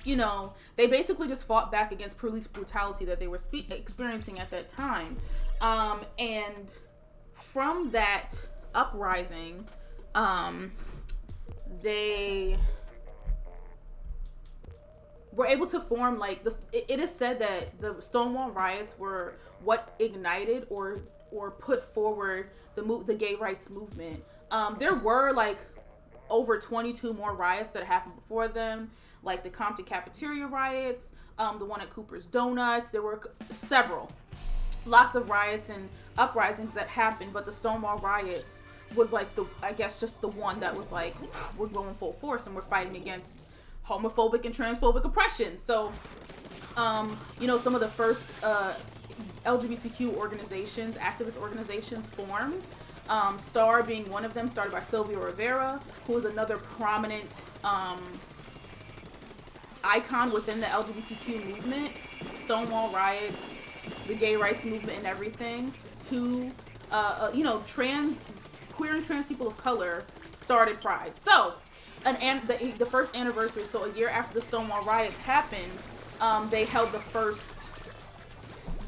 they basically just fought back against police brutality that they were experiencing at that time. And from that uprising, they were able to form like it is said that the Stonewall riots were what ignited or put forward the gay rights movement. There were like over 22 more riots that happened before them, like the Compton cafeteria riots, the one at Cooper's Donuts. There were lots of riots and uprisings that happened, but the Stonewall riots was like just the one that was like, we're going full force and we're fighting against homophobic and transphobic oppression. So, some of the first LGBTQ organizations, activist organizations formed. STAR being one of them, started by Sylvia Rivera, who is another prominent icon within the LGBTQ movement. Stonewall riots, the gay rights movement and everything, to, queer and trans people of color started Pride. So, the first anniversary, so a year after the Stonewall riots happened, they held the first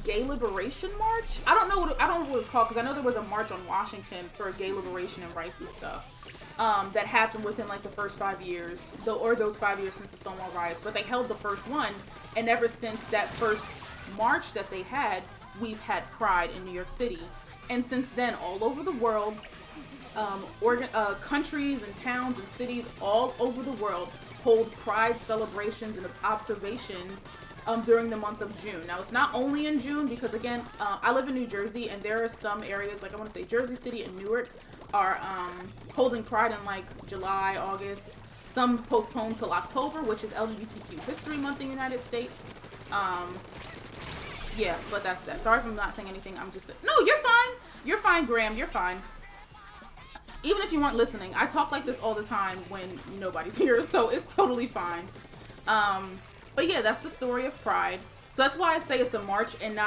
Gay Liberation March. I don't know what it's called, because I know there was a march on Washington for gay liberation and rights and stuff that happened within like the first 5 years, those 5 years since the Stonewall riots. But they held the first one, and ever since that first march that they had, we've had Pride in New York City. And since then, all over the world, countries and towns and cities all over the world hold Pride celebrations and observations during the month of June. Now, it's not only in June, because again, I live in New Jersey, and there are some areas, like I want to say Jersey City and Newark, are holding Pride in like July, August. Some postponed till October, which is LGBTQ History Month in the United States. Yeah, but that's that. Sorry if I'm not saying anything. I'm just... No, you're fine. You're fine, Graham. You're fine. Even if you weren't listening, I talk like this all the time when nobody's here, so it's totally fine. But yeah, that's the story of Pride. So that's why I say it's a march and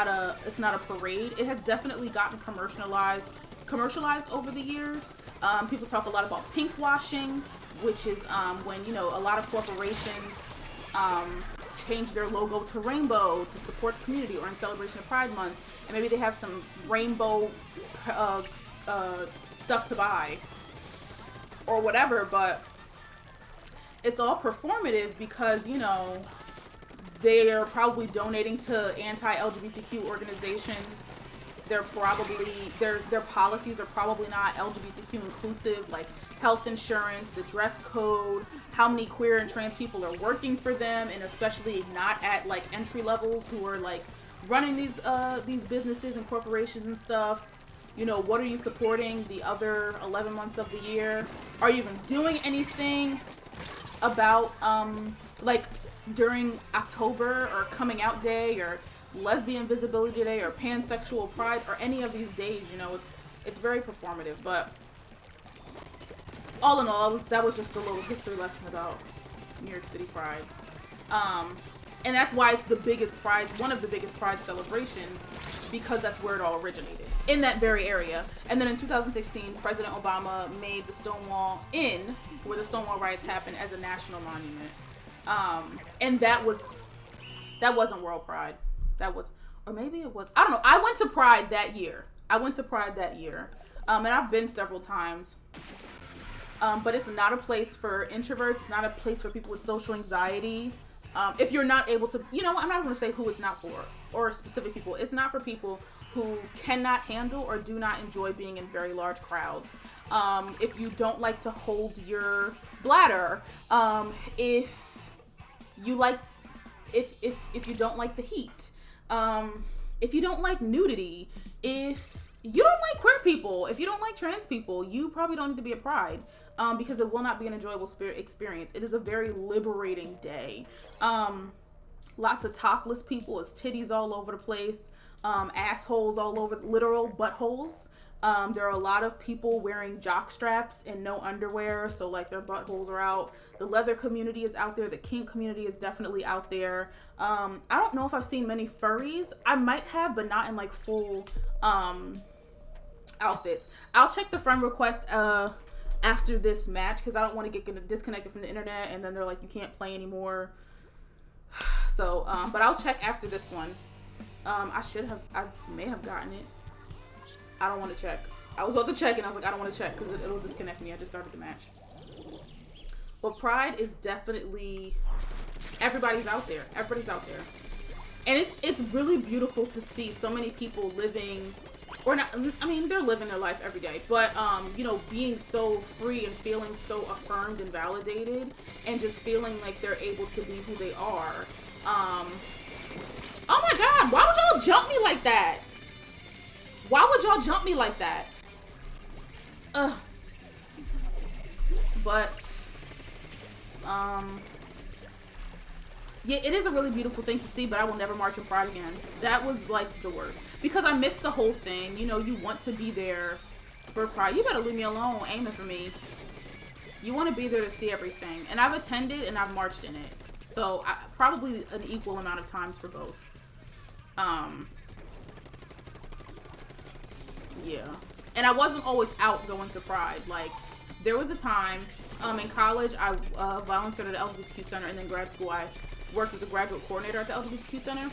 it's not a parade. It has definitely gotten commercialized over the years. People talk a lot about pink washing, which is when, a lot of corporations change their logo to rainbow to support the community or in celebration of Pride Month. And maybe they have some rainbow stuff to buy or whatever, but it's all performative because, they are probably donating to anti-LGBTQ organizations. Their policies are probably not LGBTQ inclusive, like health insurance, the dress code, how many queer and trans people are working for them, and especially not at like entry levels who are like running these businesses and corporations and stuff. What are you supporting the other 11 months of the year? Are you even doing anything about like during October or Coming Out Day or Lesbian Visibility Day or Pansexual Pride or any of these days? It's very performative. But all in all, that was just a little history lesson about New York City Pride. And that's why it's one of the biggest Pride celebrations, because that's where it all originated, in that very area. And then in 2016, President Obama made the Stonewall Inn, where the Stonewall riots happened, as a national monument. And that wasn't World Pride. Or maybe it was. I don't know. I went to Pride that year. And I've been several times. But it's not a place for introverts. It's not a place for people with social anxiety. If you're not able to, I'm not going to say who it's not for, or specific people. It's not for people who cannot handle or do not enjoy being in very large crowds. If you don't like to hold your bladder, if you don't like the heat, if you don't like nudity, if you don't like queer people, if you don't like trans people, you probably don't need to be at Pride, because it will not be an enjoyable experience. It is a very liberating day. Lots of topless people, it's titties all over the place, assholes all over, literal buttholes. There are a lot of people wearing jock straps and no underwear, so like their buttholes are out. The leather community is out there. The kink community is definitely out there. I don't know if I've seen many furries. I might have, but not in like full outfits. I'll check the friend request after this match, because I don't want to get disconnected from the internet and then they're like, you can't play anymore. So, but I'll check after this one. I may have gotten it. I don't want to check. I was about to check and I was like, I don't want to check because it'll disconnect me. I just started the match. But Pride is definitely, everybody's out there. And it's really beautiful to see so many people living or not, I mean, they're living their life every day, but, you know, being so free and feeling so affirmed and validated and just feeling like they're able to be who they are. Oh my God, why would y'all jump me like that? Why would y'all jump me like that? Ugh. But, yeah, it is a really beautiful thing to see, but I will never march in Pride again. That was, like, the worst. Because I missed the whole thing. You know, you want to be there for Pride. You better leave me alone aiming for me. You want to be there to see everything. And I've attended and I've marched in it. So, probably an equal amount of times for both. Yeah. And I wasn't always out going to Pride. Like, there was a time, in college, I volunteered at the LGBTQ Center, and then grad school, I worked as a graduate coordinator at the LGBTQ Center.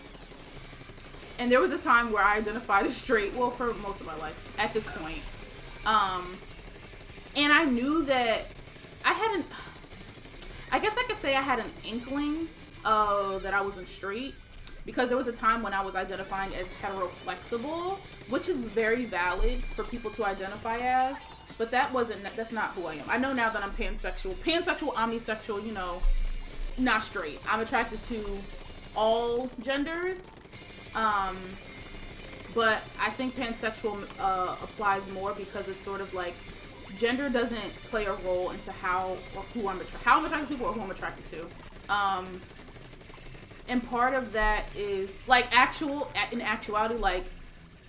And there was a time where I identified as straight, well, for most of my life, at this point. And I knew that I guess I could say I had an inkling that I wasn't straight, because there was a time when I was identifying as hetero-flexible, which is very valid for people to identify as, but that's not who I am. I know now that I'm pansexual, omnisexual, you know, not straight. I'm attracted to all genders, but I think pansexual applies more because it's sort of like gender doesn't play a role into how I'm attracted to people or who I'm attracted to. And part of that is like in actuality, like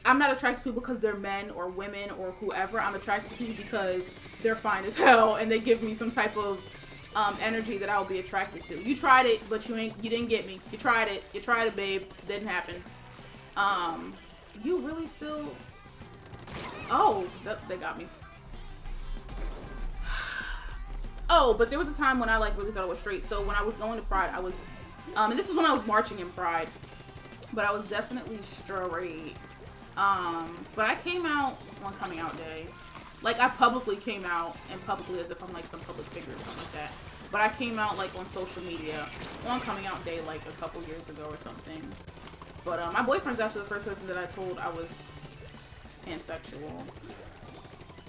I'm not attracted to people because they're men or women or whoever. I'm attracted to people because they're fine as hell and they give me some type of energy that I'll be attracted to. You tried it, but you didn't get me. You tried it, babe. Didn't happen. You really still. Oh, they got me. Oh, but there was a time when I like really thought I was straight. So when I was going to Pride, I was, and this is when I was marching in Pride, but I was definitely straight. But I came out on coming out day. Like, I publicly came out, and publicly as if I'm like some public figure or something like that. But I came out like on social media on coming out day like a couple years ago or something. But my boyfriend's actually the first person that I told I was pansexual.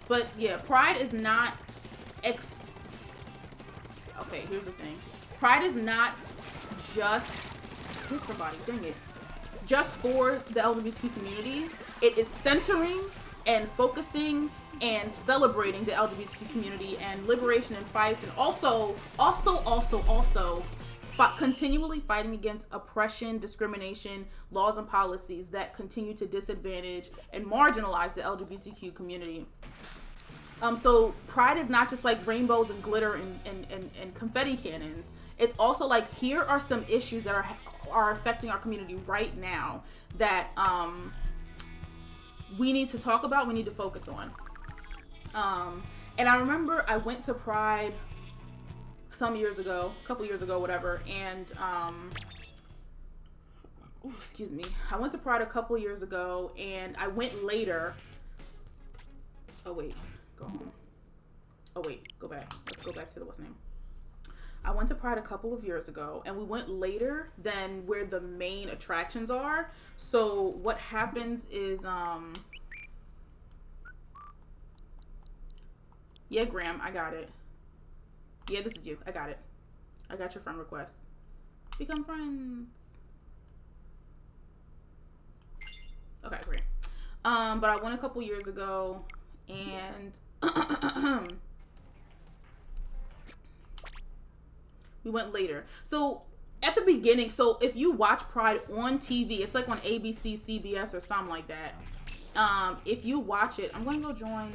But yeah, Pride is not okay, here's the thing. Pride is not just hit somebody, dang it. Just for the LGBTQ community. It is centering and focusing and celebrating the LGBTQ community and liberation and fights, and also continually fighting against oppression, discrimination, laws and policies that continue to disadvantage and marginalize the LGBTQ community. So Pride is not just like rainbows and glitter and confetti cannons. It's also like, here are some issues that are affecting our community right now that we need to talk about, we need to focus on. And I remember I went to Pride some years ago, a couple years ago, whatever, and excuse me. I went to Pride a couple years ago, and I went later. Oh wait, go home. Oh wait, go back. Let's go back to the what's name. I went to Pride a couple of years ago, and we went later than where the main attractions are. So what happens is, yeah, Graham, I got it. Yeah, this is you. I got it. I got your friend request. Become friends. Okay, great. But I went a couple years ago, and we went later. So at the beginning, so if you watch Pride on TV, it's like on ABC, CBS, or something like that. If you watch it, I'm going to go join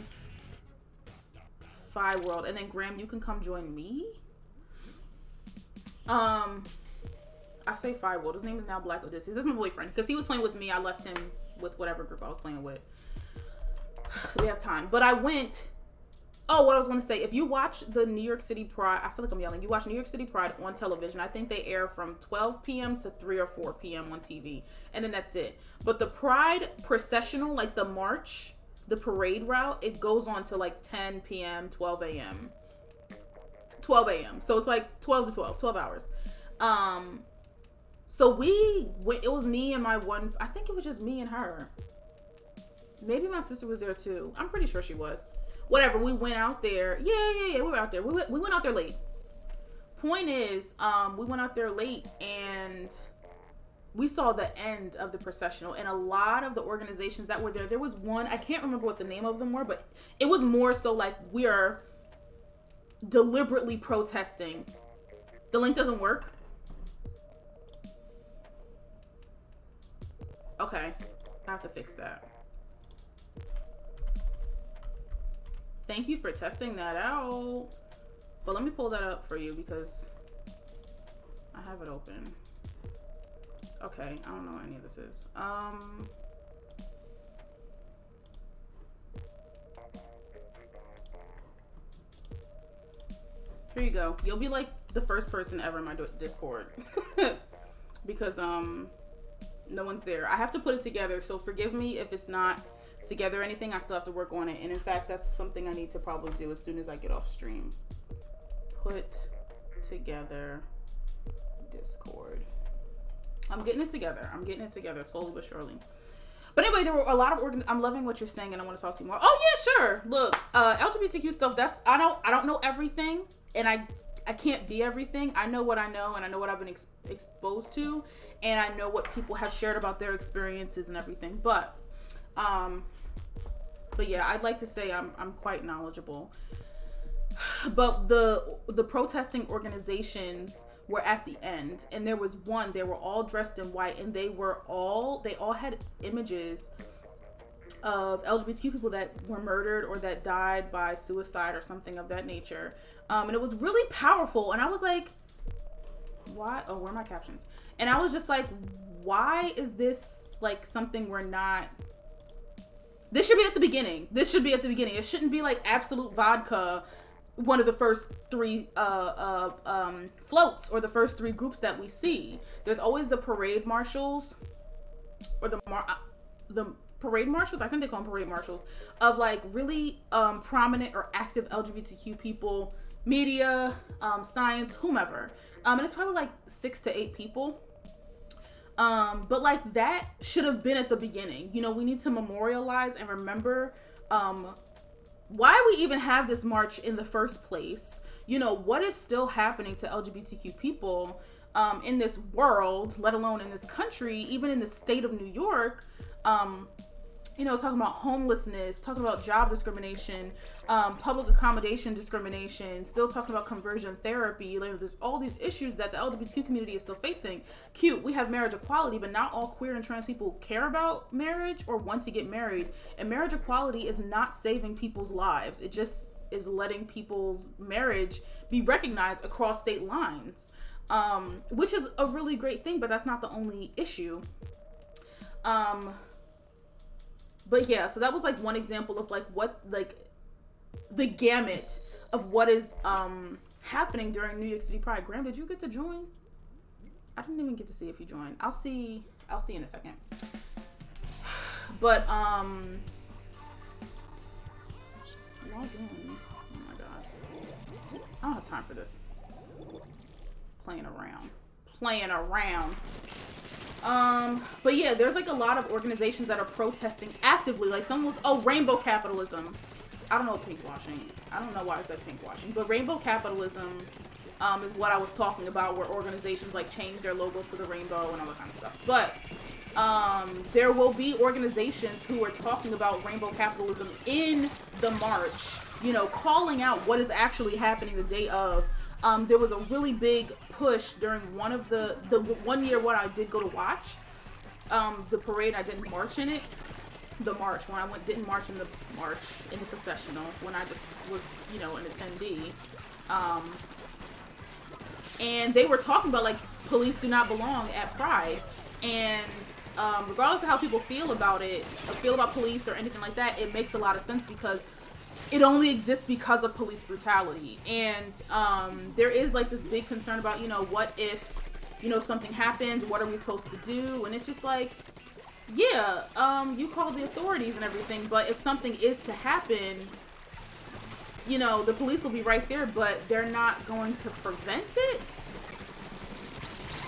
Fi World, and then Graham, you can come join me. I say Fi World. His name is now Black Odysseus. This is my boyfriend, because he was playing with me. I left him with whatever group I was playing with, so we have time. But I went. Oh, what I was going to say, if you watch the New York City Pride, I feel like I'm yelling. You watch New York City Pride on television. I think they air from 12 p.m. to 3 or 4 p.m. on TV, and then that's it. But the Pride processional, like the march, the parade route, it goes on to like 10 p.m., 12 a.m. 12 a.m. So it's like 12 hours. So we went, it was me and my one, I think it was just me and her. Maybe my sister was there too. I'm pretty sure she was. Whatever, we went out there. Yeah, we were out there. We went out there late. Point is, we went out there late and we saw the end of the processional, and a lot of the organizations that were there, there was one, I can't remember what the name of them were, but it was more so like we are deliberately protesting. The link doesn't work. Okay, I have to fix that. Thank you for testing that out. But let me pull that up for you because I have it open. Okay, I don't know what any of this is. Here you go. You'll be like the first person ever in my Discord. Because no one's there. I have to put it together, so forgive me if it's not together or anything. I still have to work on it. And in fact, that's something I need to probably do as soon as I get off stream. Put together Discord. I'm getting it together. I'm getting it together slowly but surely. But anyway, there were a lot of I'm loving what you're saying, and I want to talk to you more. Oh yeah, sure. Look, LGBTQ stuff. That's I don't know everything, and I can't be everything. I know what I know, and I know what I've been exposed to, and I know what people have shared about their experiences and everything. But yeah, I'd like to say I'm quite knowledgeable. But the protesting organizations were at the end, and there was one, they were all dressed in white, and they all had images of LGBTQ people that were murdered or that died by suicide or something of that nature. And it was really powerful, and I was like, why? Oh, where are my captions? And I was just like, why is this like something we're not... This should be at the beginning. This should be at the beginning. It shouldn't be like Absolute Vodka, one of the first three floats, or the first three groups that we see. There's always the parade marshals, or the parade marshals, I think they call them parade marshals, of like really prominent or active LGBTQ people, media, science, whomever. And it's probably like 6 to 8 people. But like that should have been at the beginning. You know, we need to memorialize and remember why we even have this march in the first place. You know, what is still happening to LGBTQ people in this world, let alone in this country, even in the state of New York. You know, talking about homelessness, talking about job discrimination, public accommodation discrimination, still talking about conversion therapy. Like, there's all these issues that the LGBTQ community is still facing. Cute, we have marriage equality, but not all queer and trans people care about marriage or want to get married. And marriage equality is not saving people's lives. It just is letting people's marriage be recognized across state lines, which is a really great thing, but that's not the only issue. But yeah, so that was like one example of like what, like the gamut of what is happening during New York City Pride. Graham, did you get to join? I didn't even get to see if you joined. I'll see in a second. But log in. Oh my god, I don't have time for this. Playing around. But yeah, there's like a lot of organizations that are protesting actively. Like someone was, rainbow capitalism. I don't know pink washing. I don't know why I said pink washing, but rainbow capitalism is what I was talking about, where organizations like change their logo to the rainbow and all that kind of stuff. But there will be organizations who are talking about rainbow capitalism in the march, you know, calling out what is actually happening the day of. There was a really big push during one of the 1 year when I did go to watch the parade. I didn't march in it. The march, when I didn't march in the processional, when I just was, you know, an attendee. And they were talking about like police do not belong at Pride, and regardless of how people feel about it, or feel about police or anything like that, it makes a lot of sense because it only exists because of police brutality. And there is like this big concern about, you know, what if, you know, something happens, what are we supposed to do? And it's just like, yeah, you call the authorities and everything, but if something is to happen, you know, the police will be right there, but they're not going to prevent it.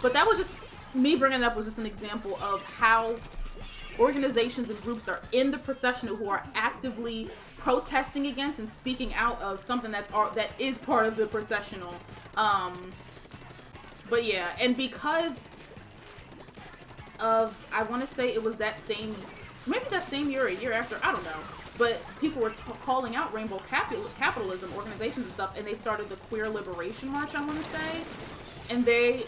But that was just, me bringing it up was just an example of how organizations and groups are in the processional who are actively protesting against and speaking out of something that is part of the processional. But yeah, and because of, I want to say it was that same, maybe that same year or a year after, I don't know. But people were calling out rainbow capitalism organizations and stuff, and they started the Queer Liberation March, I want to say. And they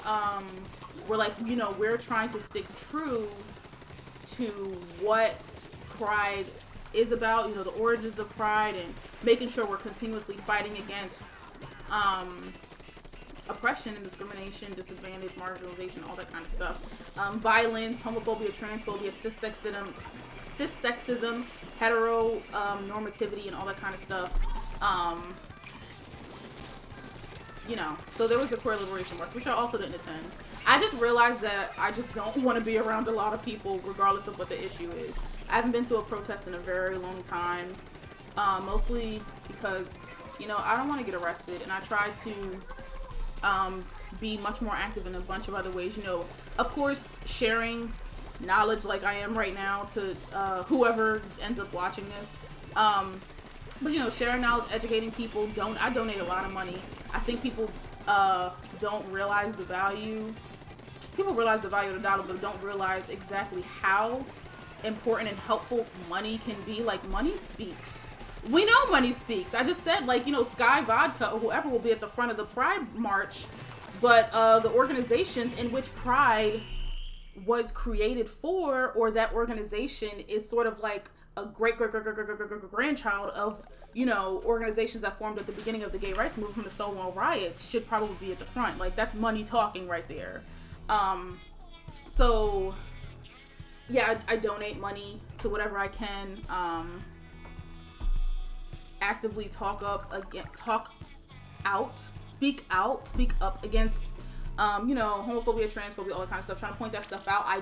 were like, you know, we're trying to stick true to what Pride is about, you know, the origins of Pride, and making sure we're continuously fighting against oppression and discrimination, disadvantage, marginalization, all that kind of stuff. Violence, homophobia, transphobia, cissexism, heteronormativity, and all that kind of stuff. You know, so there was the Queer Liberation March, which I also didn't attend. I just realized that I just don't want to be around a lot of people, regardless of what the issue is. I haven't been to a protest in a very long time, mostly because, you know, I don't want to get arrested, and I try to be much more active in a bunch of other ways. You know, of course, sharing knowledge like I am right now to whoever ends up watching this. But, you know, sharing knowledge, educating people. I donate a lot of money. I think people don't realize the value. People realize the value of the dollar, but don't realize exactly how important and helpful money can be. Like, money speaks. We know money speaks. I just said, like, you know, Sky Vodka or whoever will be at the front of the Pride March, but the organizations in which Pride was created for, or that organization is sort of like a great grandchild of, you know, organizations that formed at the beginning of the gay rights movement from the Stonewall riots, should probably be at the front. Like, that's money talking right there. So yeah, I donate money to whatever I can. Actively speak up against, you know, homophobia, transphobia, all that kind of stuff. Trying to point that stuff out. I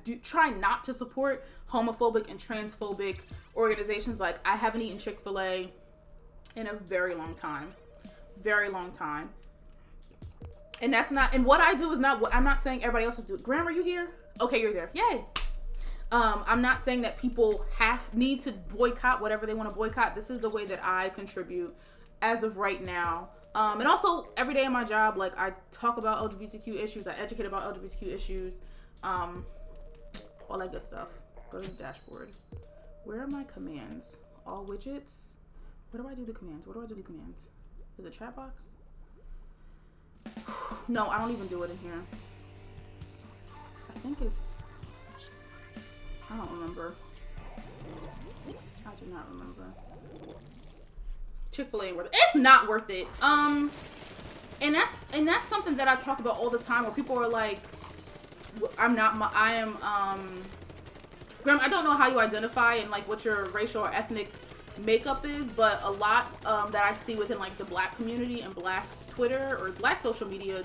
do try not to support homophobic and transphobic organizations. Like, I haven't eaten Chick-fil-A in a very long time. And that's not, and what I do is not what, I'm not saying everybody else has to do it. Graham, are you here? Okay, you're there. Yay. I'm not saying that people need to boycott whatever they want to boycott. This is the way that I contribute as of right now. And also every day in my job, like, I talk about LGBTQ issues. I educate about LGBTQ issues. All that good stuff. Go to the dashboard. Where are my commands? All widgets. Where do I do the commands? Is it chat box? No, I don't even do it in here. I think it's, I don't remember. I do not remember. Chick-fil-A ain't worth it. It's not worth it. And that's something that I talk about all the time, where people are like, Graham, I don't know how you identify and like what your racial or ethnic makeup is, but a lot that I see within like the Black community and Black Twitter or Black social media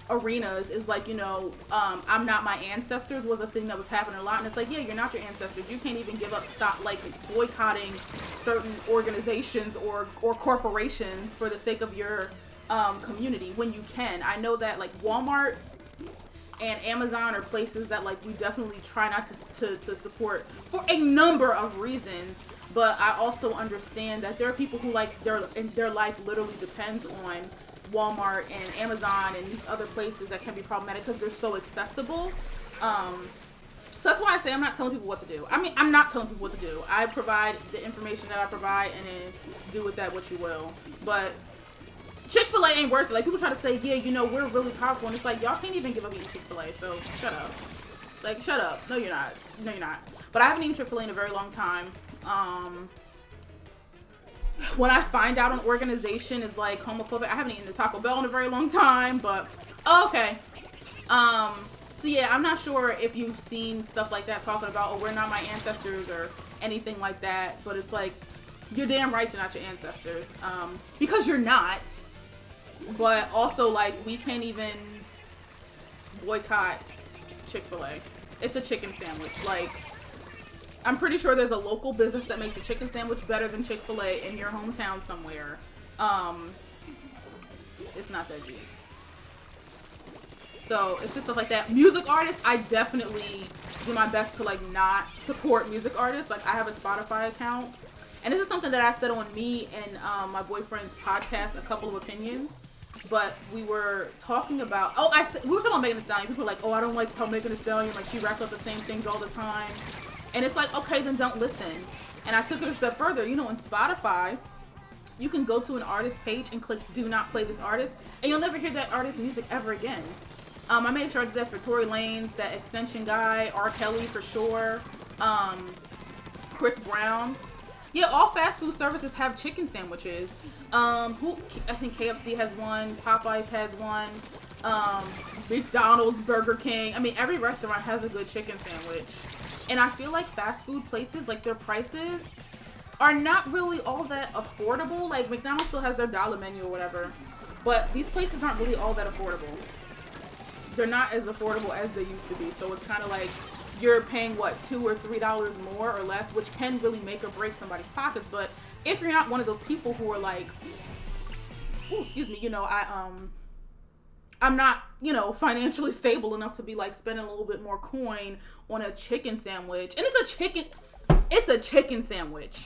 arenas is like, you know, I'm not my ancestors was a thing that was happening a lot. And it's like, yeah, you're not your ancestors. You can't even stop like boycotting certain organizations or corporations for the sake of your community when you can. I know that like Walmart and Amazon are places that like we definitely try not to support for a number of reasons. But I also understand that there are people who like their life literally depends on Walmart and Amazon and these other places that can be problematic because they're so accessible. So that's why I say I'm not telling people what to do. I mean, I'm not telling people what to do. I provide the information that I provide, and then do with that what you will. But Chick-fil-A ain't worth it. Like, people try to say, yeah, you know, we're really powerful, and it's like, y'all can't even give up eating Chick-fil-A, so shut up. Like, shut up. No, you're not. No, you're not. But I haven't eaten Chick-fil-A in a very long time. When I find out an organization is like homophobic, I haven't eaten the Taco Bell in a very long time, but okay. So yeah, I'm not sure if you've seen stuff like that talking about, oh, we're not my ancestors or anything like that, but it's like, you're damn right you're not your ancestors, because you're not. But also, like, we can't even boycott Chick-fil-A. It's a chicken sandwich. Like, I'm pretty sure there's a local business that makes a chicken sandwich better than Chick-fil-A in your hometown somewhere. It's not that deep. So it's just stuff like that. Music artists, I definitely do my best to like not support music artists. Like I have a Spotify account, and this is something that I said on me and my boyfriend's podcast, A Couple of Opinions. But we were talking about, we were talking about Megan Thee Stallion. People are like, oh, I don't like how Megan Thee Stallion, like she raps up the same things all the time. And it's like, okay, then don't listen. And I took it a step further. You know, on Spotify, you can go to an artist page and click do not play this artist, and you'll never hear that artist's music ever again. I made sure I did that for Tory Lanez, that Extension guy, R. Kelly for sure, Chris Brown. Yeah, all fast food services have chicken sandwiches. I think KFC has one, Popeyes has one, McDonald's, Burger King. I mean, every restaurant has a good chicken sandwich. And I feel like fast food places, like their prices are not really all that affordable. Like McDonald's still has their dollar menu or whatever, but these places aren't really all that affordable. They're not as affordable as they used to be. So it's kind of like you're paying what, $2 or $3 more or less, which can really make or break somebody's pockets. But if you're not one of those people who are like, oh, excuse me, you know, I'm not, you know, financially stable enough to be like spending a little bit more coin on a chicken sandwich. And it's a chicken sandwich.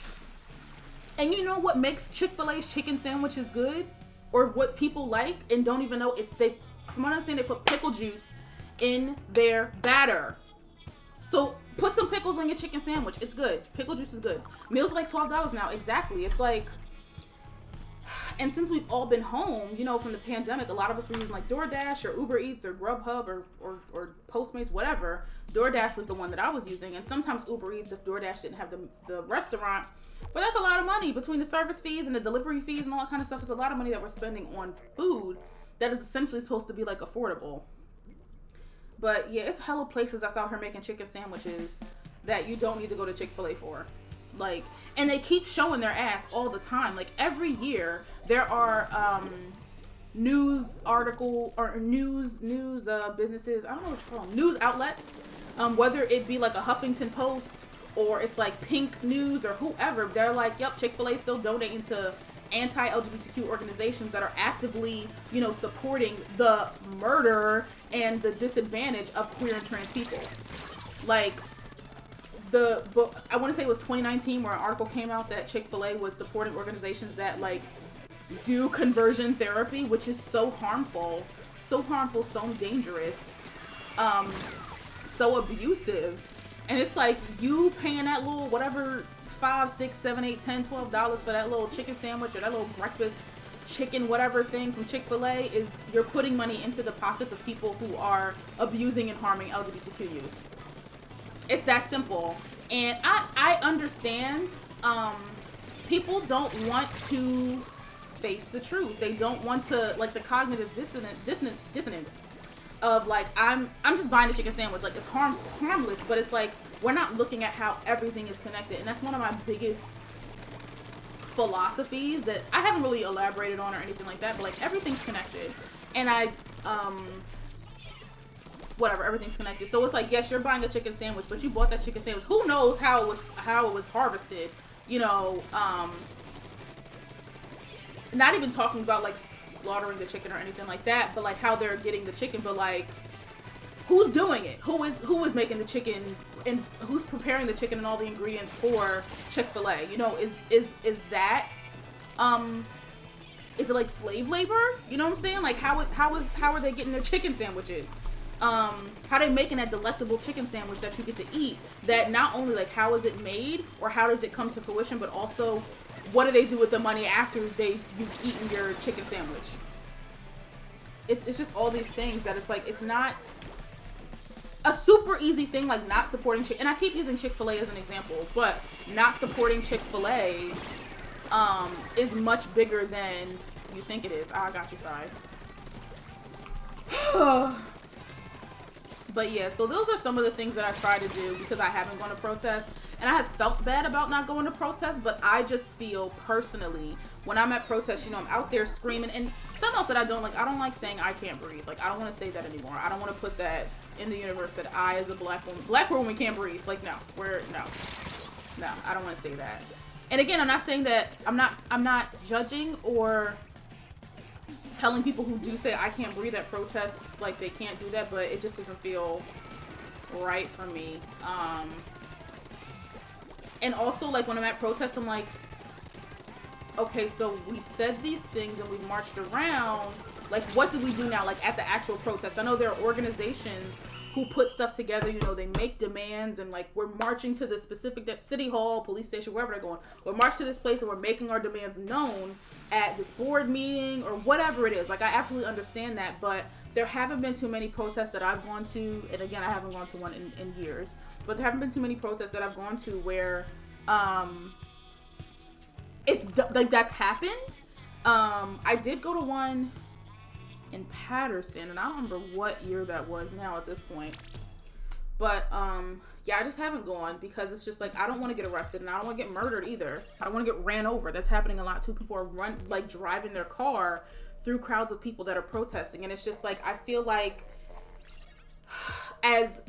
And you know what makes Chick-fil-A's chicken sandwiches good? Or what people like and don't even know? From what I understand, they put pickle juice in their batter. So put some pickles on your chicken sandwich. It's good. Pickle juice is good. Meals are like $12 now. Exactly. It's like, and since we've all been home, you know, from the pandemic, a lot of us were using like DoorDash or Uber Eats or Grubhub or Postmates, whatever. DoorDash was the one that I was using. And sometimes Uber Eats if DoorDash didn't have the restaurant. But that's a lot of money between the service fees and the delivery fees and all that kind of stuff. It's a lot of money that we're spending on food that is essentially supposed to be like affordable. But yeah, it's hella places that's out here making chicken sandwiches that you don't need to go to Chick-fil-A for. Like, and they keep showing their ass all the time. Like every year there are news article or news businesses, I don't know what you call them, news outlets, whether it be like a Huffington Post or it's like Pink News or whoever, they're like, yep, Chick-fil-A still donating to anti-LGBTQ organizations that are actively, you know, supporting the murder and the disadvantage of queer and trans people. Like, I want to say it was 2019 where an article came out that Chick-fil-A was supporting organizations that like do conversion therapy, which is so harmful, so dangerous, so abusive. And it's like you paying that little whatever $5, $6, $7, $8, $10, $12 for that little chicken sandwich or that little breakfast chicken whatever thing from Chick-fil-A is you're putting money into the pockets of people who are abusing and harming LGBTQ youth. It's that simple. And I understand people don't want to face the truth. They don't want to, like, the cognitive dissonance of like I'm just buying a chicken sandwich, like it's harmless, but it's like we're not looking at how everything is connected. And that's one of my biggest philosophies that I haven't really elaborated on or anything like that, but like everything's connected. And everything's connected. So it's like, yes, you're buying a chicken sandwich, but you bought that chicken sandwich, who knows how it was harvested, you know. Not even talking about like slaughtering the chicken or anything like that, but like how they're getting the chicken, but like who's doing it, who is making the chicken, and who's preparing the chicken and all the ingredients for Chick-fil-A, you know. Is that is it like slave labor, you know what I'm saying? Like how are they getting their chicken sandwiches? How they making that delectable chicken sandwich that you get to eat, that not only like how is it made or how does it come to fruition, but also what do they do with the money after you've eaten your chicken sandwich? It's just all these things that it's like, it's not a super easy thing, like not supporting and I keep using Chick-fil-A as an example, but not supporting Chick-fil-A is much bigger than you think it is. I got you, Fi. But yeah, so those are some of the things that I try to do because I haven't gone to protest. And I have felt bad about not going to protest, but I just feel personally, when I'm at protests, you know, I'm out there screaming. And something else that I don't like saying I can't breathe. Like, I don't want to say that anymore. I don't want to put that in the universe that I, as a black woman can't breathe. Like, no, I don't want to say that. And again, I'm not saying that, I'm not judging or telling people who do say I can't breathe at protests like they can't do that, but it just doesn't feel right for me. And also, like, when I'm at protests, I'm like, okay, so we said these things and we marched around. Like, what do we do now, like, at the actual protest? I know there are organizations who put stuff together, you know, they make demands, and, like, we're marching to the specific city hall, police station, wherever they're going. We're marching to this place and we're making our demands known at this board meeting or whatever it is. Like, I absolutely understand that, but there haven't been too many protests that I've gone to, and again, I haven't gone to one in years, but there haven't been too many protests that I've gone to where, it's, like, that's happened. I did go to one in Patterson, and I don't remember what year that was now at this point, but yeah, I just haven't gone because it's just like, I don't want to get arrested and I don't want to get murdered either. I don't want to get ran over. That's happening a lot too. People are driving their car through crowds of people that are protesting, and it's just like, I feel like as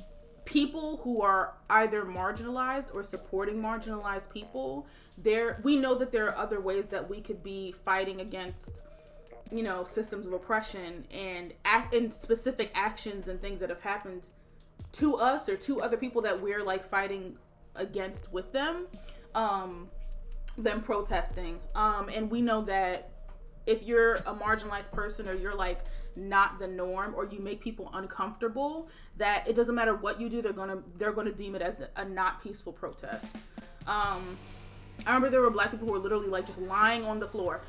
people who are either marginalized or supporting marginalized people, we know that there are other ways that we could be fighting against, you know, systems of oppression and specific actions and things that have happened to us or to other people that we're, like, fighting against with them protesting. And we know that if you're a marginalized person or you're, like, not the norm, or you make people uncomfortable, that it doesn't matter what you do, they're gonna deem it as a not peaceful protest. I remember there were black people who were literally, like, just lying on the floor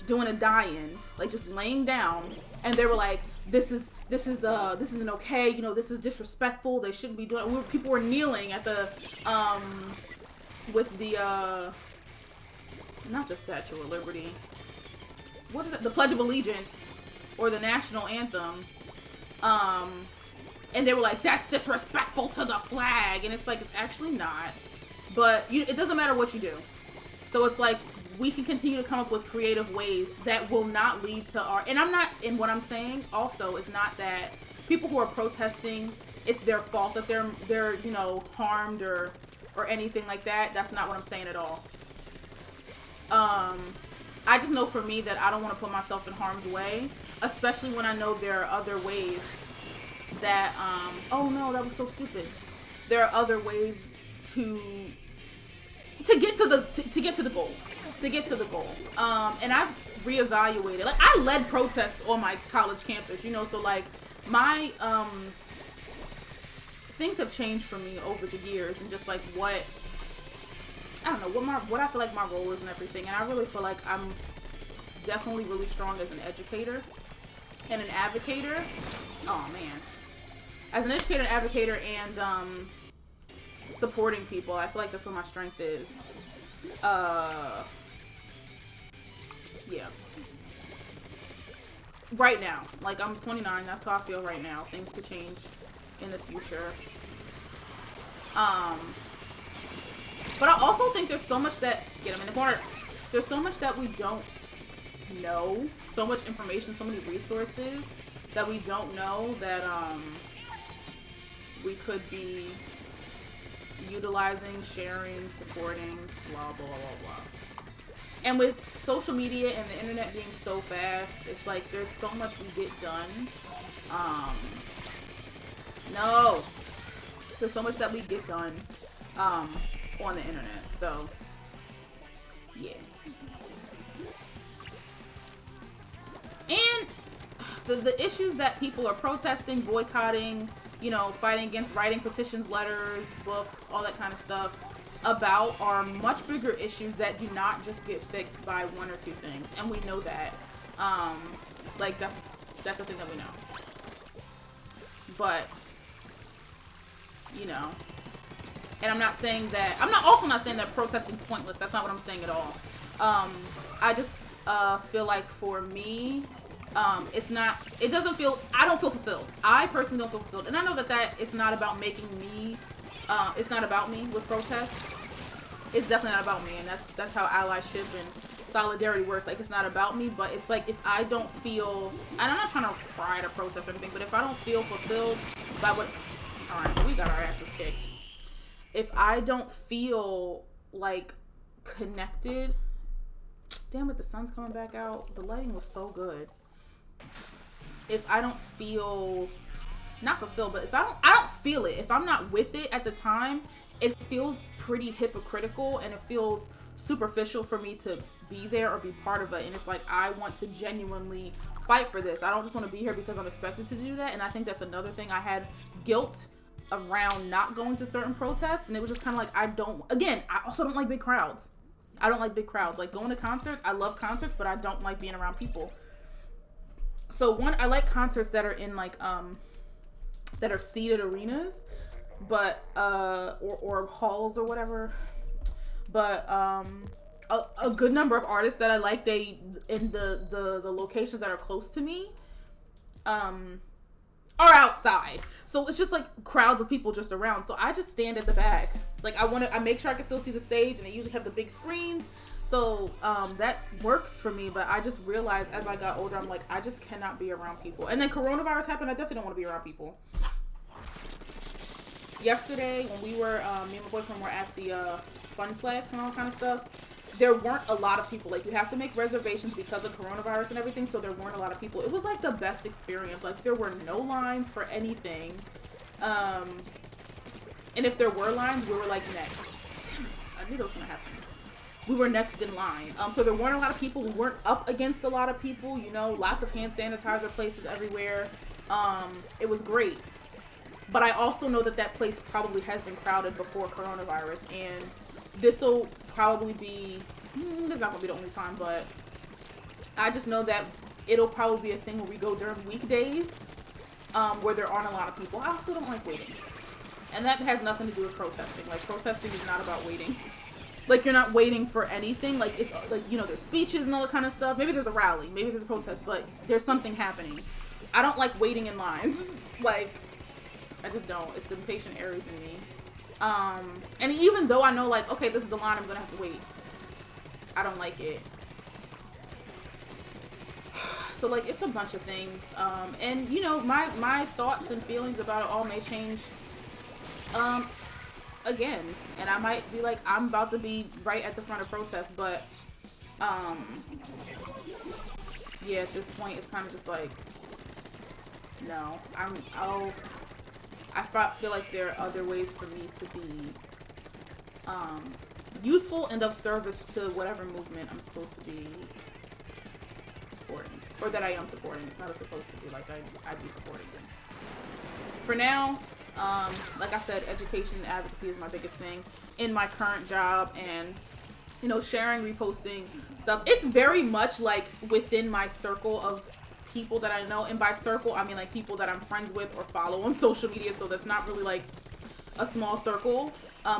doing a die-in, like, just laying down, and they were like, this isn't okay, you know, this is disrespectful, they shouldn't be doing it. People were kneeling at the with the not the Statue of Liberty, what is it, the Pledge of Allegiance or the national anthem, and they were like, that's disrespectful to the flag, and it's like, it's actually not, but it doesn't matter what you do. So it's like, we can continue to come up with creative ways that will not lead to and what I'm saying also is not that people who are protesting, it's their fault that they're you know, harmed or anything like that. That's not what I'm saying at all. I just know for me that I don't want to put myself in harm's way, especially when I know there are other ways that oh no, that was so stupid. There are other ways to get to the goal. And I've reevaluated. Like, I led protests on my college campus, you know, so, like, my things have changed for me over the years, and just, like, what I feel like my role is and everything. And I really feel like I'm definitely really strong as an educator and an advocator. Oh man, as an educator and advocator and supporting people, I feel like that's where my strength is. Yeah. Right now. Like, I'm 29. That's how I feel right now. Things could change in the future. But I also think there's so much that... Get them in the corner. There's so much that we don't know. So much information, so many resources that we don't know that we could be utilizing, sharing, supporting, blah, blah, blah, blah. And with social media and the internet being so fast, it's like there's so much we get done. There's so much that we get done on the internet. So, yeah. And the issues that people are protesting, boycotting, you know, fighting against, writing petitions, letters, books, all that kind of stuff about are much bigger issues that do not just get fixed by one or two things, and we know that. Like, that's the thing that we know. But, you know, and I'm also not saying that protesting is pointless. That's not what I'm saying at all. I just feel like for me, I don't feel fulfilled. I personally don't feel fulfilled, and I know that it's not about making me. It's not about me with protests. It's definitely not about me, and that's how allyship and solidarity works. Like, it's not about me, but it's like, if I don't feel, and I'm not trying to cry at a protest or anything, but if I don't feel fulfilled by what, alright, we got our asses kicked. If I don't feel, like, connected, damn it, the sun's coming back out. The lighting was so good. if I don't feel not fulfilled, but if I don't feel it, if I'm not with it at the time, it feels pretty hypocritical and it feels superficial for me to be there or be part of it. And it's like, I want to genuinely fight for this. I don't just want to be here because I'm expected to do that. And I think that's another thing. I had guilt around not going to certain protests, and it was just kind of like, I also don't like big crowds. I don't like big crowds. Like, going to concerts, I love concerts, but I don't like being around people. So one, I like concerts that are in like that are seated arenas, but or halls or whatever. But a good number of artists that I like, they in the locations that are close to me are outside. So it's just like crowds of people just around. So I just stand at the back. Like, I make sure I can still see the stage, and they usually have the big screens. So that works for me. But I just realized as I got older, I'm like, I just cannot be around people. And then coronavirus happened. I definitely don't want to be around people. Yesterday, when we were, me and my boyfriend were at the Funplex and all kind of stuff, there weren't a lot of people. Like, you have to make reservations because of coronavirus and everything, so there weren't a lot of people. It was like the best experience. Like, there were no lines for anything. And if there were lines, we were like next. Damn it, I knew that was gonna happen. We were next in line. So there weren't a lot of people. We weren't up against a lot of people, you know, lots of hand sanitizer places everywhere. It was great. But I also know that place probably has been crowded before coronavirus, and this will probably be, this is not going to be the only time, but I just know that it'll probably be a thing where we go during weekdays, where there aren't a lot of people. I also don't like waiting. And that has nothing to do with protesting. Like, protesting is not about waiting. Like, you're not waiting for anything. Like, it's like, you know, there's speeches and all that kind of stuff. Maybe there's a rally, maybe there's a protest, but there's something happening. I don't like waiting in lines. Like, I just don't. It's the impatient Aries in me. And even though I know, like, okay, this is the line, I'm gonna have to wait, I don't like it. So, like, it's a bunch of things. And, you know, my thoughts and feelings about it all may change, again. And I might be like, I'm about to be right at the front of protests, but, yeah, at this point, it's kind of just like, no, I feel like there are other ways for me to be useful and of service to whatever movement I'm supposed to be supporting. Or that I am supporting. It's not a supposed to be. Like, I'd be supporting them. For now, like I said, education and advocacy is my biggest thing in my current job. And, you know, sharing, reposting stuff. It's very much, like, within my circle of people that I know, and by circle I mean like people that I'm friends with or follow on social media, so that's not really like a small circle,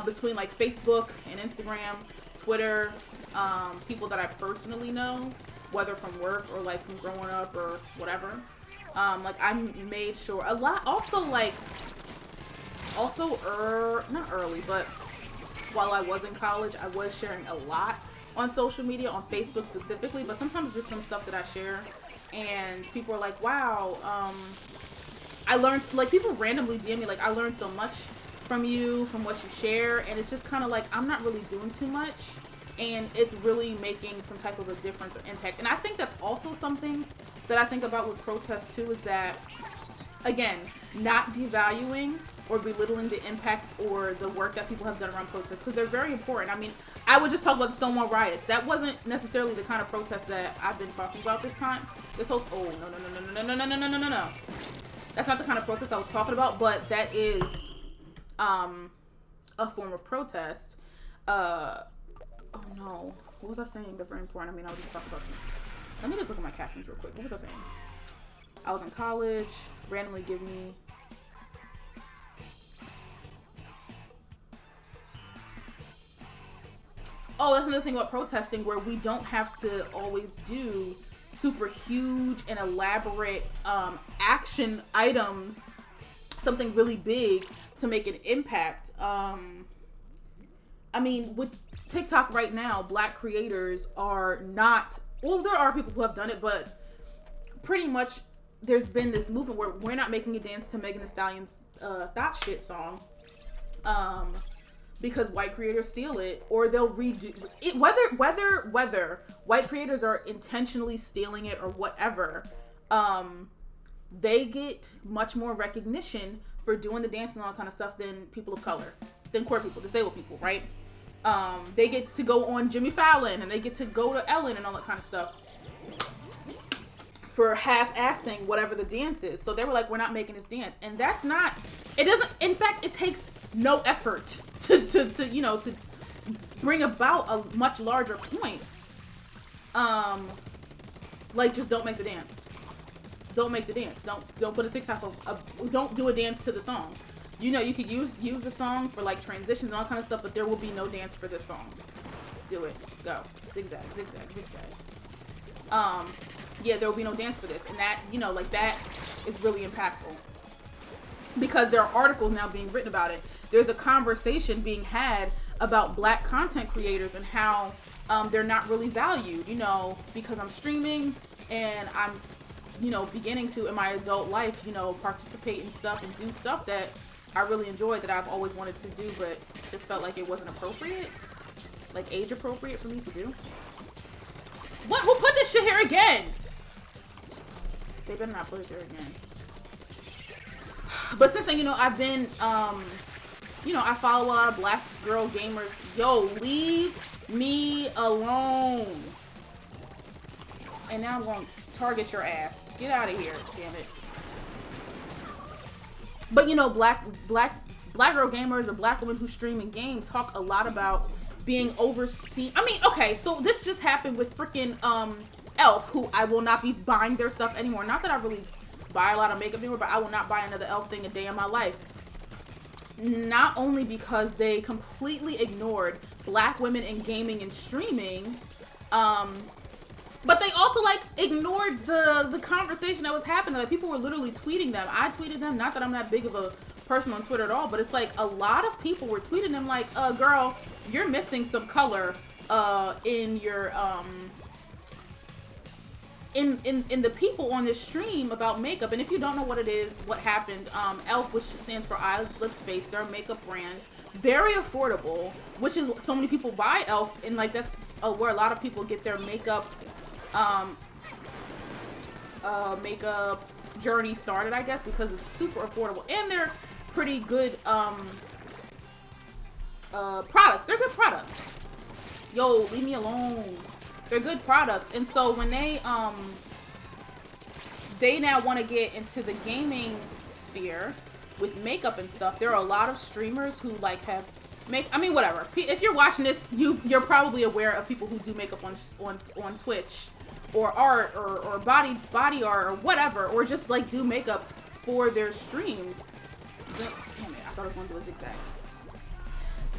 between like Facebook and Instagram, Twitter, people that I personally know, whether from work or like from growing up or whatever. Like, I made sure a lot, also like, not early, but while I was in college, I was sharing a lot on social media, on Facebook specifically, but sometimes it's just some stuff that I share. And people are like, wow, I learned, like, people randomly DM me, like, I learned so much from you, from what you share. And it's just kind of like, I'm not really doing too much. And it's really making some type of a difference or impact. And I think that's also something that I think about with protests, too, is that, again, not devaluing or belittling the impact or the work that people have done around protests, because they're very important. I mean, I would just talk about the Stonewall riots. That wasn't necessarily the kind of protest that I've been talking about this time. This whole, no. That's not the kind of protest I was talking about, but that is a form of protest. Oh no. What was I saying? That's very important. I mean, I'll just talk about some. Let me just look at my captions real quick. What was I saying? I was in college, randomly give me. Oh, that's another thing about protesting, where we don't have to always do super huge and elaborate action items, something really big to make an impact. I mean, with TikTok right now, Black creators are not, well, there are people who have done it, but pretty much there's been this movement where we're not making a dance to Megan Thee Stallion's Thot Shit song. Because white creators steal it, or they'll redo it. Whether white creators are intentionally stealing it or whatever, they get much more recognition for doing the dance and all that kind of stuff than people of color, than queer people, disabled people, right? They get to go on Jimmy Fallon and they get to go to Ellen and all that kind of stuff for half-assing whatever the dance is. So they were like, we're not making this dance. And that's not, it doesn't, in fact, it takes no effort to you know, to bring about a much larger point. Like, just don't make the dance. Don't make the dance. Don't put a TikTok don't do a dance to the song. You know, you could use the song for like transitions and all kind of stuff, but there will be no dance for this song. Do it. Go. Zigzag, zigzag, zigzag. Yeah, there will be no dance for this. And that, you know, like that is really impactful. Because there are articles now being written about it. There's a conversation being had about black content creators and how they're not really valued, you know, because I'm streaming and I'm, you know, beginning to, in my adult life, you know, participate in stuff and do stuff that I really enjoy, that I've always wanted to do, but just felt like it wasn't appropriate, like age appropriate for me to do. What? Who put this shit here again? They better not put it there again. But since then, you know, I've been, you know, I follow a lot of black girl gamers. Yo, leave me alone. And now I'm going to target your ass. Get out of here, damn it. But, you know, black girl gamers or black women who stream and game talk a lot about being overseen. I mean, okay, so this just happened with freaking Elf, who I will not be buying their stuff anymore. Not that I really buy a lot of makeup anymore, but I will not buy another Elf thing a day in my life. Not only because they completely ignored black women in gaming and streaming, but they also like ignored the conversation that was happening. Like, people were literally tweeting them. I tweeted them, not that I'm that big of a person on Twitter at all, but it's like a lot of people were tweeting them like, girl, you're missing some color in your in the people on this stream about makeup. And if you don't know what it is, what happened, Elf, which stands for Eyes, Lips, Face, they're a makeup brand, very affordable, which is so many people buy Elf, and like that's where a lot of people get their makeup makeup journey started, I guess, because it's super affordable and they're pretty good products. They're good products. Yo, leave me alone. They're good products. And so when they now want to get into the gaming sphere with makeup and stuff, there are a lot of streamers who like have I mean, whatever. If you're watching this, you're probably aware of people who do makeup on Twitch, or art, or body art, or whatever, or just like do makeup for their streams. Damn it, I thought I was going to do a zigzag.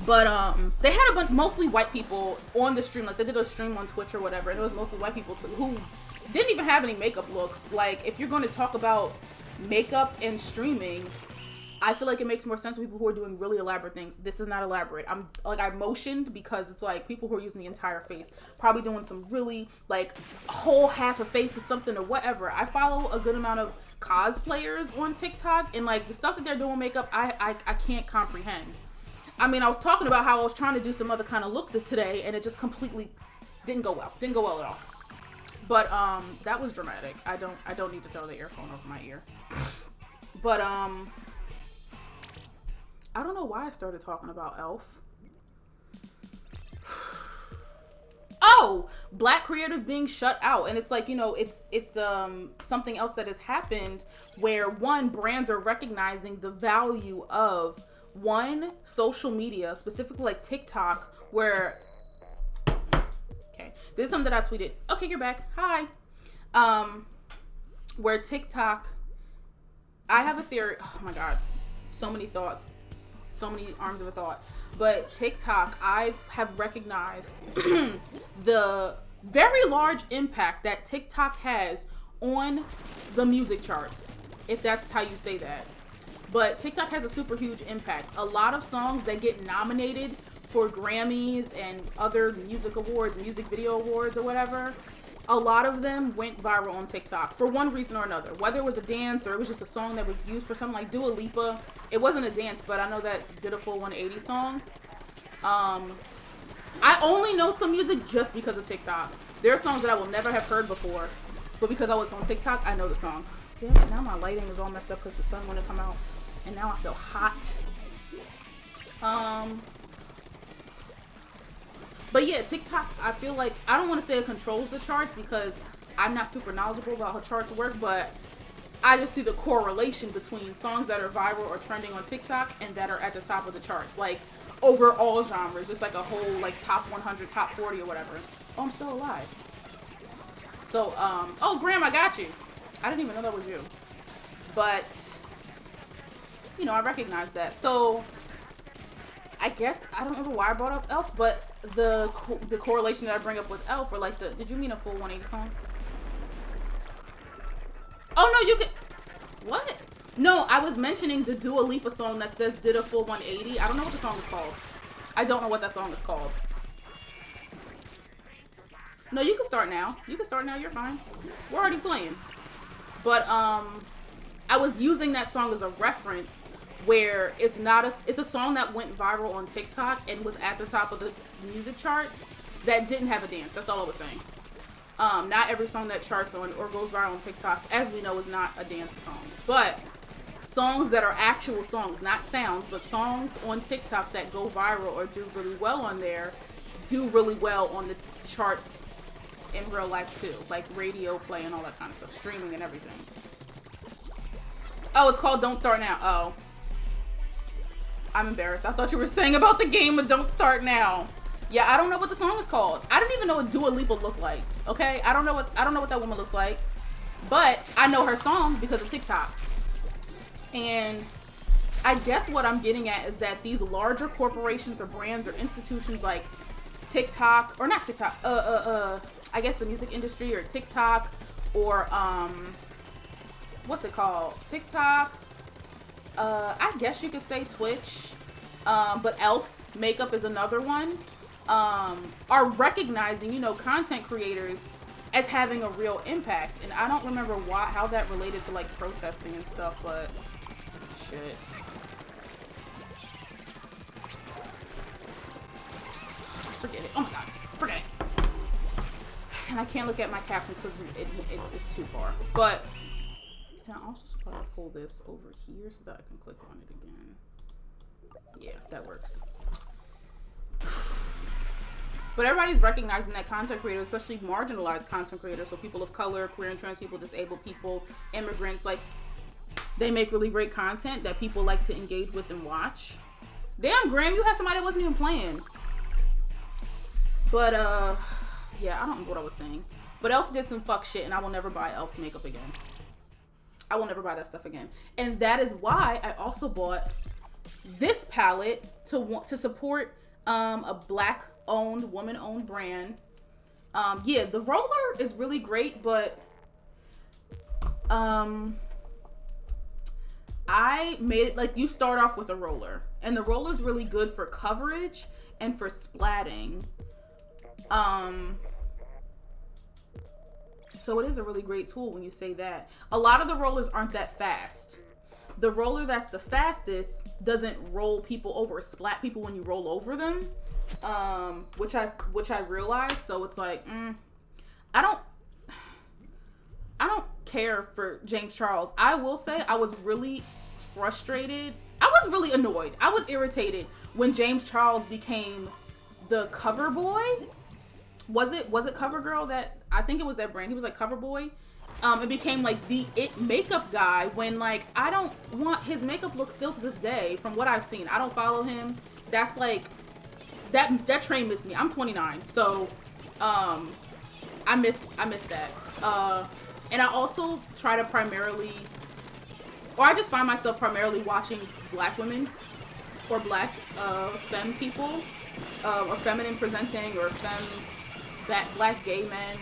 But they had a bunch, mostly white people on the stream. Like, they did a stream on Twitch or whatever, and it was mostly white people too, who didn't even have any makeup looks. Like, if you're going to talk about makeup and streaming, I feel like it makes more sense for people who are doing really elaborate things. This is not elaborate. I motioned because it's like people who are using the entire face, probably doing some really like a whole half a face or something or whatever. I follow a good amount of cosplayers on TikTok, and like the stuff that they're doing makeup, I can't comprehend. I mean, I was talking about how I was trying to do some other kind of look today, and it just completely didn't go well. Didn't go well at all. But that was dramatic. I don't need to throw the earphone over my ear. But I don't know why I started talking about Elf. Oh, black creators being shut out. And it's like, you know, it's something else that has happened where, one, brands are recognizing the value of, one, social media, specifically like TikTok, where, okay, this is something that I tweeted. Okay, you're back. Hi. Where TikTok, I have a theory. Oh my God. So many thoughts. So many arms of a thought. But TikTok, I have recognized the very large impact that TikTok has on the music charts, if that's how you say that. But TikTok has a super huge impact. A lot of songs that get nominated for Grammys and other music awards, music video awards or whatever, a lot of them went viral on TikTok for one reason or another. Whether it was a dance or it was just a song that was used for something like Dua Lipa. It wasn't a dance, but I know that did a full 180 song. I only know some music just because of TikTok. There are songs that I will never have heard before But because I was on TikTok, I know the song. Damn it, now my lighting is all messed up because the sun wouldn't come out. And now I feel hot. But yeah, TikTok, I feel like, I don't want to say it controls the charts because I'm not super knowledgeable about how charts work, but I just see the correlation between songs that are viral or trending on TikTok and that are at the top of the charts. Like, over all genres, just like a whole, like, top 100, top 40 or whatever. Oh, I'm still alive. So, oh, Graham, I got you. I didn't even know that was you. But, you know, I recognize that. So, I guess, I don't remember why I brought up Elf, but the correlation that I bring up with Elf, or like did you mean a full 180 song? Oh, no, you could, what? No, I was mentioning the Dua Lipa song that says did a full 180. I don't know what the song is called. I don't know what that song is called. No, you can start now. You can start now, you're fine. We're already playing. But, I was using that song as a reference where it's a song that went viral on TikTok and was at the top of the music charts that didn't have a dance. That's all I was saying. Not every song that charts on or goes viral on TikTok, as we know, is not a dance song. But songs that are actual songs, not sounds, but songs on TikTok that go viral or do really well on there, do really well on the charts in real life too. Like radio play and all that kind of stuff, streaming and everything. Oh, it's called Don't Start Now. Oh. I'm embarrassed. I thought you were saying about the game of Don't Start Now. Yeah, I don't know what the song is called. I didn't even know what Dua Lipa looked like. Okay? I don't know what that woman looks like. But I know her song because of TikTok. And I guess what I'm getting at is that these larger corporations or brands or institutions like TikTok, or not TikTok, I guess the music industry or TikTok or what's it called? TikTok. I guess you could say Twitch, but Elf makeup is another one, are recognizing, you know, content creators as having a real impact. And I don't remember how that related to like protesting and stuff, but shit. Forget it. Oh my god. Forget it. And I can't look at my captions because it's too far. But can I also probably pull this over here so that I can click on it again? Yeah, that works. But everybody's recognizing that content creators, especially marginalized content creators, so people of color, queer and trans people, disabled people, immigrants, like, they make really great content that people like to engage with and watch. Damn, Graham, you had somebody that wasn't even playing. But, yeah, I don't know what I was saying. But Elf did some fuck shit, and I will never buy Elf's makeup again. I will never buy that stuff again. And that is why I also bought this palette to support a black-owned, woman-owned brand. Yeah, the roller is really great, but I made it, like, you start off with a roller. And the roller is really good for coverage and for splatting. So it is a really great tool when you say that. A lot of the rollers aren't that fast. The roller that's the fastest doesn't roll people over or splat people when you roll over them. Which I realized. So it's like, I don't care for James Charles. I will say I was really frustrated. I was really annoyed. I was irritated when James Charles became the cover boy. Was it CoverGirl that, I think it was that brand. He was like Cover Boy. It became like the it makeup guy when, like, I don't want his makeup look still to this day from what I've seen. I don't follow him. That's like, that train missed me. I'm 29. So, I miss that. And I also try to I just find myself primarily watching black women or black femme people, or feminine presenting, or black gay men,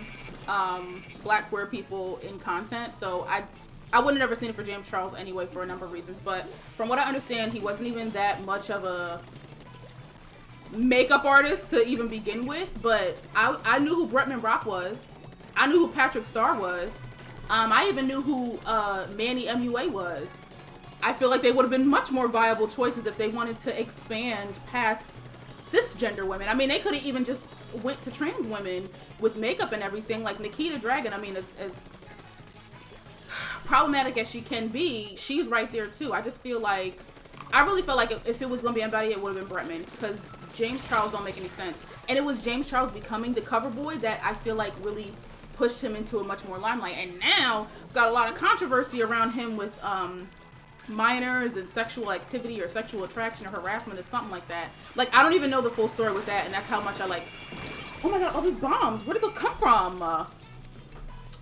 black queer people in content. So I wouldn't have ever seen it for James Charles anyway for a number of reasons. But from what I understand, he wasn't even that much of a makeup artist to even begin with. But I knew who Bretman Rock was. I knew who Patrick Starr was. I even knew who Manny MUA was. I feel like they would have been much more viable choices if they wanted to expand past cisgender women. I mean, they could have even just went to trans women with makeup and everything. Like Nikita Dragon, I mean, as problematic as she can be, she's right there too. I just feel like, I really felt like if it was going to be anybody, it would have been Bretman, because James Charles don't make any sense. And it was James Charles becoming the cover boy that I feel like really pushed him into a much more limelight. And now it's got a lot of controversy around him with minors and sexual activity or sexual attraction or harassment or something like that. Like, I don't even know the full story with that, and that's how much I like, oh my god, all these bombs, where did those come from?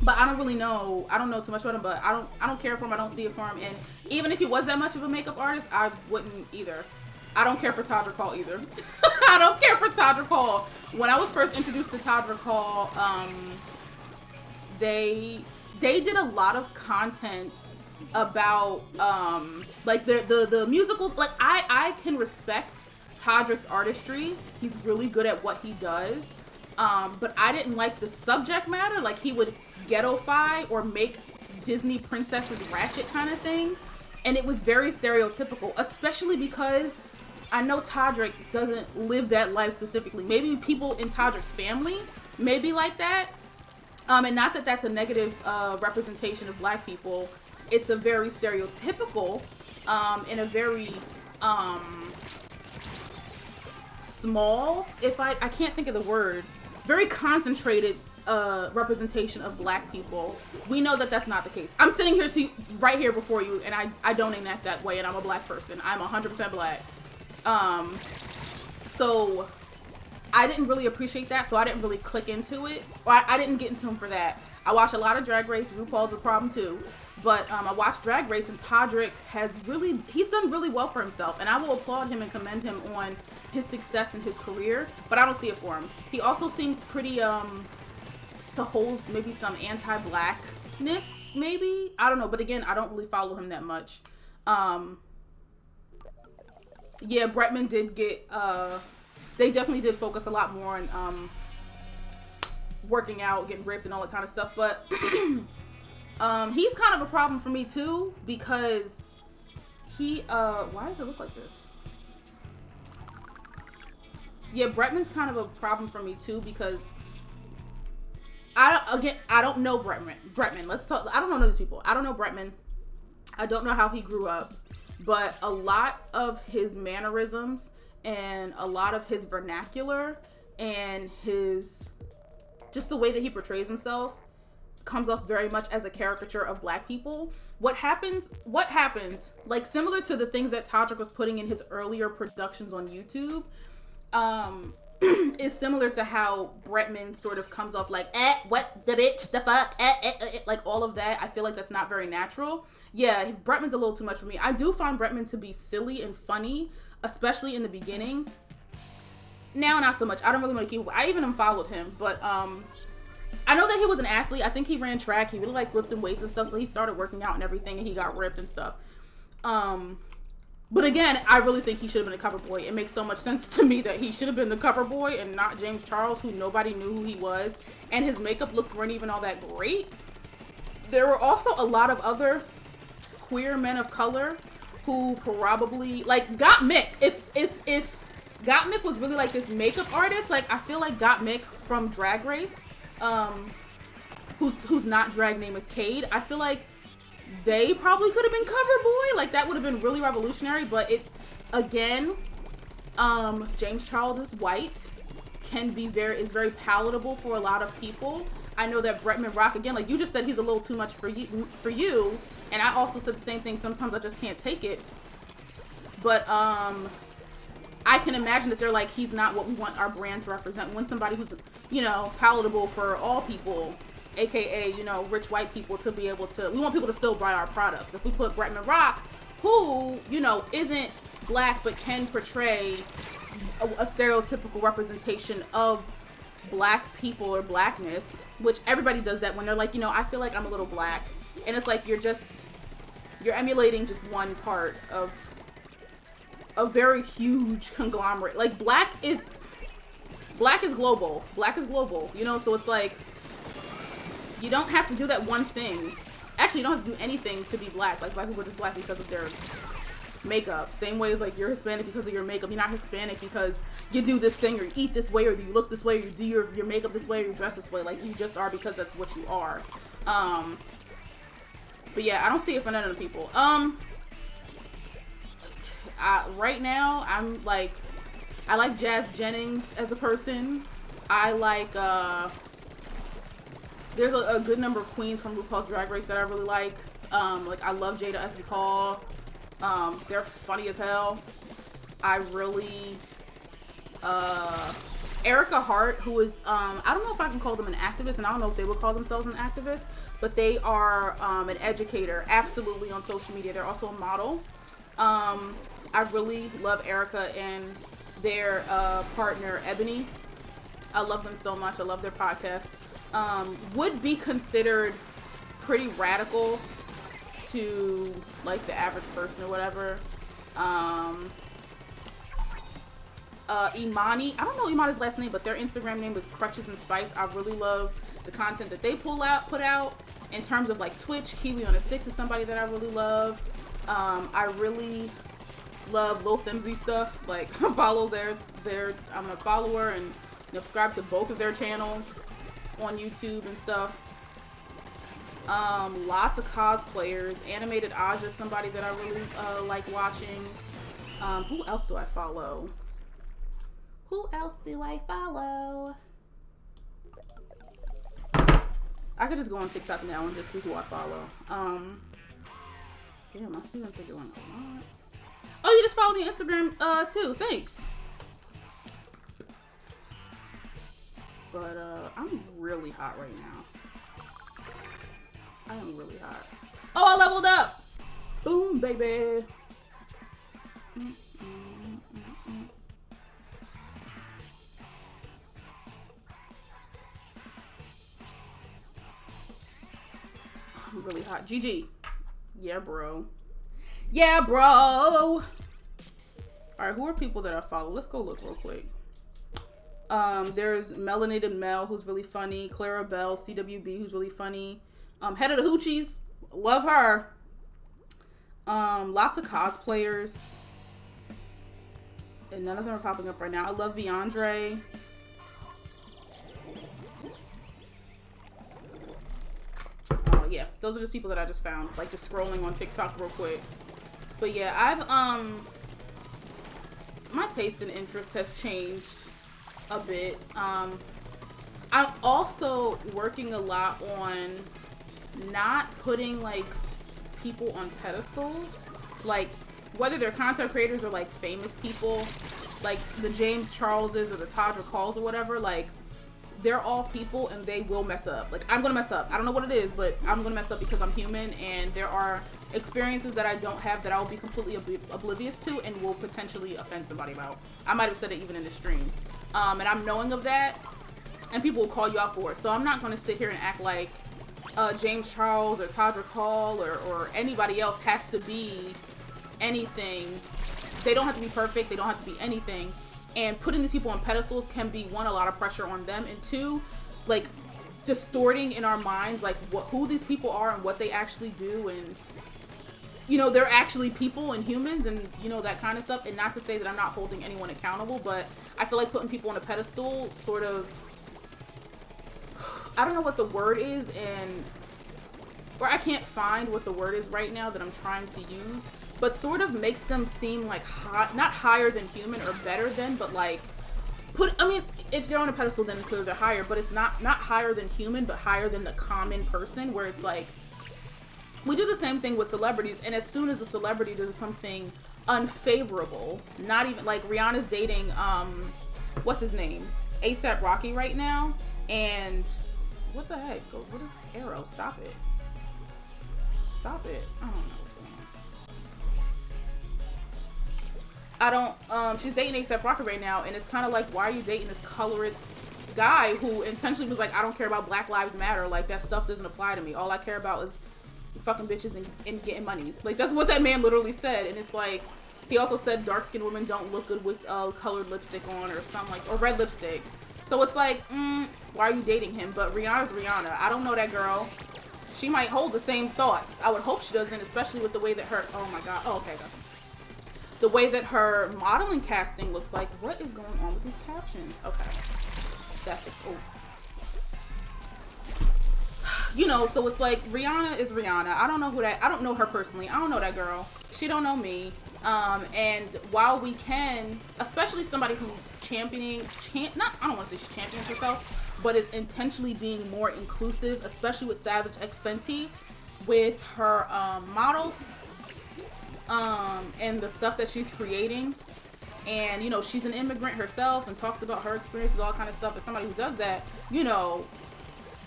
But I don't really know. I don't know too much about him, but I don't care for him. I don't see it for him. And even if he was that much of a makeup artist, I wouldn't either. I don't care for Todrick Hall either. I don't care for Todrick Hall. When I was first introduced to Todrick Hall, they did a lot of content about like the musicals. Like I can respect Todrick's artistry. He's really good at what he does. But I didn't like the subject matter. Like, he would ghettoify or make Disney princesses ratchet kind of thing. And it was very stereotypical, especially because I know Todrick doesn't live that life specifically. Maybe people in Todrick's family may be like that. And not that that's a negative representation of black people. It's a very stereotypical and a very small, if I can't think of the word, very concentrated representation of black people. We know that that's not the case. I'm sitting here right here before you, and I don't enact that way, and I'm a black person. I'm 100% black. So I didn't really appreciate that, so I didn't really click into it. I didn't get into him for that. I watch a lot of Drag Race. RuPaul's a problem too. But I watched Drag Race, and Todrick he's done really well for himself. And I will applaud him and commend him on his success in his career, but I don't see it for him. He also seems pretty, to hold maybe some anti-blackness, maybe? I don't know, but again, I don't really follow him that much. Yeah, Bretman did get, they definitely did focus a lot more on, working out, getting ripped and all that kind of stuff, but he's kind of a problem for me too, because he, why does it look like this? Yeah, Bretman's kind of a problem for me too, because I don't know Bretman. Let's talk. I don't know these people. I don't know Bretman. I don't know how he grew up, but a lot of his mannerisms and a lot of his vernacular and his just the way that he portrays himself comes off very much as a caricature of black people. What happens, like similar to the things that Todrick was putting in his earlier productions on YouTube, is similar to how Bretman sort of comes off like, what the bitch, the fuck, like all of that. I feel like that's not very natural. Yeah, Bretman's a little too much for me. I do find Bretman to be silly and funny, especially in the beginning. Now, not so much. I don't really want to keep, I even unfollowed him, but, I know that he was an athlete. I think he ran track. He really likes lifting weights and stuff, so he started working out and everything, and he got ripped and stuff. But again, I really think he should have been a cover boy. It makes so much sense to me that he should have been the cover boy and not James Charles, who nobody knew who he was. And his makeup looks weren't even all that great. There were also a lot of other queer men of color who probably, like Gottmik. If Gottmik was really like this makeup artist, like I feel like Gottmik from Drag Race, whose not drag name is Cade, I feel like they probably could have been cover boy. Like that would have been really revolutionary. But it, again, James Charles is white, is very palatable for a lot of people. I know that Bretman Rock, again, like you just said, he's a little too much for you, and I also said the same thing. Sometimes I just can't take it. But I can imagine that they're like, he's not what we want our brand to represent. We want somebody who's, palatable for all people, aka, rich white people, to be able to, we want people to still buy our products. If we put Bretman Rock, who, isn't black but can portray a stereotypical representation of black people or blackness, which everybody does that when they're like, I feel like I'm a little black. And it's like, you're emulating just one part of a very huge conglomerate. Like black is global. Black is global, so it's like, you don't have to do that one thing. Actually, you don't have to do anything to be black. Like black people are just black because of their makeup. Same way as like you're Hispanic because of your makeup. You're not Hispanic because you do this thing or you eat this way or you look this way or you do your makeup this way or you dress this way. Like you just are because that's what you are. But yeah, I don't see it for none of the people. Right now I'm like, I like Jazz Jennings as a person. I like there's a good number of queens from RuPaul's Drag Race that I really like. Like I love Jada Essence Hall. They're funny as hell. I really Erica Hart, who is I don't know if I can call them an activist, and I don't know if they would call themselves an activist, but they are an educator, absolutely, on social media. They're also a model. I really love Erica and their partner Ebony. I love them so much. I love their podcast. Would be considered pretty radical to like the average person or whatever. Imani, I don't know Imani's last name, but their Instagram name is Crutches and Spice. I really love the content that they put out in terms of like Twitch. Kiwi on the Sticks is somebody that I really love. I really love Lil Simsy stuff. Like follow their I'm a follower and subscribe to both of their channels on YouTube and stuff. Lots of cosplayers. Animated Aja, somebody that I really like watching. Who else do I follow? I could just go on TikTok now and just see who I follow. Damn, my students are doing a lot. Oh, you just followed me on Instagram too. Thanks. But I'm really hot right now. I am really hot. Oh, I leveled up. Boom, baby. I'm really hot. GG. Yeah, bro. Yeah, bro. All right, who are people that I follow? Let's go look real quick. There's Melanated Mel, who's really funny. Clara Bell, CWB, who's really funny. Head of the Hoochies, love her. Lots of cosplayers. And none of them are popping up right now. I love Viandre. Yeah, those are just people that I just found. Like, just scrolling on TikTok real quick. But yeah, I've, my taste and interest has changed a bit. I'm also working a lot on not putting, like, people on pedestals. Like, whether they're content creators or, like, famous people, like the James Charleses or the Tadra Calls or whatever, like, they're all people and they will mess up. Like, I'm gonna mess up. I don't know what it is, but I'm gonna mess up because I'm human, and there are experiences that I don't have that I'll be completely oblivious to and will potentially offend somebody about. I might have said it even in the stream. And I'm knowing of that, and people will call you out for it. So I'm not gonna sit here and act like James Charles or Tadra Call or anybody else has to be anything. They don't have to be perfect. They don't have to be anything. And putting these people on pedestals can be, one, a lot of pressure on them, and two, like, distorting in our minds, like, who these people are and what they actually do, and, you know, they're actually people and humans, and, you know, that kind of stuff. And not to say that I'm not holding anyone accountable, but I feel like putting people on a pedestal sort of, I don't know what the word is, and, or I can't find what the word is right now that I'm trying to use, but sort of makes them seem like not higher than human or better than, but like I mean, if they're on a pedestal, then clearly they're higher, but it's not higher than human, but higher than the common person, where it's like, we do the same thing with celebrities, and as soon as a celebrity does something unfavorable, not even, like, Rihanna's dating, what's his name? A$AP Rocky right now, and what the heck? What is this arrow? Stop it. Stop it. I don't know. She's dating A$AP Rocky right now, and it's kind of like, why are you dating this colorist guy who intentionally was like, I don't care about Black Lives Matter, like, that stuff doesn't apply to me, all I care about is fucking bitches and getting money. Like, that's what that man literally said. And it's like, he also said dark-skinned women don't look good with colored lipstick on, or something, like, or red lipstick. So it's like, why are you dating him? But Rihanna's Rihanna. I don't know that girl. She might hold the same thoughts. I would hope she doesn't, especially with the way that her, oh my god, oh, okay, the way that her modeling casting looks like. What is going on with these captions? Okay. That fits. Oh. You know, so it's like Rihanna is Rihanna. I don't know I don't know her personally. I don't know that girl. She don't know me. And while we can, especially somebody who's championing, I don't want to say she champions herself, but is intentionally being more inclusive, especially with Savage X Fenty, with her models, and the stuff that she's creating. And, you know, she's an immigrant herself and talks about her experiences, all kind of stuff. As somebody who does that, you know,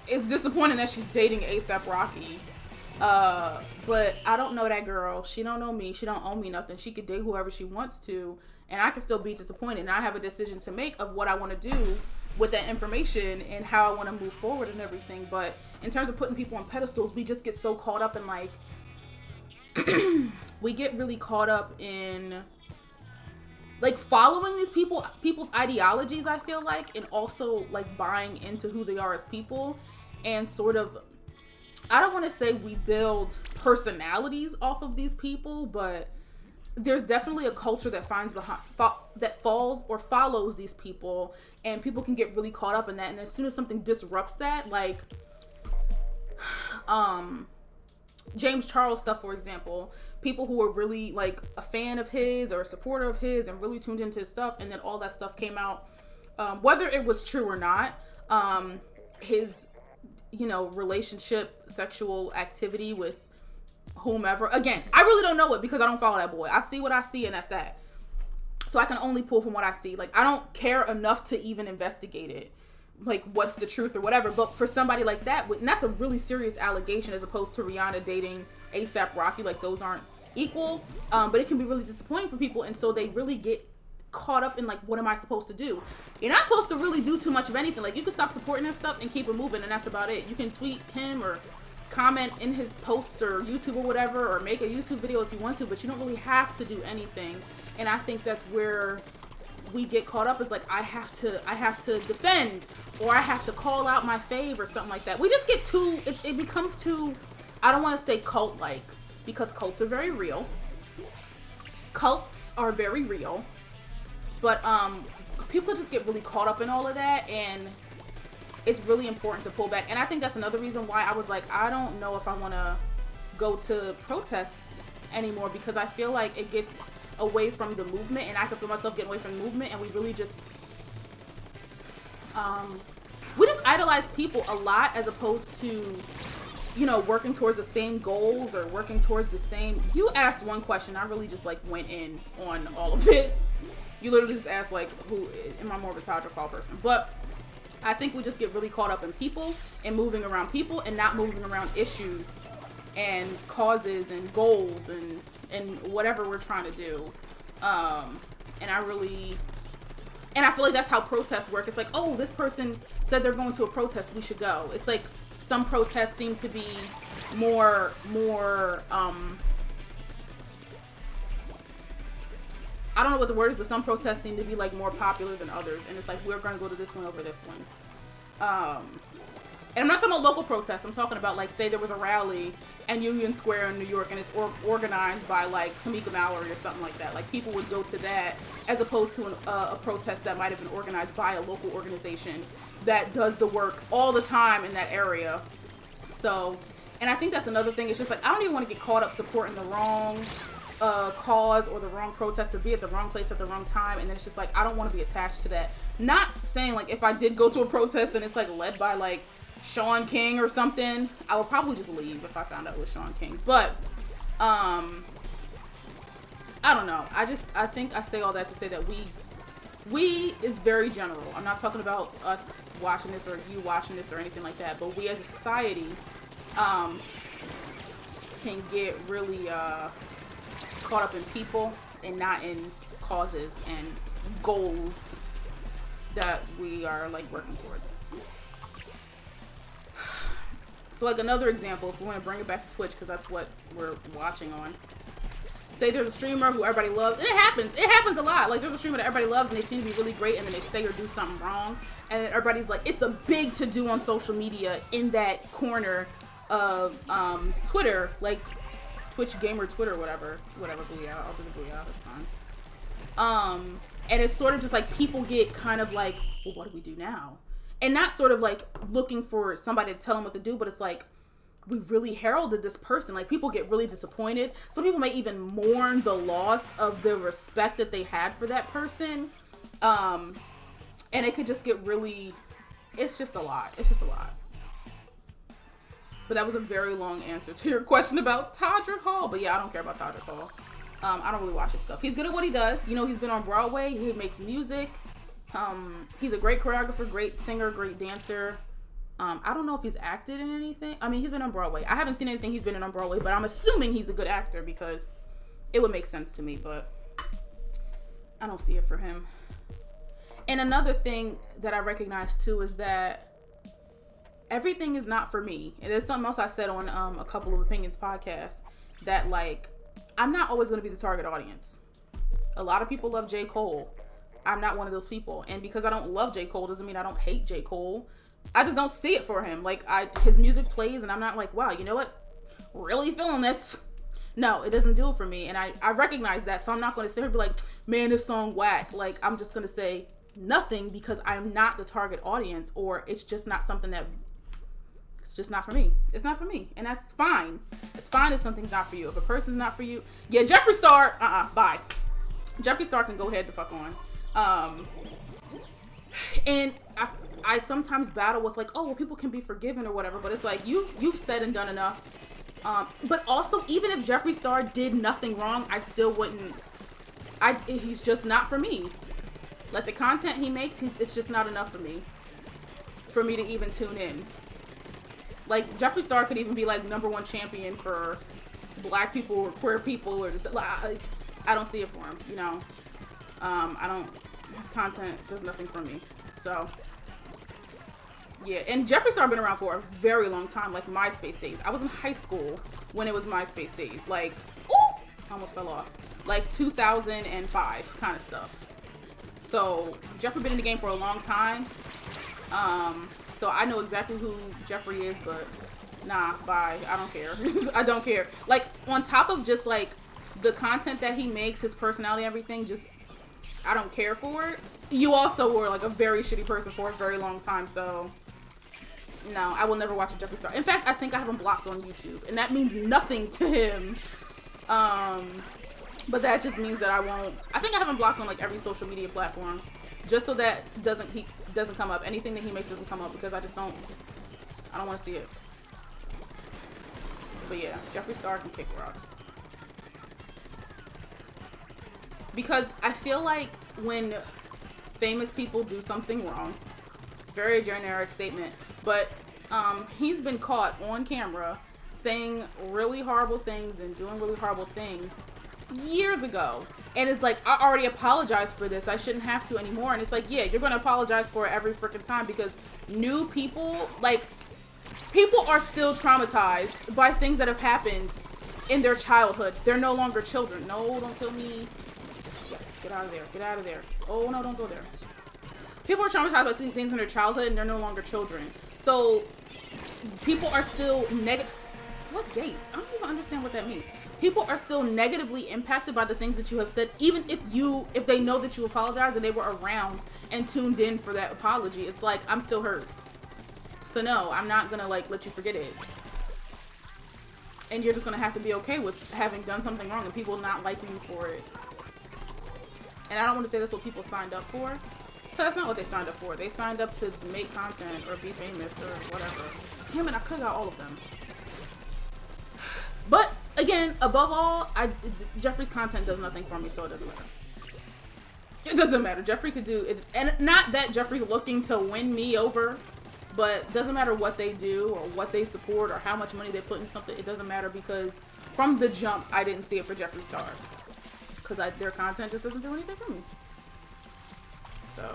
it's disappointing that she's dating A$AP Rocky. But I don't know that girl. She don't know me. She don't owe me nothing. She could date whoever she wants to, and I can still be disappointed. And I have a decision to make of what I want to do with that information and how I want to move forward and everything. But in terms of putting people on pedestals, we just get so caught up in, like, we get really caught up in, like, following these people's ideologies, I feel like, and also, like, buying into who they are as people, and sort of, I don't want to say we build personalities off of these people, but there's definitely a culture that falls or follows these people, and people can get really caught up in that. And as soon as something disrupts that, like James Charles stuff, for example, people who were really, like, a fan of his or a supporter of his and really tuned into his stuff, and then all that stuff came out, whether it was true or not, his, you know, relationship, sexual activity with whomever. Again, I really don't know it because I don't follow that boy. I see what I see, and that's that. So I can only pull from what I see. Like, I don't care enough to even investigate it, like, what's the truth or whatever. But for somebody like that, and that's a really serious allegation, as opposed to Rihanna dating A$AP Rocky, like, those aren't equal. But it can be really disappointing for people, and so they really get caught up in, like, what am I supposed to do? You're not supposed to really do too much of anything. Like, you can stop supporting his stuff and keep it moving, and that's about it. You can tweet him or comment in his posts or YouTube or whatever, or make a YouTube video if you want to, but you don't really have to do anything. And I think that's where we get caught up, is like, I have to defend, or I have to call out my fave or something like that. We just get too, it becomes too, I don't want to say cult-like, because cults are very real. Cults are very real. But people just get really caught up in all of that, and it's really important to pull back. And I think that's another reason why I was like, I don't know if I want to go to protests anymore, because I feel like it gets away from the movement, and I can feel myself getting away from the movement, and we really just idolize people a lot, as opposed to, you know, working towards the same goals or working towards the same. You asked one question, I really just, like, went in on all of it. You literally just asked, like, who am I more of a Taj or Paul person? But I think we just get really caught up in people and moving around people, and not moving around issues and causes and goals and whatever we're trying to do. And I feel like that's how protests work. It's like, oh, this person said they're going to a protest, we should go. It's like some protests seem to be more I don't know what the word is, but some protests seem to be, like, more popular than others. And it's like, we're going to go to this one over this one. And I'm not talking about local protests. I'm talking about, like, say there was a rally in Union Square in New York, and it's organized by, like, Tamika Mallory or something like that. Like, people would go to that, as opposed to a protest that might have been organized by a local organization that does the work all the time in that area. So, and I think that's another thing. It's just like, I don't even want to get caught up supporting the wrong cause or the wrong protest, or be at the wrong place at the wrong time. And then it's just like, I don't want to be attached to that. Not saying, like, if I did go to a protest and it's, like, led by, like, Sean King or something, I would probably just leave if I found out it was Sean King. But I don't know. I think I say all that to say that we is very general. I'm not talking about us watching this or you watching this or anything like that, but we as a society can get really caught up in people and not in causes and goals that we are, like, working towards. So, like, another example, if we want to bring it back to Twitch, because that's what we're watching on. Say there's a streamer who everybody loves, and it happens a lot. Like, there's a streamer that everybody loves, and they seem to be really great, and then they say or do something wrong, and then everybody's like, it's a big to-do on social media in that corner of Twitter, like Twitch Gamer Twitter, whatever, booyah, I'll do the booyah, that's fine. And it's sort of just like people get kind of like, well, what do we do now? And not sort of like looking for somebody to tell them what to do, but it's like, we really heralded this person. Like, people get really disappointed. Some people may even mourn the loss of the respect that they had for that person. And it could just get really, it's just a lot. It's just a lot. But that was a very long answer to your question about Todrick Hall. But yeah, I don't care about Todrick Hall. I don't really watch his stuff. He's good at what he does. You know, he's been on Broadway. He makes music. He's a great choreographer, great singer, great dancer. I don't know if he's acted in anything. I mean, he's been on Broadway. I haven't seen anything he's been in on Broadway, but I'm assuming he's a good actor because it would make sense to me, but I don't see it for him. And another thing that I recognize too is that everything is not for me. And there's something else I said on a couple of opinions podcasts that, like, I'm not always going to be the target audience. A lot of people love J. Cole. I'm not one of those people. And because I don't love J. Cole doesn't mean I don't hate J. Cole. I just don't see it for him. Like, his music plays and I'm not like, wow, you know what? Really feeling this. No, it doesn't do it for me. And I recognize that. So I'm not going to sit here and be like, man, this song whack. Like, I'm just going to say nothing because I'm not the target audience, or it's just not something that, it's just not for me. It's not for me. And that's fine. It's fine if something's not for you. If a person's not for you. Yeah, Jeffree Star, bye. Jeffree Star can go ahead the fuck on. And I sometimes battle with like, oh, well, people can be forgiven or whatever. But it's like, you've said and done enough. But also, even if Jeffree Star did nothing wrong, I still wouldn't. He's just not for me. Like, the content he makes, it's just not enough for me to even tune in. Like, Jeffree Star could even be like #1 champion for black people or queer people or just like, I don't see it for him, you know. His content does nothing for me. So yeah, and Jeffree Star been around for a very long time, like MySpace days. I was in high school when it was MySpace days. Like, ooh, almost fell off. Like 2005 kind of stuff. So Jeffree been in the game for a long time. So I know exactly who Jeffree is, but nah, bye. I don't care. I don't care. Like, on top of just like the content that he makes, his personality, everything, just, I don't care for it. You also were like a very shitty person for a very long time, so no, I will never watch a Jeffree Star. In fact, I think I have him blocked on YouTube, and that means nothing to him. But that just means that I won't. I think I have him blocked on like every social media platform, just so that he doesn't come up. Anything that he makes doesn't come up because I don't want to see it. But yeah, Jeffree Star can kick rocks. Because I feel like when famous people do something wrong, very generic statement, but he's been caught on camera saying really horrible things and doing really horrible things years ago. And it's like, I already apologized for this. I shouldn't have to anymore. And it's like, yeah, you're going to apologize for it every freaking time because new people, like, people are still traumatized by things that have happened in their childhood. They're no longer children. No, don't kill me. Yes, get out of there. Get out of there. Oh, no, don't go there. People are traumatized by things in their childhood and they're no longer children. So people are still negative. What gates? I don't even understand what that means. People are still negatively impacted by the things that you have said, even if they know that you apologize and they were around and tuned in for that apology. It's like, I'm still hurt. So no, I'm not gonna like let you forget it. And you're just gonna have to be okay with having done something wrong and people not liking you for it. And I don't want to say that's what people signed up for, but that's not what they signed up for. They signed up to make content or be famous or whatever. Damn it, I could have got all of them. But again, above all, Jeffree's content does nothing for me, so it doesn't matter. It doesn't matter. Jeffree could do it, and not that Jeffree's looking to win me over, but doesn't matter what they do or what they support or how much money they put in something. It doesn't matter because from the jump, I didn't see it for Jeffree Star because their content just doesn't do anything for me. So.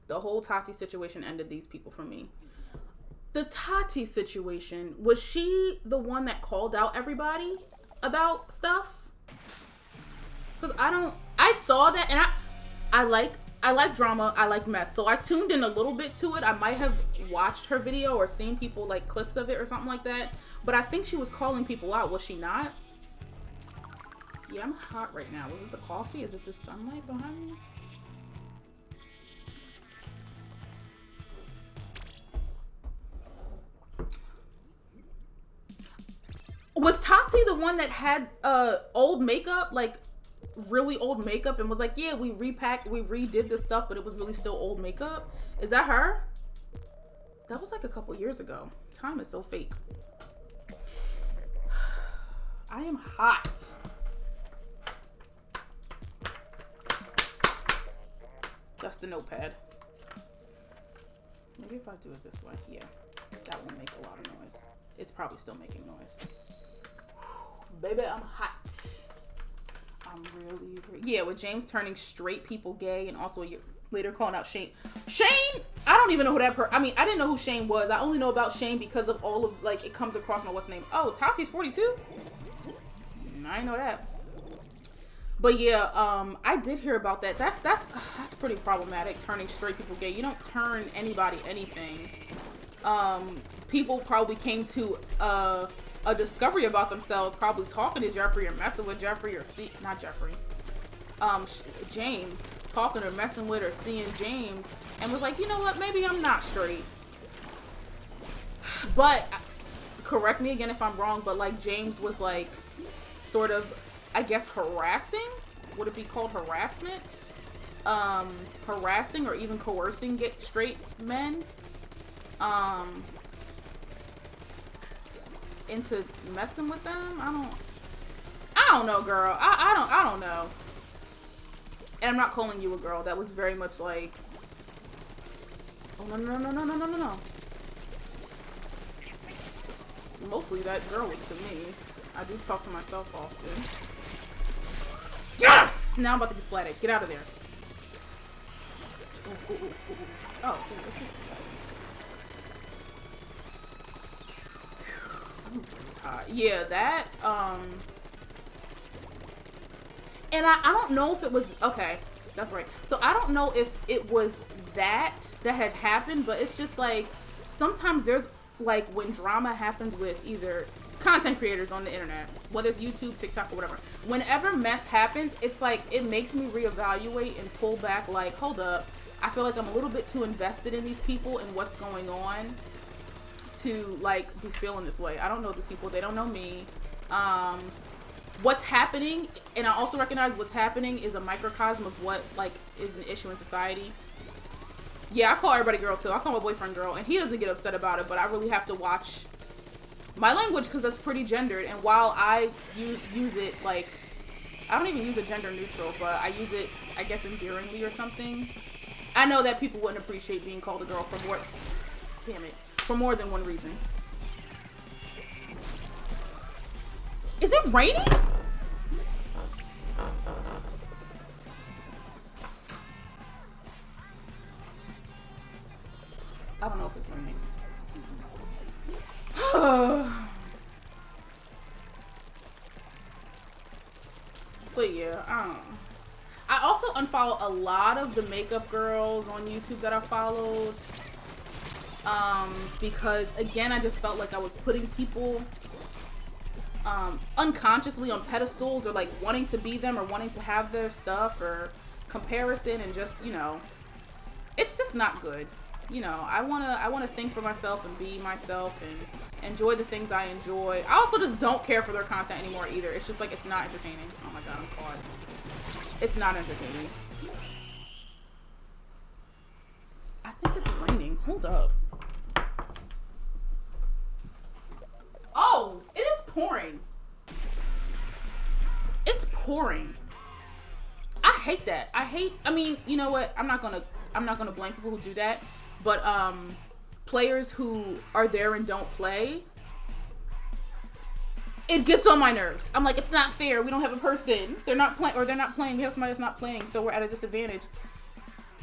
The whole Tati situation ended these people for me. The Tati situation, was she the one that called out everybody about stuff? Because I saw that and I like drama, I like mess. So I tuned in a little bit to it. I might have watched her video or seen people like clips of it or something like that. But I think she was calling people out. Was she not? Yeah, I'm hot right now. Was it the coffee? Is it the sunlight behind me? Was Tati the one that had old makeup, like really old makeup, and was like, yeah, we redid this stuff, but it was really still old makeup? Is that her? That was like a couple years ago. Time is so fake. I am hot. That's the notepad. Maybe if I do it this way, yeah, that won't make a lot of noise. It's probably still making noise. Baby, I'm hot. I'm really, yeah, with James turning straight people gay and also later calling out Shane. Shane, I don't even know who that I mean, I didn't know who Shane was. I only know about Shane because of all of, like, it comes across my what's name. Oh, Tati's 42? I didn't know that. But yeah, I did hear about that. That's pretty problematic, turning straight people gay. You don't turn anybody anything. People probably came to a discovery about themselves, probably talking to Jeffrey or messing with Jeffrey or not Jeffrey, James, talking or messing with or seeing James, and was like, you know what, maybe I'm not straight. But correct me again if I'm wrong, but like James was like sort of, I guess, harassing. Would it be called harassment? Harassing or even coercing straight men into messing with them. I don't know, girl. I don't know. And I'm not calling you a girl. That was very much like, oh no. Mostly that girl was to me. I do talk to myself often. Yes! Now I'm about to get splatted. Get out of there. Ooh. Oh, this is yeah, that, and I don't know if it was, okay, that's right. So I don't know if it was that had happened, but it's just like, sometimes there's, like, when drama happens with either content creators on the internet, whether it's YouTube, TikTok, or whatever, whenever mess happens, it's like, it makes me reevaluate and pull back, like, hold up, I feel like I'm a little bit too invested in these people and what's going on to, like, be feeling this way. I don't know these people. They don't know me. What's happening, and I also recognize what's happening is a microcosm of what, like, is an issue in society. Yeah, I call everybody girl, too. I call my boyfriend girl, and he doesn't get upset about it, but I really have to watch my language because that's pretty gendered, and while I use it, like, I don't even use it gender neutral, but I use it, I guess, endearingly or something. I know that people wouldn't appreciate being called a girl for more, damn it, for more than one reason. Is it raining? I don't know if it's raining. But yeah, I also unfollowed a lot of the makeup girls on YouTube that I followed. Because again, I just felt like I was putting people unconsciously on pedestals, or like wanting to be them or wanting to have their stuff, or comparison, and just, you know, it's just not good. You know, I wanna think for myself and be myself and enjoy the things I enjoy. I also just don't care for their content anymore either. It's just like, it's not entertaining. Oh my god, I'm caught. It's not entertaining. I think it's raining. Hold up. Oh, it is pouring. It's pouring. I hate that. I mean, you know what? I'm not gonna blame people who do that, but players who are there and don't play, it gets on my nerves. I'm like, it's not fair. We don't have a person. They're not playing, or they're not playing. We have somebody that's not playing, so we're at a disadvantage.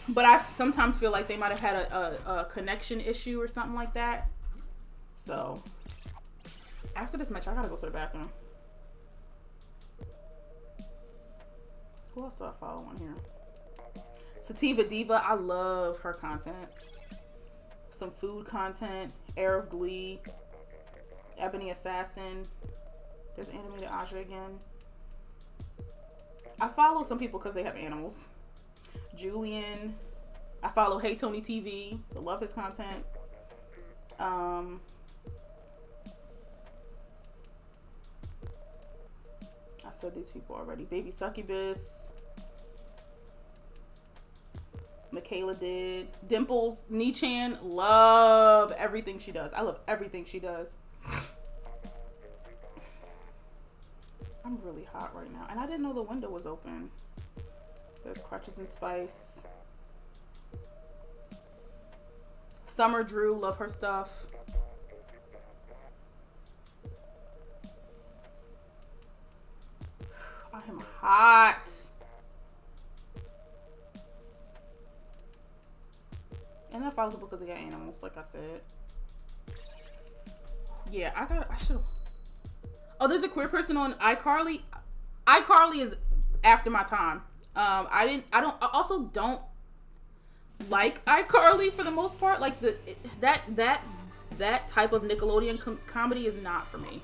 But I sometimes feel like they might have had a connection issue or something like that. So after this match, I gotta go to the bathroom. Who else do I follow on here? Sativa Diva. I love her content. some food content. Air of Glee. Ebony Assassin. There's Animated Aja again. I follow some people because they have animals. Julian. I follow Hey Tony TV. I love his content. I said these people already. Baby Succubus. Michaela did. Dimples. Nichan. Love everything she does. I love everything she does. I'm really hot right now. And I didn't know the window was open. There's Crutches and Spice. Summer Drew. Love her stuff. I am hot. And I follow people because they got animals, like I said. Yeah, I should. Oh, there's a queer person on iCarly. iCarly is after my time. I also don't like iCarly for the most part. Like that type of Nickelodeon comedy is not for me.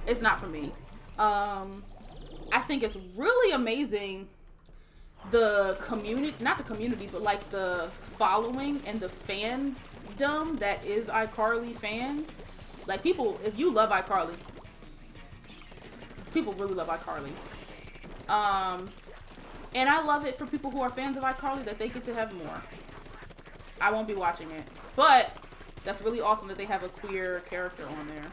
It's not for me. I think it's really amazing the community, not the community, but like the following and the fandom that is iCarly fans. Like people, if you love iCarly, people really love iCarly. And I love it for people who are fans of iCarly that they get to have more. I won't be watching it, but that's really awesome that they have a queer character on there.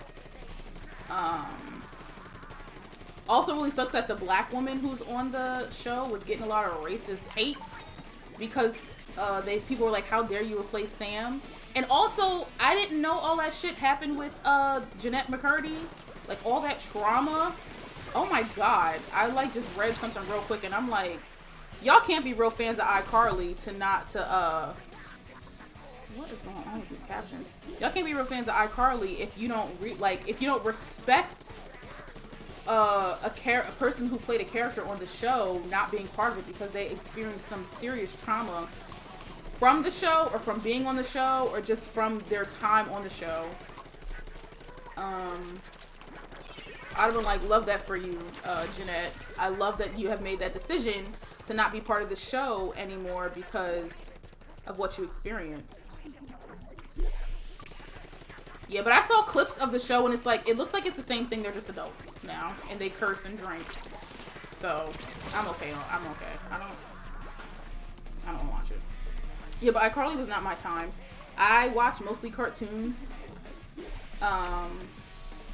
Also really sucks that the black woman who's on the show was getting a lot of racist hate because people were like, how dare you replace Sam? And also, I didn't know all that shit happened with Jeanette McCurdy. Like all that trauma. Oh my god. I like just read something real quick and I'm like, y'all can't be real fans of iCarly what is going on with these captions? Y'all can't be real fans of iCarly if you don't if you don't respect a person who played a character on the show not being part of it because they experienced some serious trauma from the show or from being on the show or just from their time on the show. I'd have been like, love that for you, Jeanette. I love that you have made that decision to not be part of the show anymore because of what you experienced. Yeah, but I saw clips of the show and it's like, it looks like it's the same thing. They're just adults now and they curse and drink. So I'm okay. I don't watch it. Yeah, but iCarly was not my time. I watch mostly cartoons.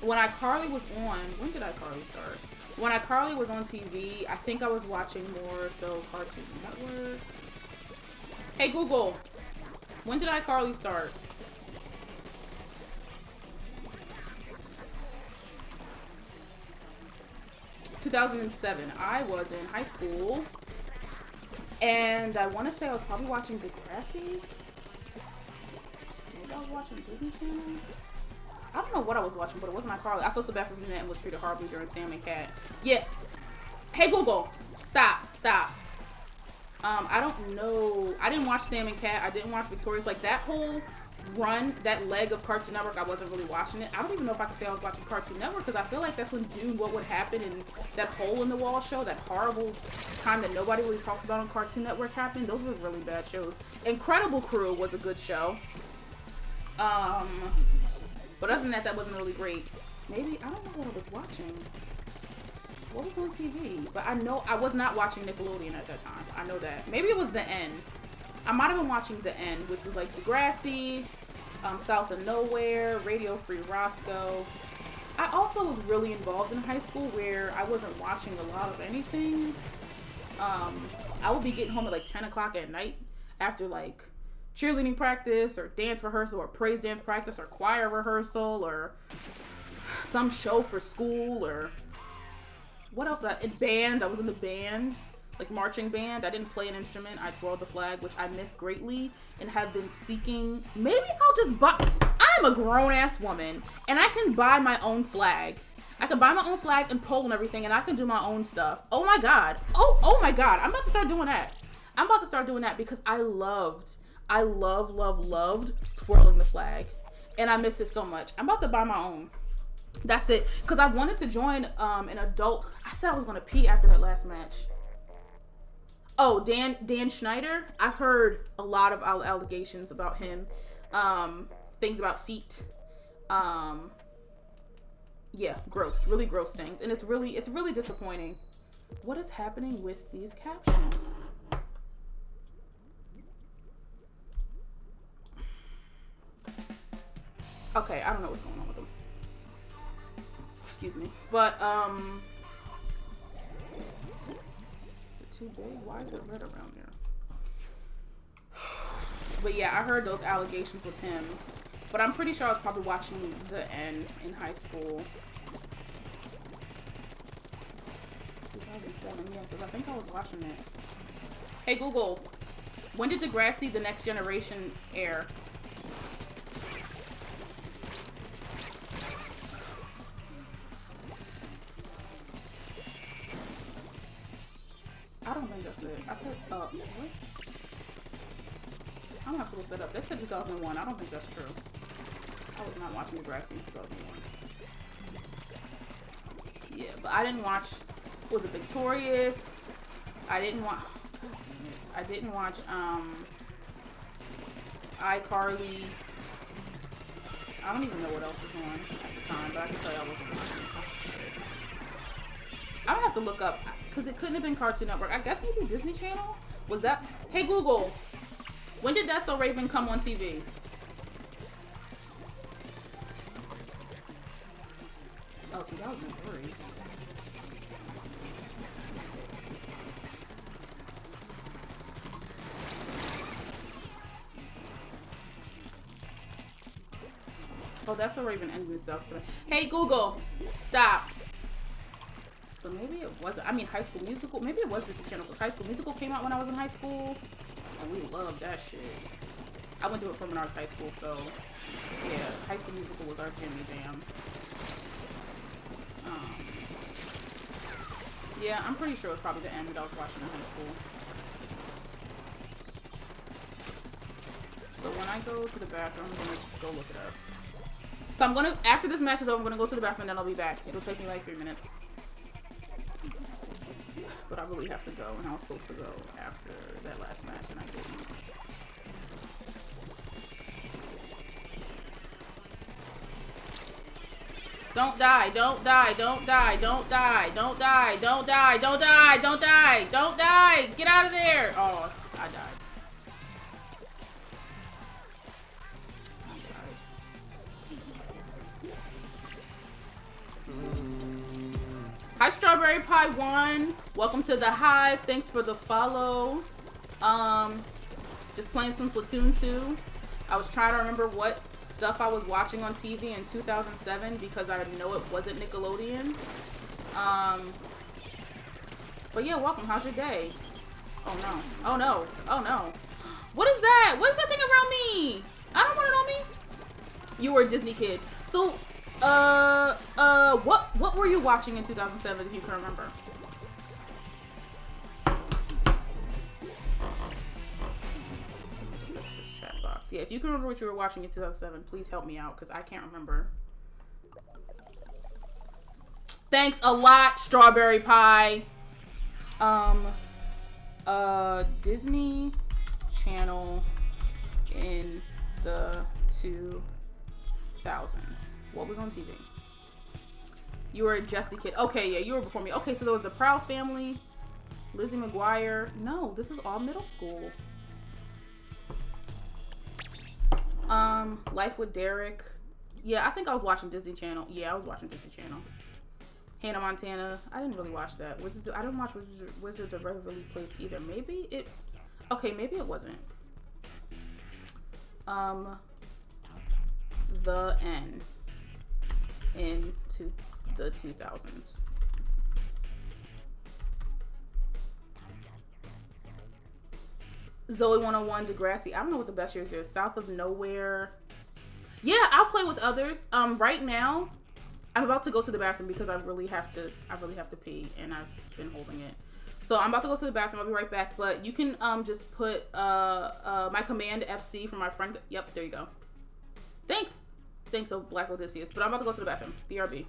When iCarly was on, when did iCarly start? When iCarly was on TV, I think I was watching more so Cartoon Network. Hey Google, when did iCarly start? (2007). I was in high school, and I want to say I was probably watching Degrassi. Maybe I was watching Disney Channel. I don't know what I was watching, but it wasn't iCarly. I feel so bad for Jeanette and was treated horribly during Sam and Cat. Yeah. Hey Google, stop. I don't know. I didn't watch Sam and Cat. I didn't watch Victorious. Like that whole run, that leg of Cartoon Network, I wasn't really watching it. I don't even know if I could say I was watching Cartoon Network because I feel like that's when Dune, What Would Happen, and that Hole in the Wall show, that horrible time that nobody really talks about on Cartoon Network happened. Those were really bad shows. Incredible Crew was a good show. But other than that, that wasn't really great. Maybe, I don't know what I was watching. What was on TV? But I know I was not watching Nickelodeon at that time. I know that. Maybe it was The End. I might have been watching The End, which was like Degrassi, South of Nowhere, Radio Free Roscoe. I also was really involved in high school where I wasn't watching a lot of anything. I would be getting home at like 10 o'clock at night after like cheerleading practice or dance rehearsal or praise dance practice or choir rehearsal or some show for school or what else? In band, I was in the band, like marching band. I didn't play an instrument. I twirled the flag, which I miss greatly and have been seeking. Maybe I'll just buy. I'm a grown ass woman and I can buy my own flag. I can buy my own flag and pole and everything and I can do my own stuff. Oh my God. Oh my God. I'm about to start doing that. I'm about to start doing that because I loved I loved twirling the flag. And I miss it so much. I'm about to buy my own. That's it. Because I wanted to join an adult. I said I was going to pee after that last match. Oh, Dan Schneider. I've heard a lot of allegations about him. Things about feet. Yeah, gross. Really gross things. And it's really disappointing. What is happening with these captions? Okay, I don't know what's going on with them. Excuse me. But, is it too big? Why is it red around there? But yeah, I heard those allegations with him. But I'm pretty sure I was probably watching the end in high school. 2007, yeah, because I think I was watching it. Hey Google, when did Degrassi The Next Generation air? I don't think that's it. I said, what? I'm gonna have to look that up. That said 2001. I don't think that's true. I was not watching Degrassi in 2001. Yeah, but I didn't watch, was it Victorious? I didn't watch, God damn it. I didn't watch, iCarly. I don't even know what else was on at the time, but I can tell you I wasn't watching. Oh, shit. I would have to look up, because it couldn't have been Cartoon Network. I guess maybe Disney Channel? Was that? Hey, Google. When did That's So Raven come on TV? Oh, 2003. Oh, That's So Raven ended in 2007. Hey, Google. Stop. So maybe it wasn't, I mean, High School Musical, maybe it was Disney Channel, because High School Musical came out when I was in high school, and we loved that shit. I went to a performing arts high school, so, yeah, High School Musical was our family jam. Yeah, I'm pretty sure it was probably the end that I was watching in high school. So when I go to the bathroom, I'm gonna go look it up. So I'm gonna, after this match is over, I'm gonna go to the bathroom, and then I'll be back. It'll take me like 3 minutes. But I really have to go, and I was supposed to go after that last match, and I didn't. Don't die, don't die, don't die, don't die, don't die, don't die, don't die, don't die, don't die! Get out of there! Oh, I died. Hi, Strawberry Pie 1. Welcome to the Hive. Thanks for the follow. Just playing some Splatoon 2. I was trying to remember what stuff I was watching on TV in 2007 because I know it wasn't Nickelodeon. But yeah, welcome. How's your day? Oh no. Oh no. Oh no. What is that? What is that thing around me? I don't want it on me. You were a Disney kid. So, what were you watching in 2007 if you can remember? Fix this chat box. Yeah, if you can remember what you were watching in 2007, please help me out because I can't remember. Thanks a lot, Strawberry Pie. Disney Channel in the 2000s. What was on TV? You were a Jessie kid. Okay, yeah, you were before me. Okay, so there was the Proud Family, Lizzie McGuire. No, this is all middle school. Life with Derek. Yeah, I think I was watching Disney Channel. Yeah, I was watching Disney Channel. Hannah Montana. I didn't really watch that. I didn't watch Wizards of Waverly Place either. Maybe it. Okay, maybe it wasn't. The N into the 2000s. Zoe 101, Degrassi. I don't know what the best years are. South of Nowhere. Yeah, I'll play with others. Right now, I'm about to go to the bathroom because I really have to pee, and I've been holding it. So I'm about to go to the bathroom. I'll be right back. But you can just put my command FC for my friend. Yep, there you go. Thanks. Thanks, so Black Odysseus. But I'm about to go to the bathroom. BRB.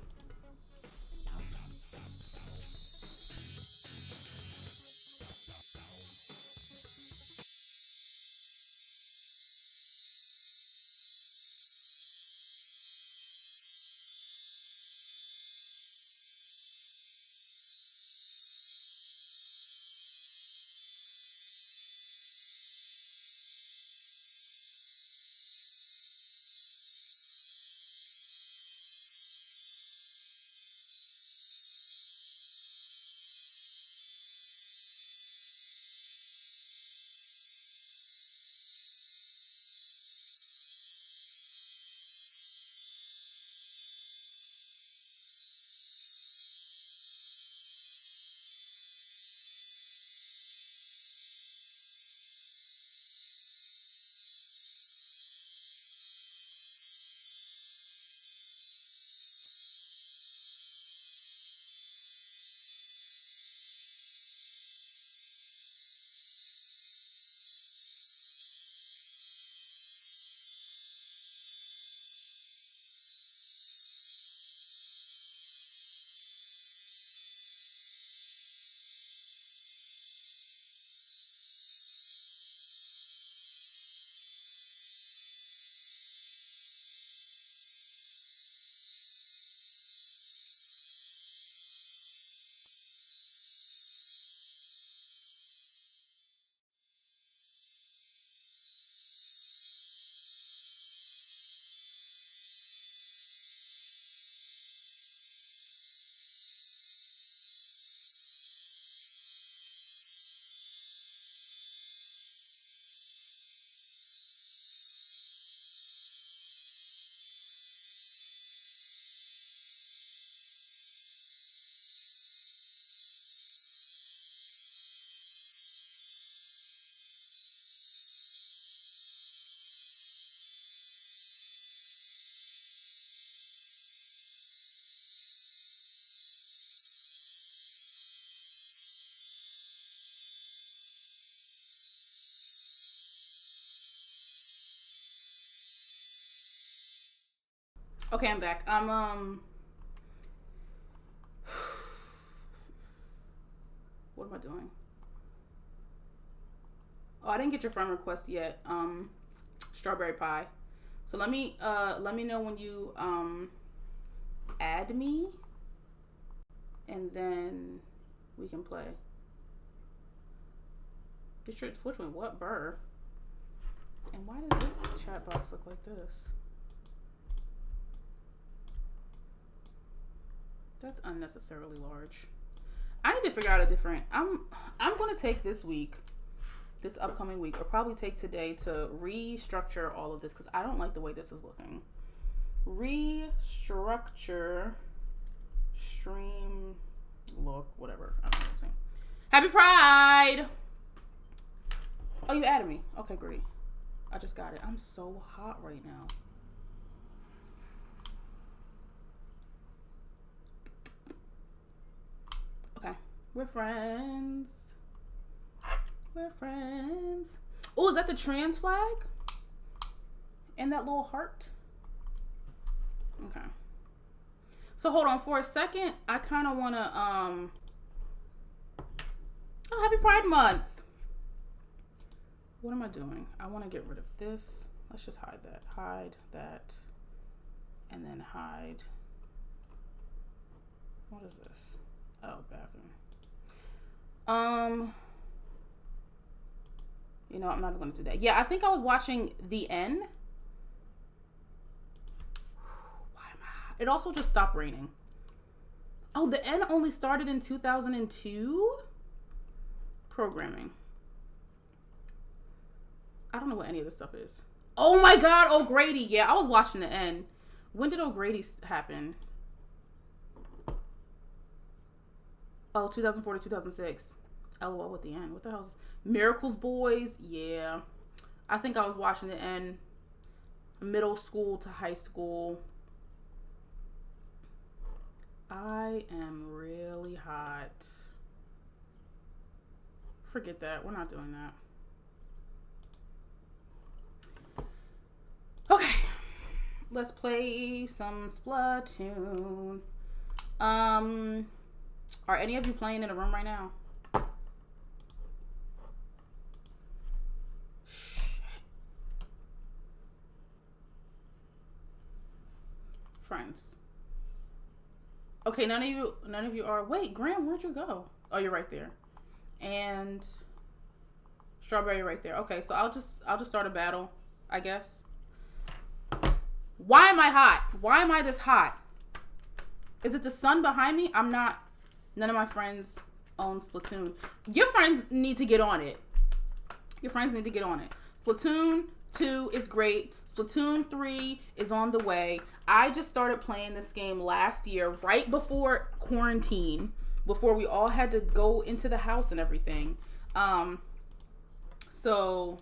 Okay, I'm back. What am I doing? Oh, I didn't get your friend request yet. Strawberry pie. So let me know when you add me, and then we can play. District switch with what burr? And why does this chat box look like this? That's unnecessarily large. I need to figure out a different. I'm gonna take this upcoming week, or probably take today to restructure all of this because I don't like the way this is looking. Restructure, stream, look, whatever. I don't know what I'm saying. Happy Pride! Oh, you added me. Okay, great. I just got it. I'm so hot right now. Okay, we're friends. We're friends. Oh, is that the trans flag? And that little heart? Okay. So hold on for a second. I kind of want to, oh, happy Pride Month. What am I doing? I want to get rid of this. Let's just hide that. Hide that. And then hide. What is this? Oh, bathroom. You know, I'm not going to do that. Yeah, I think I was watching The N. Why am I? It also just stopped raining. Oh, The N only started in 2002? Programming. I don't know what any of this stuff is. Oh my God, O'Grady. Yeah, I was watching The N. When did O'Grady happen? Oh, 2004 to 2006. LOL with The N. What the hell is Miracles Boys? Yeah. I think I was watching The N middle school to high school. I am really hot. Forget that. We're not doing that. Okay. Let's play some Splatoon. Are any of you playing in a room right now? Shit. Friends. Okay, none of you are. Wait, Graham, where'd you go? Oh, you're right there. And Strawberry right there. Okay, so I'll just start a battle, I guess. Why am I hot? Why am I this hot? Is it the sun behind me? I'm not. None of my friends own Splatoon. Your friends need to get on it. Your friends need to get on it. Splatoon 2 is great. Splatoon 3 is on the way. I just started playing this game last year, right before quarantine, before we all had to go into the house and everything. So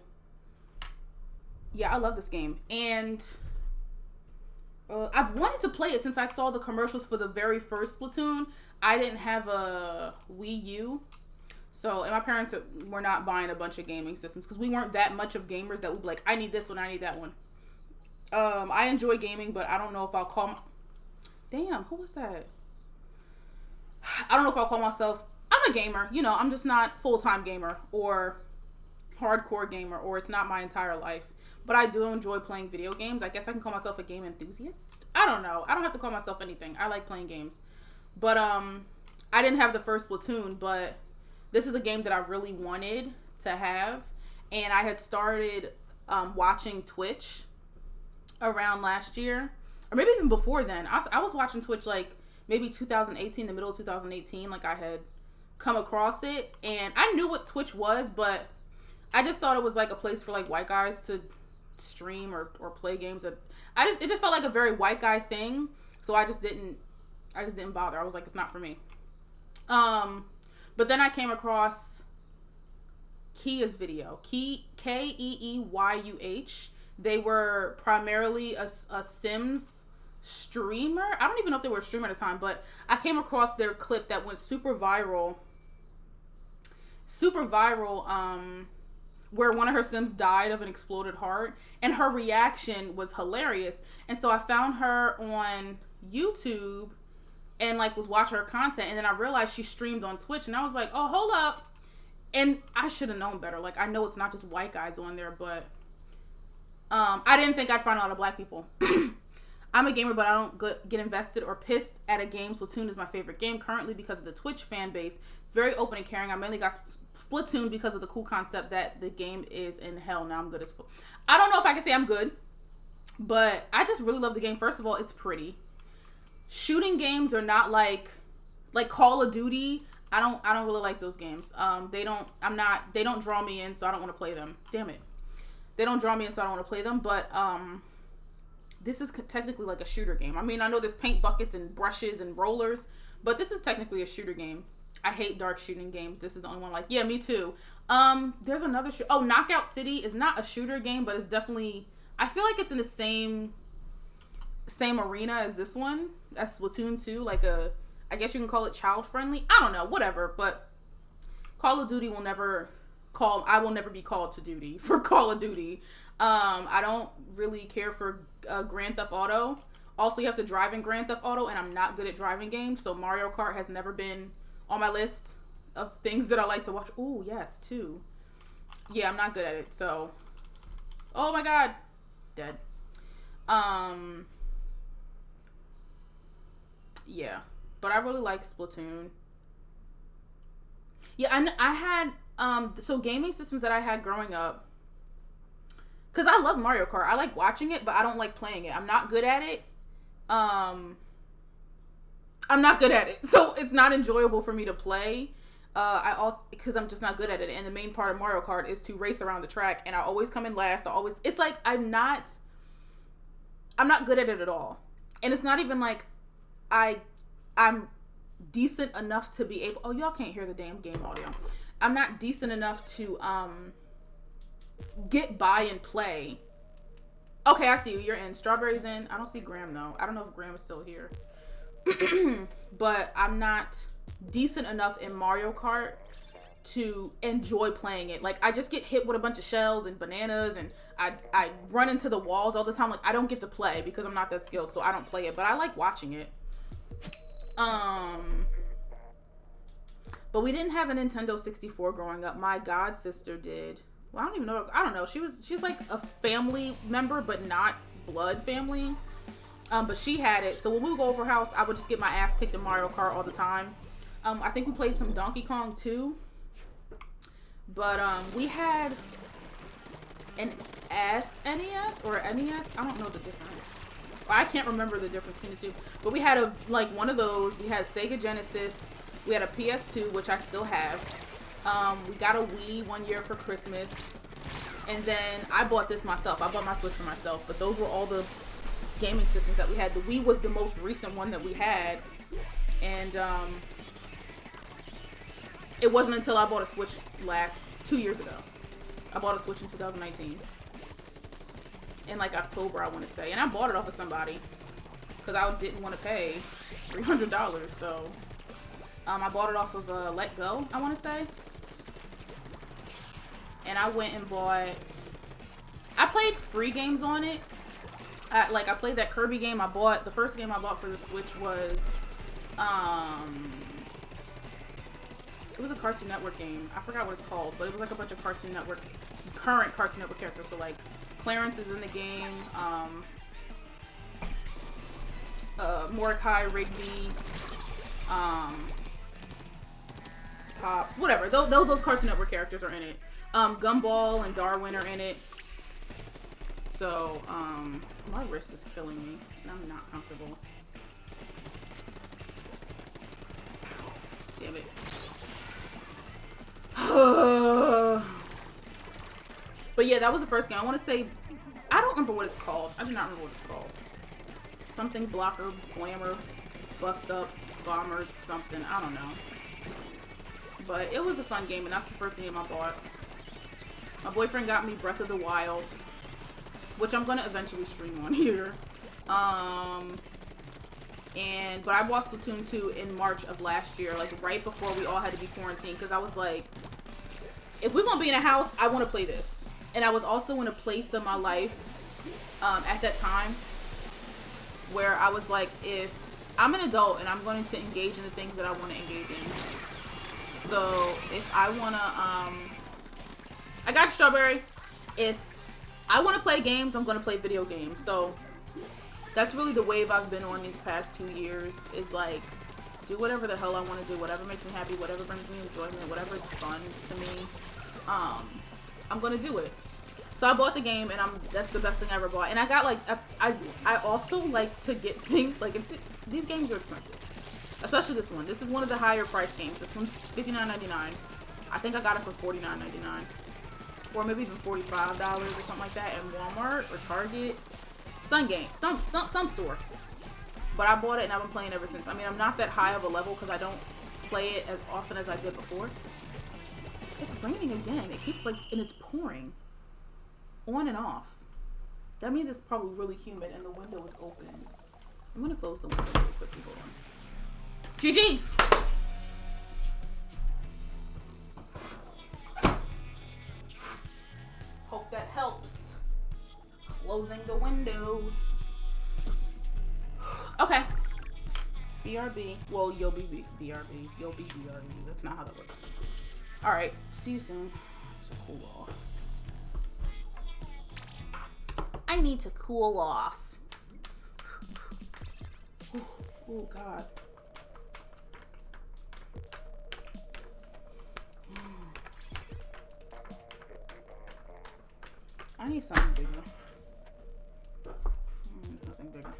yeah, I love this game. And I've wanted to play it since I saw the commercials for the very first Splatoon. I didn't have a Wii U. So, and my parents were not buying a bunch of gaming systems because we weren't that much of gamers that would be like, I need this one, I need that one. I enjoy gaming, but I don't know if I'll call Damn, who was that? I don't know if I'll call myself, I'm a gamer. You know, I'm just not full-time gamer or hardcore gamer, or it's not my entire life. But I do enjoy playing video games. I guess I can call myself a game enthusiast. I don't know. I don't have to call myself anything. I like playing games. But I didn't have the first Splatoon, but this is a game that I really wanted to have. And I had started watching Twitch around last year. Or maybe even before then. I was watching Twitch like maybe 2018, the middle of 2018. Like I had come across it. And I knew what Twitch was, but I just thought it was like a place for like white guys to stream or play games. It just felt like a very white guy thing. So I just didn't bother. I was like, it's not for me. But then I came across Kia's video. Keeyuh. They were primarily a Sims streamer. I don't even know if they were a streamer at the time, but I came across their clip that went super viral. Where one of her Sims died of an exploded heart, and her reaction was hilarious. And so I found her on YouTube and like was watching her content, and then I realized she streamed on Twitch, and I was like, oh, hold up. And I should have known better. Like, I know it's not just white guys on there, but I didn't think I'd find a lot of black people. I'm a gamer, but I don't get invested or pissed at a game. Splatoon is my favorite game currently because of the Twitch fan base. It's very open and caring. I mainly got Splatoon because of the cool concept that the game is in hell. Now I'm good as full. I don't know if I can say I'm good, but I just really love the game. First of all, it's pretty. Shooting games are not like Call of Duty. I don't really like those games. They don't draw me in, so I don't want to play them. Damn it. They don't draw me in, so I don't want to play them, but this is technically like a shooter game. I mean, I know there's paint buckets and brushes and rollers, but this is technically a shooter game. I hate dark shooting games. This is the only one like, yeah, me too. There's another Knockout City is not a shooter game, but it's definitely, I feel like it's in the same arena as this one, as Splatoon 2, like I guess you can call it child friendly. I don't know, whatever, but Call of Duty I will never be called to duty for Call of Duty. I don't really care for Grand Theft Auto. Also, you have to drive in Grand Theft Auto, and I'm not good at driving games, so Mario Kart has never been on my list of things that I like to watch. Ooh, yes, too. Yeah, I'm not good at it, so. Oh my god. Dead. Yeah. But I really like Splatoon. Yeah, I had, so gaming systems that I had growing up, because I love Mario Kart. I like watching it, but I don't like playing it. I'm not good at it. I'm not good at it. So it's not enjoyable for me to play. Because I'm just not good at it. And the main part of Mario Kart is to race around the track. And I always come in last. It's like, I'm not good at it at all. And it's not even like I'm decent enough to be able, oh, y'all can't hear the damn game audio. I'm not decent enough to, get by and play. Okay, I see you. You're in. Strawberry's in. I don't see Graham though. I don't know if Graham is still here. But I'm not decent enough in Mario Kart to enjoy playing it. Like, I just get hit with a bunch of shells and bananas, and I run into the walls all the time. Like, I don't get to play because I'm not that skilled, so I don't play it, but I like watching it. But we didn't have a Nintendo 64 growing up. My god sister did. Well, I don't even know. I don't know. She's like a family member, but not blood family. But she had it. So when we would go over her house, I would just get my ass kicked in Mario Kart all the time. I think we played some Donkey Kong too. But we had an SNES or NES. I don't know the difference. I can't remember the difference between the two. But we had one of those. We had Sega Genesis. We had a PS2, which I still have. We got a Wii one year for Christmas. And then I bought this myself. I bought my Switch for myself. But those were all the gaming systems that we had. The Wii was the most recent one that we had. And it wasn't until I bought a Switch 2 years ago. I bought a Switch in 2019. In like October, I want to say. And I bought it off of somebody. Because I didn't want to pay $300. So I bought it off of Let Go, I want to say. And I went and I played free games on it. I played that Kirby game. The first game I bought for the Switch was, it was a Cartoon Network game. I forgot what it's called, but it was like a bunch of current Cartoon Network characters. So like, Clarence is in the game, Mordecai, Rigby, Pops, whatever. Those Cartoon Network characters are in it. Gumball and Darwin are in it. So, my wrist is killing me, and I'm not comfortable. Damn it. But yeah, that was the first game. I want to say, I don't remember what it's called. I do not remember what it's called. Something blocker, blammer, bust up, bomber, something. I don't know. But it was a fun game, and that's the first game I bought. My boyfriend got me Breath of the Wild, which I'm gonna eventually stream on here. But I bought Splatoon 2 in March of last year, like right before we all had to be quarantined, because I was like, if we're gonna be in a house, I want to play this. And I was also in a place in my life at that time where I was like, if I'm an adult and I'm going to engage in the things that I want to engage in. So if I want to, I got Strawberry. If I want to play games, I'm going to play video games. So that's really the wave I've been on these past 2 years, is like, do whatever the hell I want to do, whatever makes me happy, whatever brings me enjoyment, whatever is fun to me. I'm going to do it. So I bought the game, and that's the best thing I ever bought. And I got like, I also like to get things, like, these games are expensive. Especially this one. This is one of the higher price games. This one's $59.99. I think I got it for $49.99. Or maybe even $45 or something like that at Walmart or Target. Some store. But I bought it and I've been playing ever since. I mean, I'm not that high of a level because I don't play it as often as I did before. It's raining again. It keeps like, and it's pouring. On and off. That means it's probably really humid and the window is open. I'm gonna close the window really quickly. Hold on. GG! Hope that helps. Closing the window. Okay. BRB. Well, you'll be BRB. You'll be BRB. That's not how that works. Alright. See you soon. To cool off. I need to cool off. Oh, God. I need something bigger. Nothing bigger.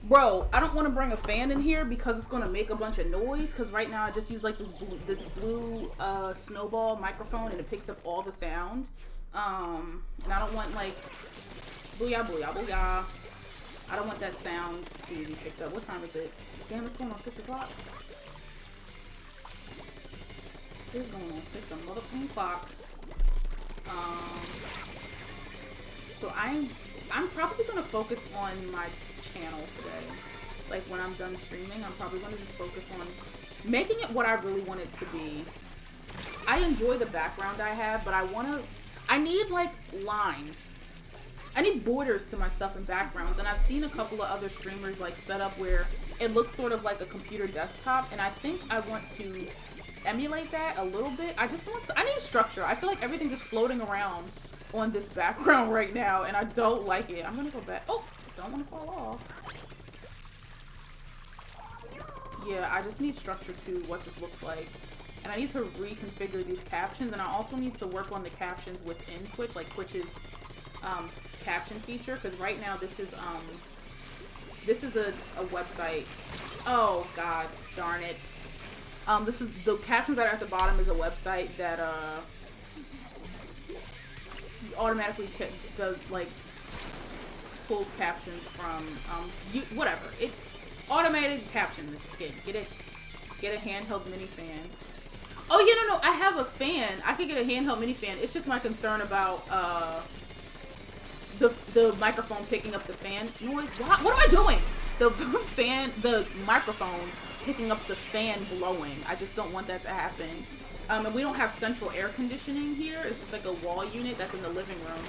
Bro, I don't want to bring a fan in here because it's going to make a bunch of noise. Because right now I just use like this blue snowball microphone and it picks up all the sound. And I don't want like booyah, booyah, booyah. I don't want that sound to be picked up. What time is it? Damn, it's going on 6 o'clock. It's going on 6 o'clock. So I'm probably gonna focus on my channel today. Like when I'm done streaming, I'm probably gonna just focus on making it what I really want it to be. I enjoy the background I have, but I need like lines. I need borders to my stuff and backgrounds, and I've seen a couple of other streamers like set up where it looks sort of like a computer desktop, and I think I want to emulate that a little bit. I need structure. I feel like everything's just floating around on this background right now, and I don't like it. I'm gonna go back. Oh, don't want to fall off. Yeah, I just need structure to what this looks like. And I need to reconfigure these captions, and I also need to work on the captions within Twitch, like Twitch's caption feature, because right now this is a website. Oh god darn it. This is the captions that are at the bottom is a website that automatically does like pulls captions from whatever it automated caption. Get a handheld mini fan. Oh yeah, no, I have a fan. I could get a handheld mini fan. It's just my concern about the microphone picking up the fan noise. What am I doing? The microphone picking up the fan blowing. I just don't want that to happen. And we don't have central air conditioning here. It's just like a wall unit that's in the living room.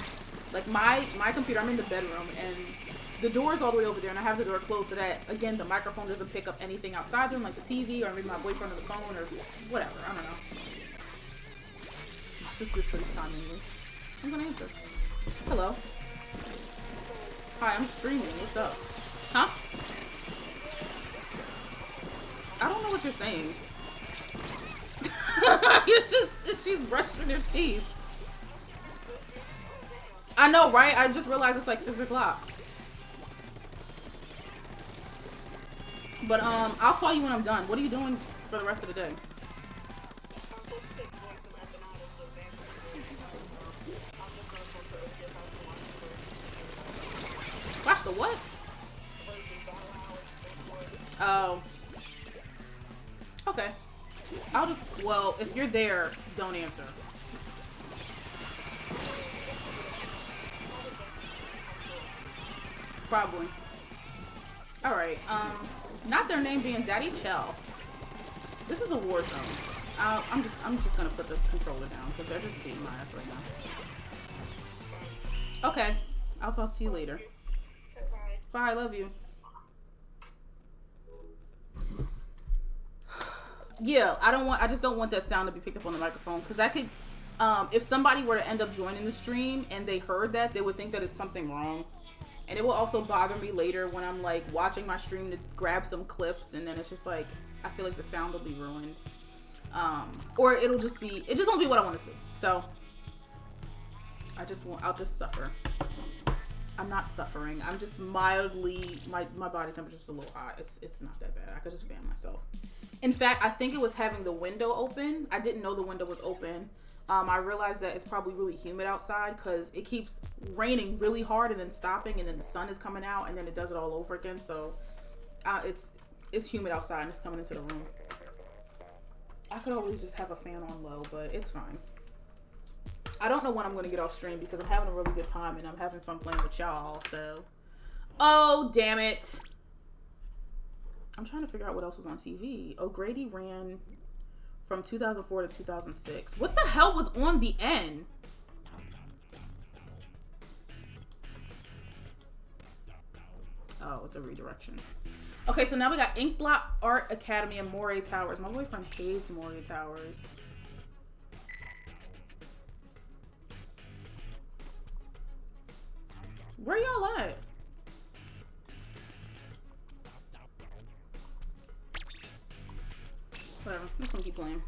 Like my computer, I'm in the bedroom, and the door is all the way over there, and I have the door closed so that, again, the microphone doesn't pick up anything outside the room, like the TV, or maybe my boyfriend on the phone, or whatever. I don't know. My sister's FaceTiming me. I'm gonna answer. Hello. Hi, I'm streaming. What's up? Huh? I don't know what you're saying. She's brushing her teeth. I know, right? I just realized it's like 6 o'clock. But I'll call you when I'm done. What are you doing for the rest of the day? Watch the what? Oh. Okay. Well, if you're there, don't answer. Probably. Alright, not their name being Daddy Chell. This is a war zone. I'm just gonna put the controller down because they're just beating my ass right now. Okay. I'll talk to you later. Bye, I love you. Yeah, I just don't want that sound to be picked up on the microphone, because that could, if somebody were to end up joining the stream and they heard that, they would think that it's something wrong. And it will also bother me later when I'm like watching my stream to grab some clips, and then it's just like, I feel like the sound will be ruined. Or it just won't be what I want it to be. So I'll just suffer. I'm not suffering. I'm just mildly, my body temperature's just a little hot. It's not that bad. I could just fan myself. In fact, I think it was having the window open. I didn't know the window was open. I realized that it's probably really humid outside because it keeps raining really hard and then stopping, and then the sun is coming out, and then it does it all over again. So it's humid outside and it's coming into the room. I could always just have a fan on low, but it's fine. I don't know when I'm going to get off stream because I'm having a really good time and I'm having fun playing with y'all. So, oh damn it! I'm trying to figure out what else was on TV. O'Grady ran from 2004 to 2006. What the hell was on the end? Oh, it's a redirection. Okay, so now we got Inkblot Art Academy and Moray Towers. My boyfriend hates Moray Towers. Where y'all at? Whatever. I'm just gonna keep playing.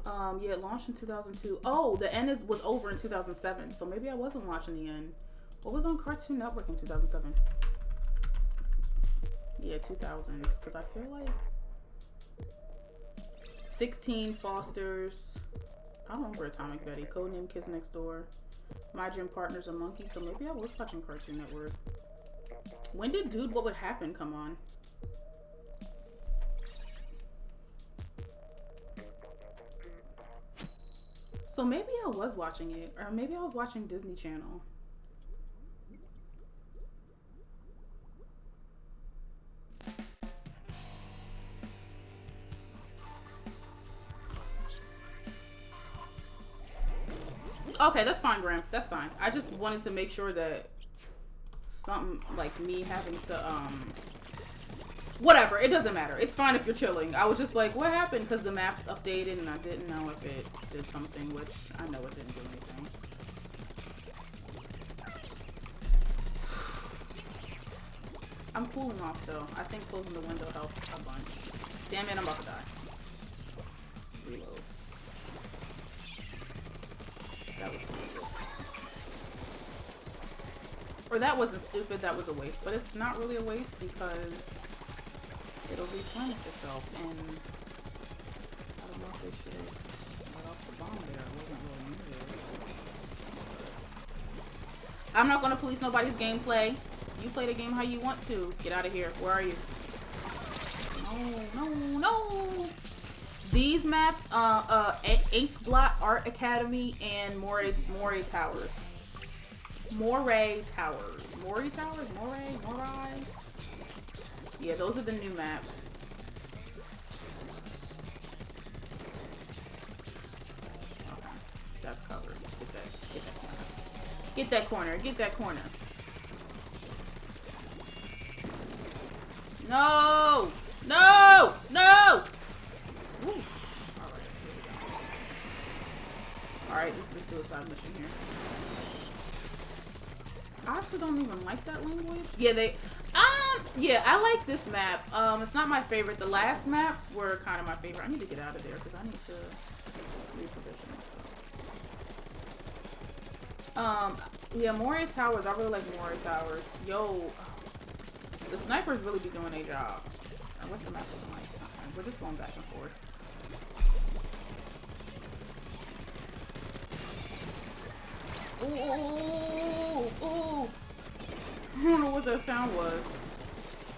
Yeah, it launched in 2002. Oh, the end was over in 2007. So maybe I wasn't watching the end. What was on Cartoon Network in 2007? Yeah, 2000s. Because I feel like 16 Fosters. I don't remember Atomic Betty. Codename Kids Next Door. My Gym Partner's a Monkey. So maybe I was watching Cartoon Network. When did Dude What Would Happen come on? So maybe I was watching it. Or maybe I was watching Disney Channel. Okay, that's fine, Graham. That's fine. I just wanted to make sure that something like me having to, whatever. It doesn't matter. It's fine if you're chilling. I was just like, what happened? Because the map's updated and I didn't know if it did something, which I know it didn't do anything. I'm cooling off, though. I think closing the window helped a bunch. Damn it, I'm about to die. Reload. That was stupid. Or that wasn't stupid, that was a waste. But it's not really a waste because it'll replenish itself. And I don't know if they should have let off the bomb there. It wasn't really needed. I'm not going to police nobody's gameplay. You play the game how you want to. Get out of here. Where are you? No, no, no. These maps, Inkblot Art Academy and Moray Towers. Moray Towers. Moray Towers? Moray? Yeah, those are the new maps. Okay, that's covered. Get that corner. Get that corner. No! No! No! Ooh. Alright, this is the suicide mission here. I actually don't even like that language. Yeah, yeah, I like this map. It's not my favorite. The last maps were kind of my favorite. I need to get out of there because I need to reposition myself. Yeah, Moray Towers. I really like Moray Towers. Yo, the snipers really be doing their job. What's the map looking like? Okay, we're just going back and forth. Ooh, ooh. I don't know what that sound was,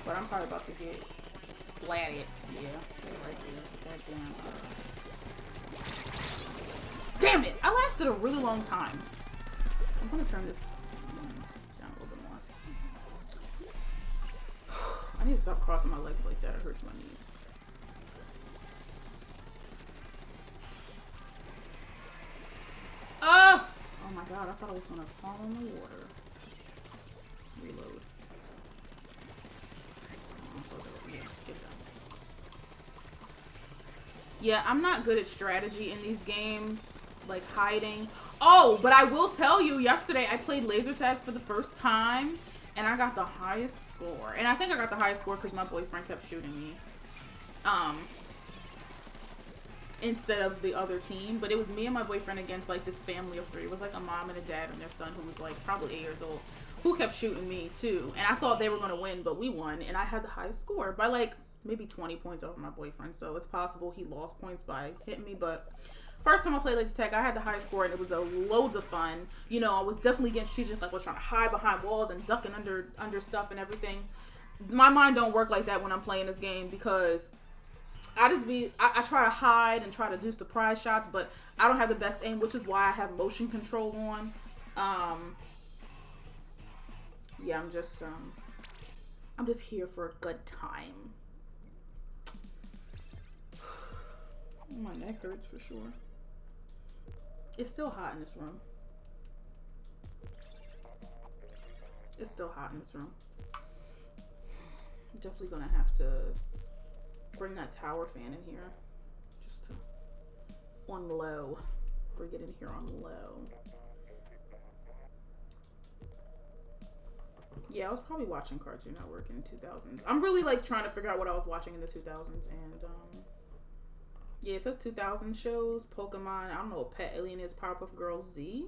but I'm probably about to get splatted. Yeah, right there. Damn it! I lasted a really long time. I'm gonna turn this down a little bit more. I need to stop crossing my legs like that. It hurts my knees. Oh! Oh my god, I thought I was gonna fall in the water. Reload. Yeah, I'm not good at strategy in these games, like hiding. Oh, but I will tell you, yesterday I played laser tag for the first time, and I got the highest score. And I think I got the highest score because my boyfriend kept shooting me. Instead of the other team, but it was me and my boyfriend against like this family of 3. It was like a mom and a dad and their son who was like probably 8 years old, who kept shooting me too. And I thought they were gonna win, but we won, and I had the highest score by like maybe 20 points over my boyfriend. So it's possible he lost points by hitting me, but first time I played laser tag, I had the highest score, and it was loads of fun. You know, I was definitely getting strategic, like I was trying to hide behind walls and ducking under stuff and everything. My mind don't work like that when I'm playing this game because I try to hide and try to do surprise shots, but I don't have the best aim, which is why I have motion control on. Yeah, I'm just here for a good time. My neck hurts for sure. It's still hot in this room. It's still hot in this room. I'm definitely gonna have to bring that tower fan in here, just to on low. Bring it in here on low. Yeah, I was probably watching Cartoon Network in the 2000s. I'm really like trying to figure out what I was watching in the 2000s, and yeah, it says 2000 shows. Pokemon. I don't know what Pet Alien is. Powerpuff Girls Z.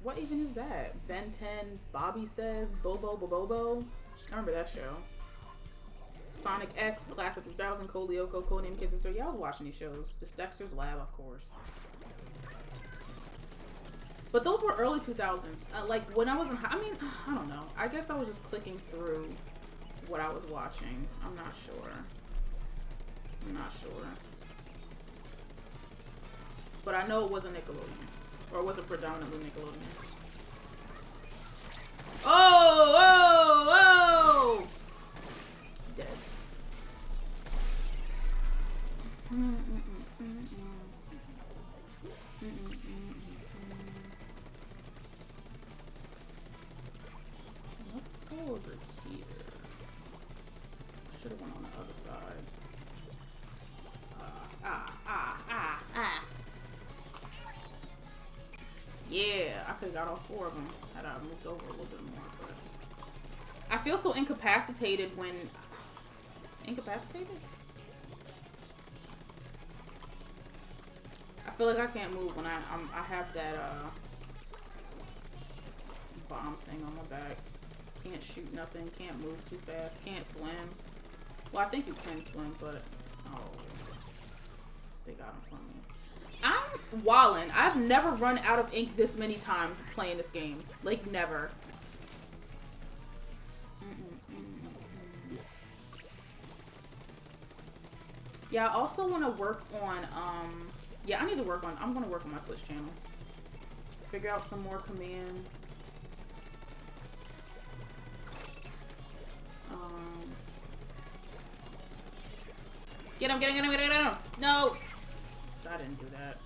What even is that? Ben 10. Bobby Says. Bobo Bobobo. I remember that show. Sonic X, Class of 3000, Code Lyoko, Codename Kids. So yeah, I was watching these shows. This Dexter's Lab, of course. But those were early 2000s. Like when I was in, I mean, I don't know. I guess I was just clicking through what I was watching. I'm not sure. I'm not sure. But I know it wasn't Nickelodeon. Or it wasn't predominantly Nickelodeon. Oh, oh, oh! Dead. Let's go over here. Should have went on the other side. Yeah, I could have got all 4 of them had I moved over a little bit more, but I feel so incapacitated when... Incapacitated? I feel like I can't move when I have that bomb thing on my back. Can't shoot nothing, can't move too fast, can't swim. Well, I think you can swim, but... Oh. They got him from me. I'm wildin'. I've never run out of ink this many times playing this game. Like, never. Yeah, I also want to work on, yeah, I need to work on, I'm going to work on my Twitch channel. Figure out some more commands. Get him, get him, get him, get him, get him! No! I didn't do that.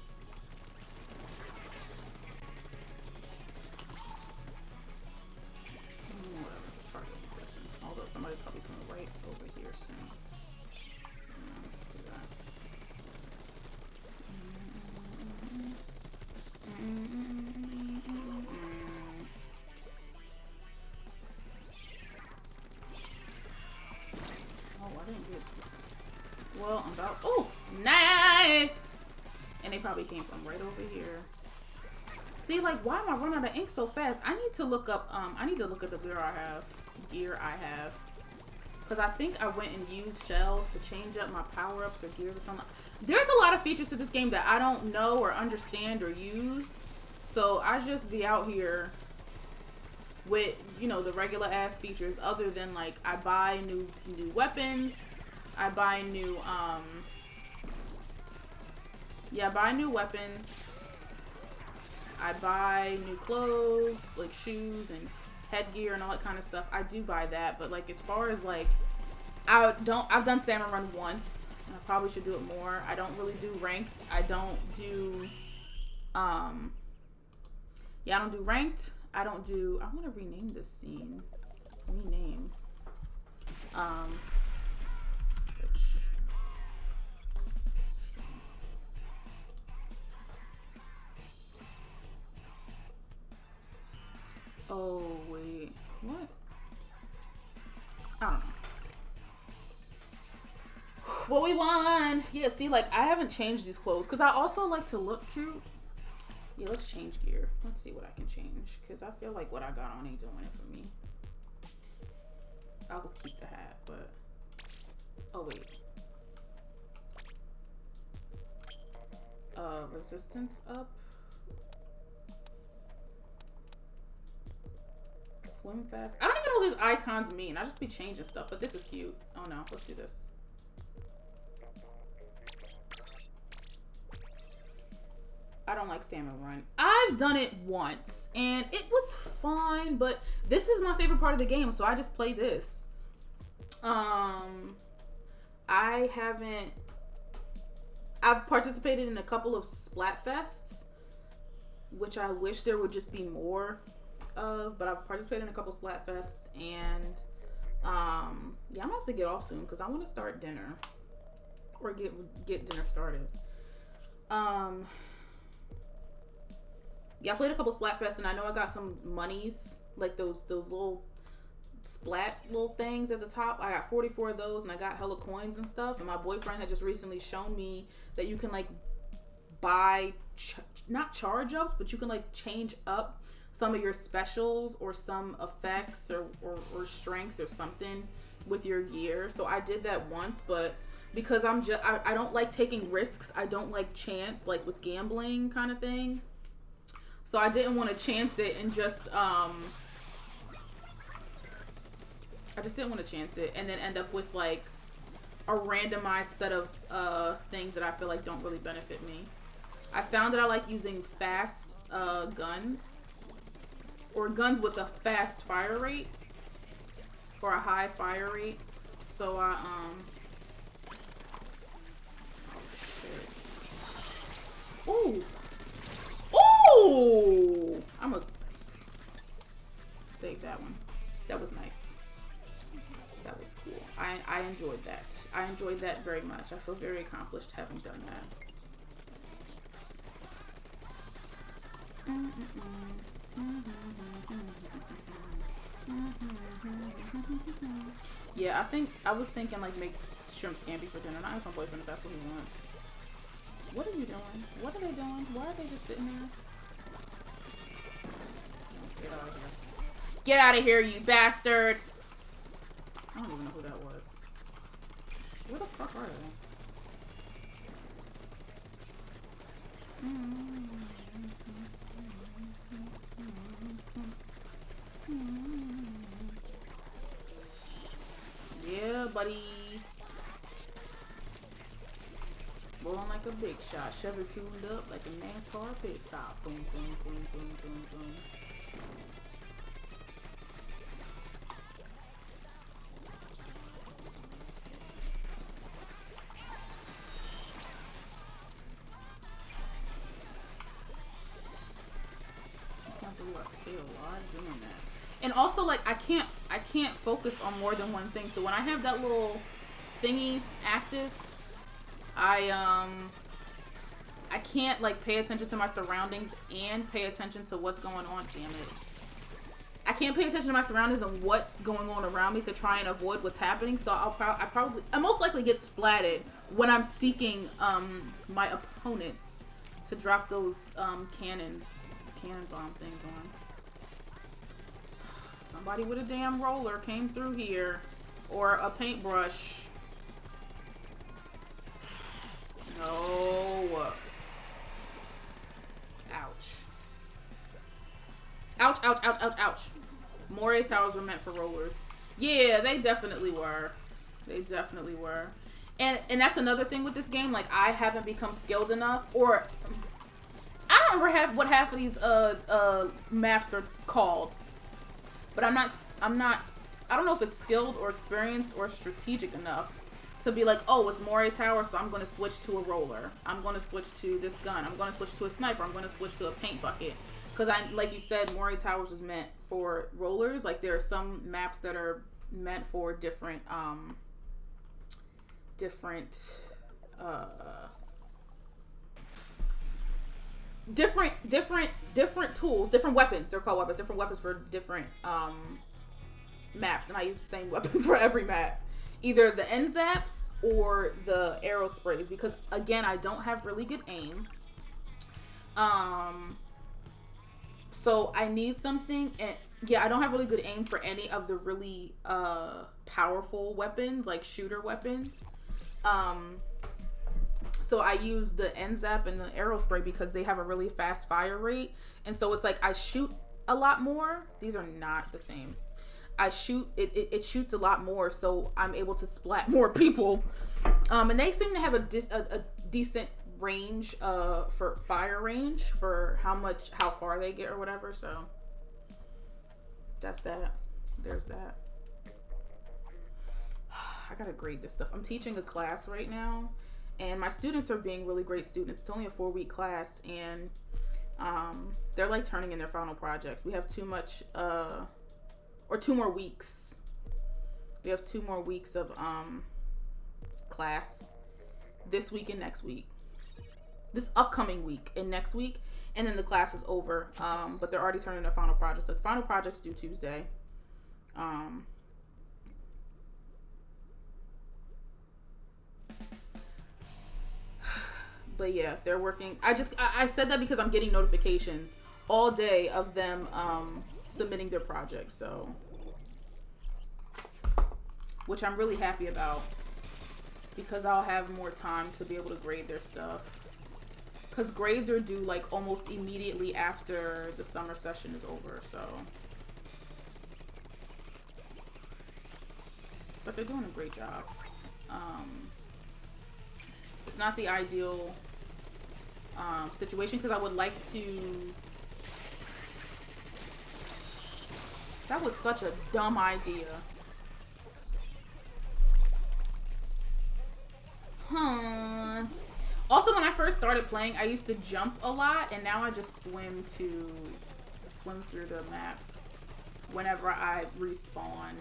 Whatever, just target the person. Although somebody's probably coming right over here soon. Let's just do that. Oh, I didn't get... Well, I'm about... Oh! Nice! And they probably came from right over here. See, like, why am I running out of ink so fast? I need to look up, the gear I have. Because I think I went and used shells to change up my power-ups or gears or something. There's a lot of features to this game that I don't know or understand or use. So I just be out here with, you know, the regular-ass features other than, like, I buy new weapons. I buy new, yeah, I buy new weapons. I buy new clothes, like shoes and headgear and all that kind of stuff. I do buy that, but like as far as like, I've done salmon run once, and I probably should do it more. I don't really do ranked. I don't do, yeah, I don't do ranked. I want to rename this scene. Rename. Oh, wait. What? I don't know. What we won! Yeah, see, like, I haven't changed these clothes. Because I also like to look cute. Yeah, let's change gear. Let's see what I can change. Because I feel like what I got on ain't doing it for me. I'll keep the hat, but... Oh, wait. Resistance up. Swim fast. I don't even know what these icons mean. I just be changing stuff, but this is cute. Oh no, let's do this. I don't like salmon run. I've done it once and it was fine, but this is my favorite part of the game, so I just play this. I've participated in a couple of Splatfests, which I wish there would just be more of, but I've participated in a couple Splatfests, and yeah, I'm gonna have to get off soon because I want to start dinner or get dinner started. Yeah, I played a couple Splatfests, and I know I got some monies, like those little splat little things at the top. I got 44 of those, and I got hella coins and stuff. And my boyfriend had just recently shown me that you can like buy not charge ups, but you can like change up some of your specials or some effects or strengths or something with your gear. So I did that once, but because I don't like taking risks. I don't like chance, like with gambling kind of thing. So I didn't want to chance it and just I just didn't want to chance it and then end up with like a randomized set of things that I feel like don't really benefit me. I found that I like using fast guns or guns with a fast fire rate or a high fire rate. So I oh shit. Ooh. Ooh! I'm gonna save that one. That was nice. That was cool. I enjoyed that. I enjoyed that very much. I feel very accomplished having done that. Yeah, I was thinking like make shrimp scampi for dinner. Not ask my boyfriend if that's what he wants. What are you doing? What are they doing? Why are they just sitting there? Get out of here. Get out of here, you bastard! I don't even know who that was. Where the fuck are they? Yeah, buddy. Rolling like a big shot. Chevy tuned up like a NASCAR pit stop. Boom, boom, boom, boom, boom, boom. I can't believe I stay alive doing that. And also, like, I can't focus on more than one thing. So when I have that little thingy active, I can't like pay attention to my surroundings and pay attention to what's going on. Damn it. I can't pay attention to my surroundings and what's going on around me to try and avoid what's happening. So I most likely get splatted when I'm seeking my opponents to drop those cannon bomb things on. Somebody with a damn roller came through here, or a paintbrush. No. Ouch. Ouch, ouch, ouch, ouch, ouch. Moray towers were meant for rollers. Yeah, they definitely were. They definitely were. And that's another thing with this game. Like, I haven't become skilled enough, or I don't remember what half of these maps are called. But I don't know if it's skilled or experienced or strategic enough to be like, oh, it's Moray Tower, so I'm going to switch to a roller. I'm going to switch to this gun. I'm going to switch to a sniper. I'm going to switch to a paint bucket. Because like you said, Moray Towers was meant for rollers. Like, there are some maps that are meant for different tools, different weapons. They're called weapons. Different weapons for different maps, and I use the same weapon for every map. Either the end zaps or the arrow sprays, because again, I don't have really good aim. So I need something, and yeah, I don't have really good aim for any of the really powerful weapons, like shooter weapons. So I use the end zap and the arrow spray because they have a really fast fire rate, and so it's like I shoot a lot more. These are not the same. I shoot it shoots a lot more, so I'm able to splat more people. And they seem to have a decent range for fire range for how far they get or whatever. So that's that. There's that. I gotta grade this stuff. I'm teaching a class right now, and my students are being really great students. It's only a 4-week class, and they're like turning in their final projects. We have 2 more weeks. We have 2 more weeks of class this week and next week. This upcoming week and next week, and then the class is over. But they're already turning their final projects. The final projects due Tuesday. But yeah, they're working. I said that because I'm getting notifications all day of them submitting their projects. So which I'm really happy about because I'll have more time to be able to grade their stuff. Because grades are due like almost immediately after the summer session is over, so. But they're doing a great job. It's not the ideal situation because I would like to. That was such a dumb idea. Also, when I first started playing, I used to jump a lot, and now I just swim through the map whenever I respawn.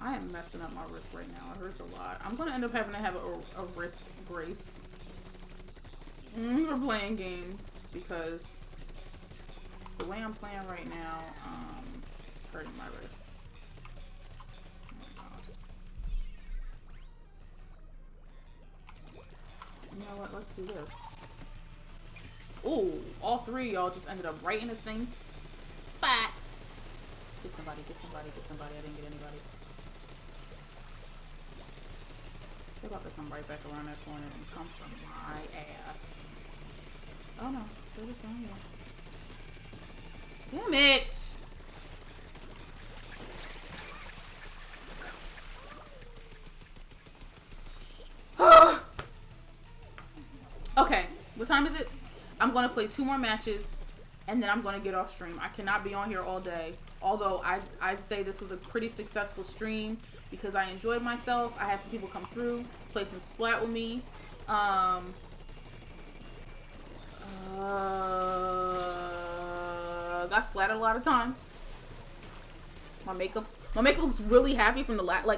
I am messing up my wrist right now. It hurts a lot. I'm gonna end up having to have a wrist brace for playing games because the way I'm playing right now, hurting my wrist. You know what? Let's do this. Ooh, all three of y'all just ended up right in the same spot. Get somebody, get somebody, get somebody. I didn't get anybody. They're about to come right back around that corner and come from my ass. Oh no, they're just down here. Damn it! Okay, what time is it? I'm gonna play 2 more matches and then I'm gonna get off stream. I cannot be on here all day. Although I'd say this was a pretty successful stream because I enjoyed myself. I had some people come through, play some Splat with me. Got splattered a lot of times. My makeup looks really happy from the my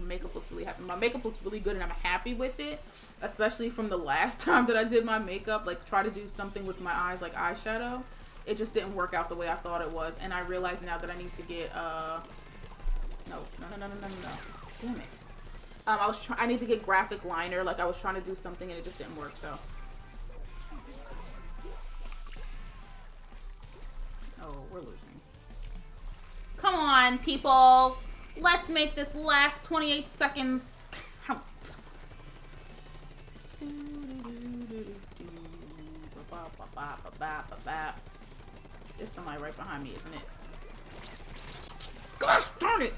makeup looks really happy. My makeup looks really good and I'm happy with it. Especially from the last time that I did my makeup, like try to do something with my eyes like eyeshadow. It just didn't work out the way I thought it was. And I realize now that I need to get no. Damn it. I need to get graphic liner. Like I was trying to do something and it just didn't work, so. Oh, we're losing. Come on, people. Let's make this last 28 seconds count. There's somebody right behind me, isn't it? Gosh darn it.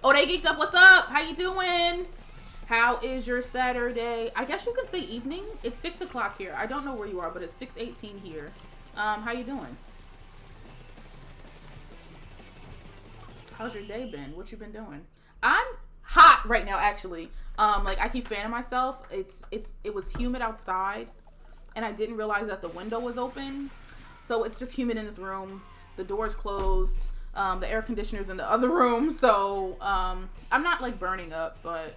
Oh, they geeked up. What's up? How you doing? How is your Saturday? I guess you could say evening. It's 6 o'clock here. I don't know where you are, but it's 6:18 here. How you doing? How's your day been? What you been doing? I'm hot right now, actually. Like I keep fanning myself. It was humid outside, and I didn't realize that the window was open. So it's just humid in this room. The door's closed. The air conditioner's in the other room. So I'm not like burning up, but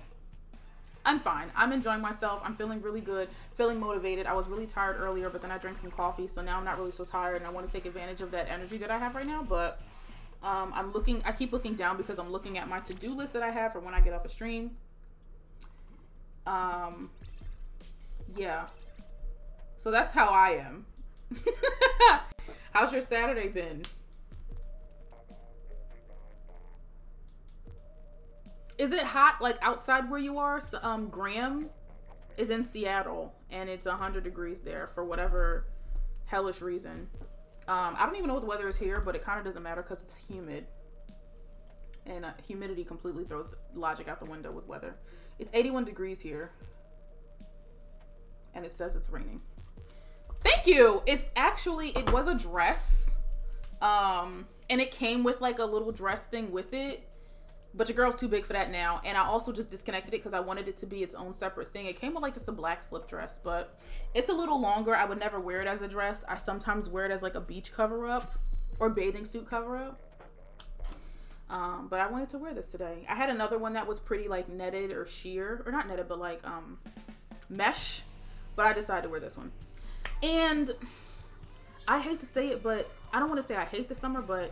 I'm fine. I'm enjoying myself. I'm feeling really good, feeling motivated. I was really tired earlier, but then I drank some coffee, so now I'm not really so tired, and I want to take advantage of that energy that I have right now. But I keep looking down because I'm looking at my to-do list that I have for when I get off a stream. Yeah. So that's how I am. How's your Saturday been? Is it hot like outside where you are? So, Graham is in Seattle and it's 100 degrees there for whatever hellish reason. I don't even know what the weather is here, but it kind of doesn't matter because it's humid. And humidity completely throws logic out the window with weather. It's 81 degrees here. And it says it's raining. Thank you! It was a dress. And it came with like a little dress thing with it. But your girl's too big for that now. And I also just disconnected it because I wanted it to be its own separate thing. It came with like just a black slip dress, but it's a little longer. I would never wear it as a dress. I sometimes wear it as like a beach cover up or bathing suit cover up. But I wanted to wear this today. I had another one that was pretty like netted or sheer, or not netted, but like mesh. But I decided to wear this one. And I hate to say it, but I don't want to say I hate the summer, but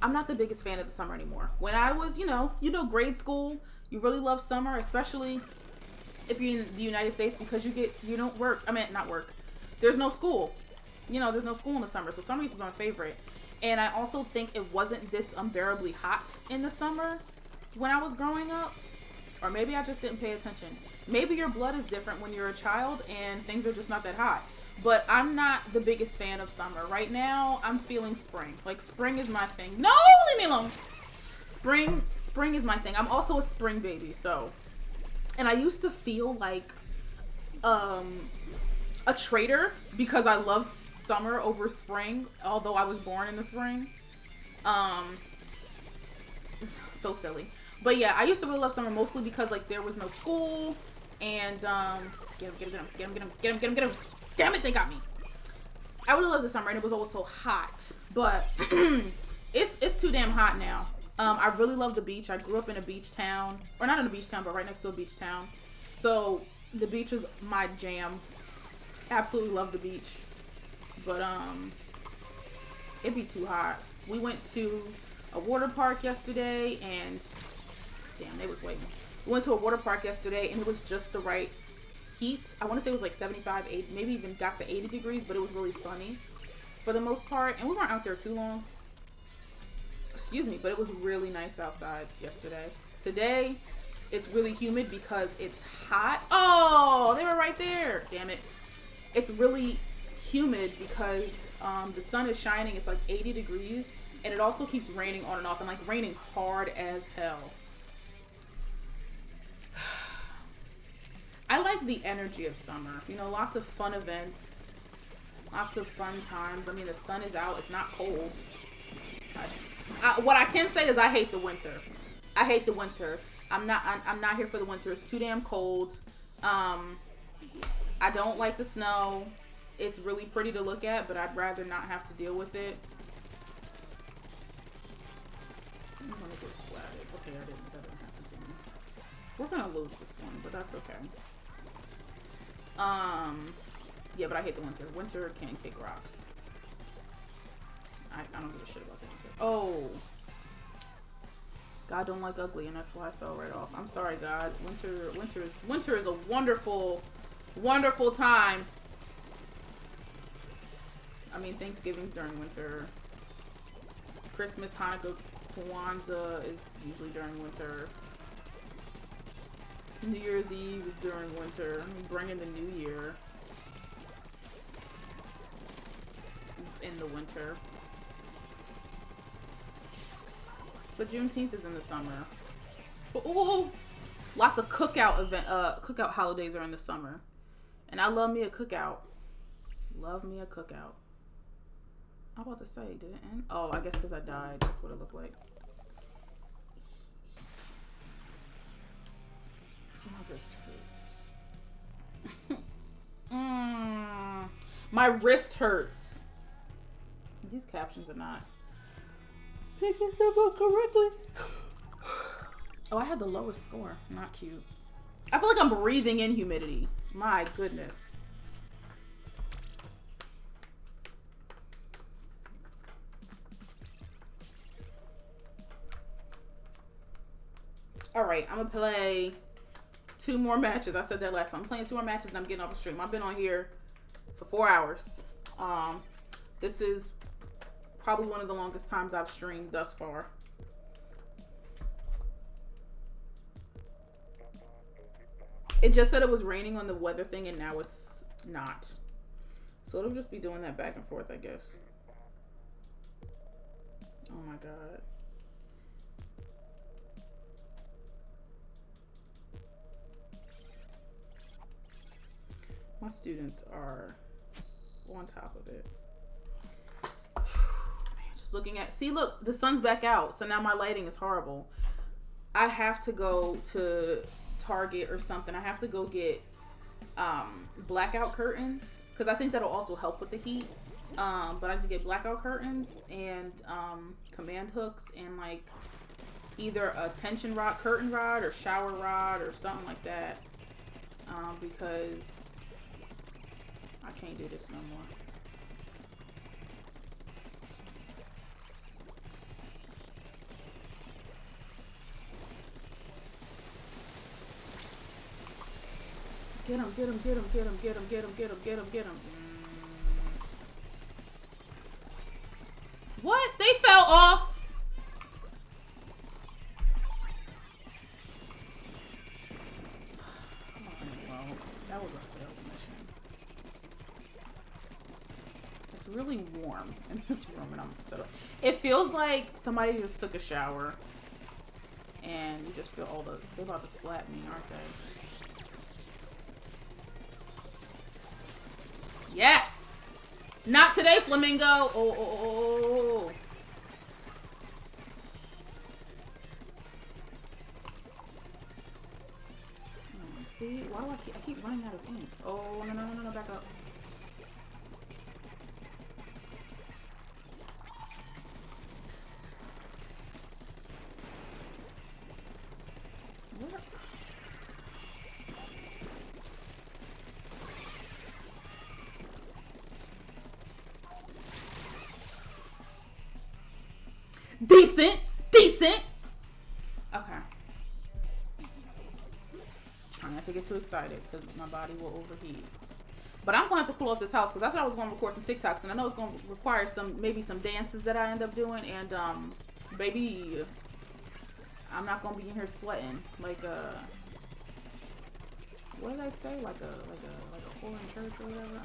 I'm not the biggest fan of the summer anymore. When I was, you know, grade school, you really love summer, especially if you're in the United States because you don't work. I mean, not work. There's no school. you know, there's no school in the summer. So summer used to be my favorite. And I also think it wasn't this unbearably hot in the summer when I was growing up. Or maybe I just didn't pay attention. Maybe your blood is different when you're a child and things are just not that hot. But I'm not the biggest fan of summer. Right now, I'm feeling spring. Like, spring is my thing. No, leave me alone. Spring is my thing. I'm also a spring baby, so. And I used to feel like a traitor because I loved summer over spring, although I was born in the spring. It's so silly. But yeah, I used to really love summer mostly because like there was no school and get him. Damn it, they got me. I really love the summer and it was always so hot. But it's too damn hot now. I really love the beach. I grew up in a beach town. Or not in a beach town, but right next to a beach town. So the beach is my jam. Absolutely love the beach. But it'd be too hot. We went to a water park yesterday and damn, they was waiting. We went to a water park yesterday and it was just the right heat. I want to say it was like 75, 80, maybe even got to 80 degrees, but it was really sunny for the most part. And we weren't out there too long. Excuse me, but it was really nice outside yesterday. Today, it's really humid because it's hot. Oh, they were right there. Damn it. It's really humid because the sun is shining. It's like 80 degrees. And it also keeps raining on and off. And like raining hard as hell. I like the energy of summer. You know, lots of fun events. Lots of fun times. I mean, the sun is out. It's not cold. What I can say is I hate the winter. I hate the winter. I'm not here for the winter. It's too damn cold. I don't like the snow. It's really pretty to look at, but I'd rather not have to deal with it. I'm gonna get splatted. Okay, that didn't happen to me. We're gonna lose this one, but that's okay. Yeah, but I hate the winter. Winter can kick rocks. I don't give a shit about the winter. Oh. God don't like ugly, and that's why I fell right off. I'm sorry, God. Winter is a wonderful, wonderful time. I mean, Thanksgiving's during winter. Christmas, Hanukkah, Kwanzaa is usually during winter. New Year's Eve is during winter. Bringing the new year in the winter. But Juneteenth is in the summer. Oh, lots of cookout holidays are in the summer. And I love me a cookout. Love me a cookout. I'm about to say, did it end? Oh, I guess because I died. That's what it looked like. My wrist hurts. My wrist hurts. These captions are not picking stuff up correctly. Oh, I had the lowest score. Not cute. I feel like I'm breathing in humidity. My goodness. Alright, I'm gonna play 2 more matches. I said that last time. I'm playing 2 more matches and I'm getting off the stream. I've been on here for 4 hours. This is probably one of the longest times I've streamed thus far. It just said it was raining on the weather thing and now it's not. So it'll just be doing that back and forth, I guess. Oh my God. My students are on top of it. Man, just looking at, see, look, the sun's back out. So now my lighting is horrible. I have to go to Target or something. I have to go get blackout curtains because I think that'll also help with the heat. But I have to get blackout curtains and command hooks and like either a tension rod, curtain rod, or shower rod or something like that. Because I can't do this no more. Get him, get him, get him, get him, get him, get him, get him, get him, get him. off. Well, that was a failed mission. It's really warm in this room, and it feels like somebody just took a shower, and you just feel they're about to splat me, aren't they? Yes! Not today, Flamingo! Oh. See? Why do I keep running out of ink? Oh, no, back up. Where? Decent. Okay. Try not to get too excited because my body will overheat. But I'm gonna have to cool off this house because I thought I was gonna record some TikToks, and I know it's gonna require maybe some dances that I end up doing, and baby, I'm not gonna be in here sweating like what did I say? Like a whore in church or whatever.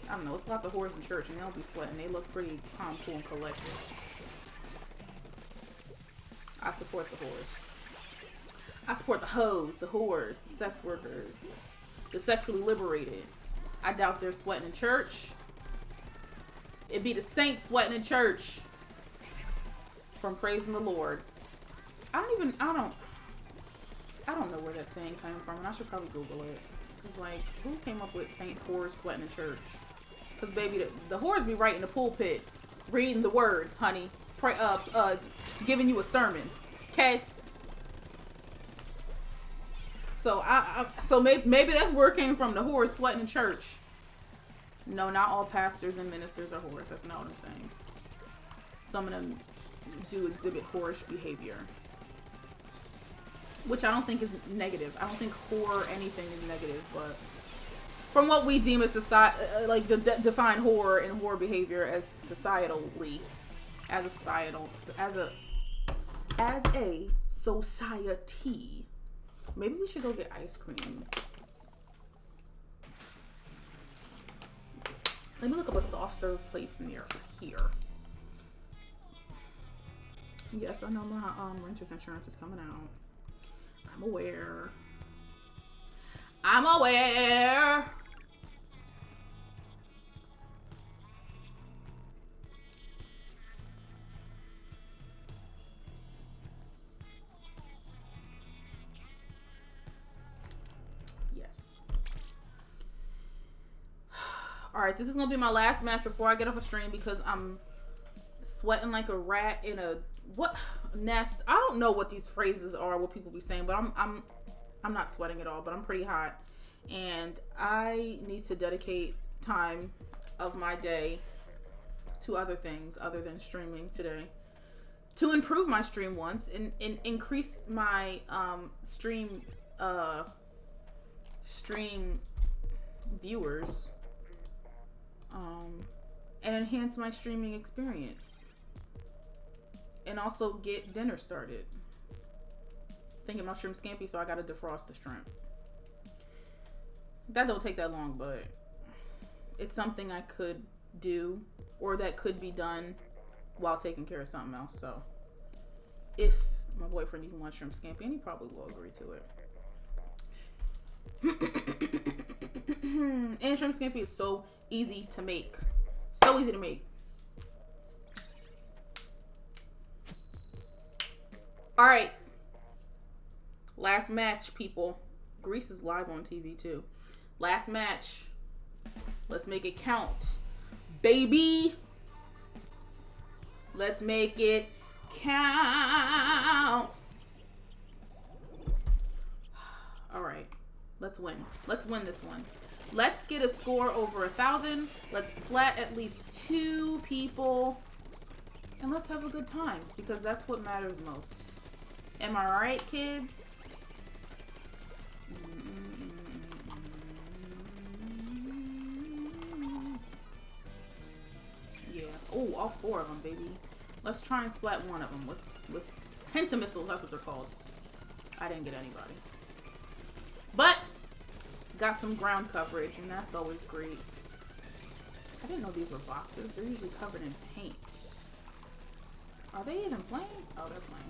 I don't know. It's lots of whores in church, and they don't be sweating. They look pretty calm, cool, and collected. I support the whores. I support the hoes, the whores, the sex workers, the sexually liberated. I doubt they're sweating in church. It'd be the saints sweating in church from praising the Lord. I don't know where that saying came from, and I should probably Google it. Cause like, who came up with Saint whores sweating in church? Cause baby, the whores be right in the pulpit, reading the word, honey, giving you a sermon, okay? So so maybe that's where it came from. The whores sweating in church. No, not all pastors and ministers are whores. That's not what I'm saying. Some of them do exhibit whorish behavior, which I don't think is negative. I don't think whore anything is negative, but from what we deem as society, like define whore and whore behavior as societally, as a society. Maybe we should go get ice cream. Let me look up a soft serve place near here. Yes, I know my renter's insurance is coming out. I'm aware. Yes. Alright, this is going to be my last match before I get off a stream because I'm sweating like a rat in a nest. I don't know what these phrases are, what people be saying, but I'm not sweating at all, but I'm pretty hot, and I need to dedicate time of my day to other things other than streaming today to improve my stream once and increase my stream viewers and enhance my streaming experience. And also get dinner started. Thinking about shrimp scampi, so I gotta defrost the shrimp. That don't take that long, but it's something I could do, or that could be done while taking care of something else. So if my boyfriend even wants shrimp scampi, and he probably will agree to it. And shrimp scampi is so easy to make. So easy to make. Alright. Last match, people. Greece is live on TV too. Last match. Let's make it count. Baby. Let's make it count. Alright. Let's win. Let's win this one. Let's get a score over 1,000. Let's splat at least 2 people. And let's have a good time. Because that's what matters most. Am I right, kids? Yeah. Oh, all 4 of them, baby. Let's try and splat one of them with tentamissiles. That's what they're called. I didn't get anybody. But got some ground coverage, and that's always great. I didn't know these were boxes. They're usually covered in paint. Are they even playing? Oh, they're playing.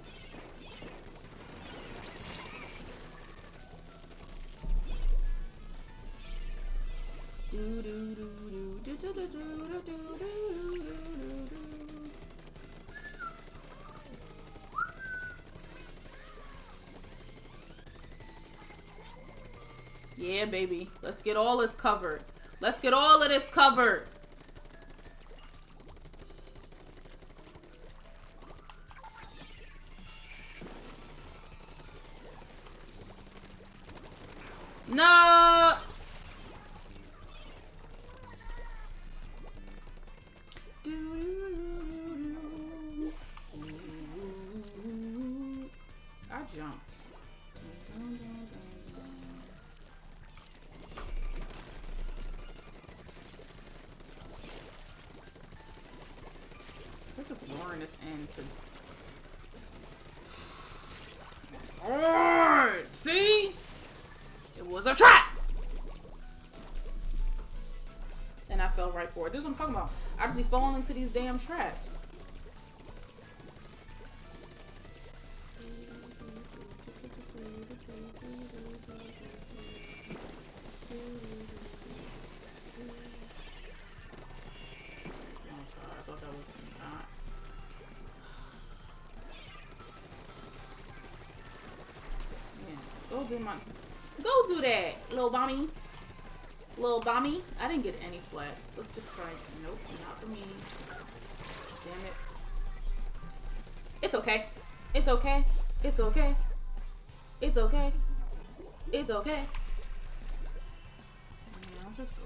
Yeah, baby. Let's get all this covered. Let's get all of this covered. No. I jumped. They're just luring us into. Alright, see? It was a trap! And I fell right for it. This is what I'm talking about. I just be falling into these damn traps. Go do that, little bommy. Little bommy. I didn't get any splats. Let's just try. Nope, not for me. Damn it. It's okay. It's okay. It's okay. It's okay. It's okay. Yeah, I'll just go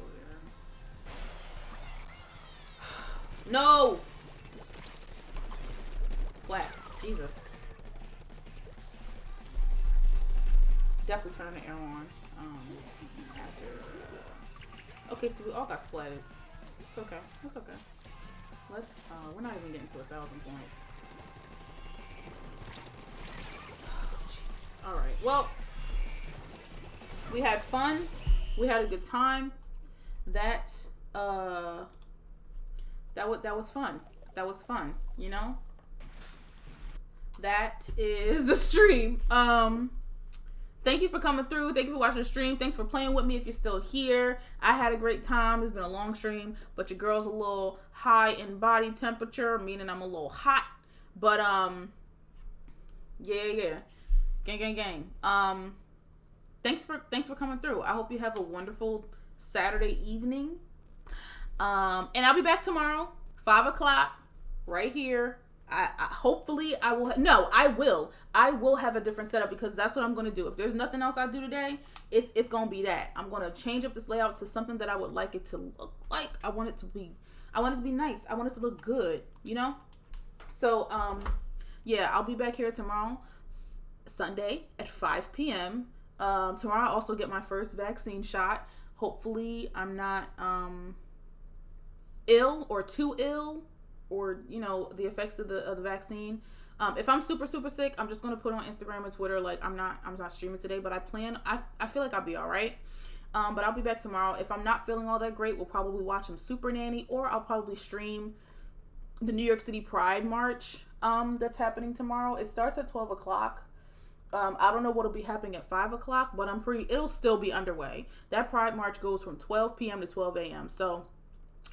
there. No! Splat. Jesus. Definitely turning the arrow on. After. Okay, so we all got splatted. It's okay. It's okay. Let's. We're not even getting to 1,000 points. Jeez. All right. Well, we had fun. We had a good time. That was fun. That was fun. You know. That is the stream. Thank you for coming through. Thank you for watching the stream. Thanks for playing with me if you're still here. I had a great time. It's been a long stream, but your girl's a little high in body temperature, meaning I'm a little hot. But, yeah. Gang. Thanks for coming through. I hope you have a wonderful Saturday evening. And I'll be back tomorrow, 5 o'clock, right here. Hopefully I will. I will have a different setup because that's what I'm going to do. If there's nothing else I do today, it's going to be that. I'm going to change up this layout to something that I would like it to look like. I want it to be nice. I want it to look good, you know? So, yeah, I'll be back here tomorrow, Sunday at 5 p.m. Tomorrow I'll also get my first vaccine shot. Hopefully I'm not, ill or too ill, or, you know, the effects of the vaccine. If I'm super sick, I'm just gonna put on Instagram and Twitter like I'm not streaming today, but I feel like I'll be all right. But I'll be back tomorrow. If I'm not feeling all that great, we'll probably watch some Super Nanny, or I'll probably stream the New York City Pride March that's happening tomorrow. It starts at 12 o'clock. I don't know what'll be happening at 5 o'clock, but it'll still be underway. That Pride March goes from 12 p.m. to 12 a.m. So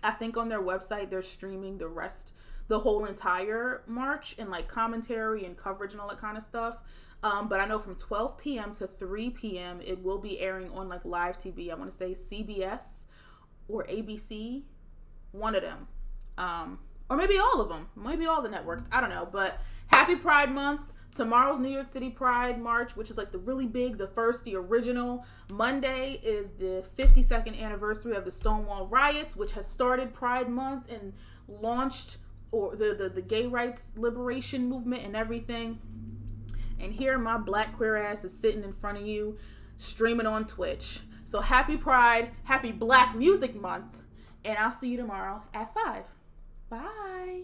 I think on their website, they're streaming the whole entire march, and like commentary and coverage and all that kind of stuff. But I know from 12 p.m. to 3 p.m. it will be airing on like live TV. I want to say CBS or ABC, one of them. Or maybe all of them. Maybe all the networks. I don't know. But happy Pride Month. Tomorrow's New York City Pride March, which is like the really big, the original. Monday is the 52nd anniversary of the Stonewall Riots, which has started Pride Month and launched the gay rights liberation movement and everything. And here my black queer ass is sitting in front of you, streaming on Twitch. So happy Pride, happy Black Music Month, and I'll see you tomorrow at 5. Bye.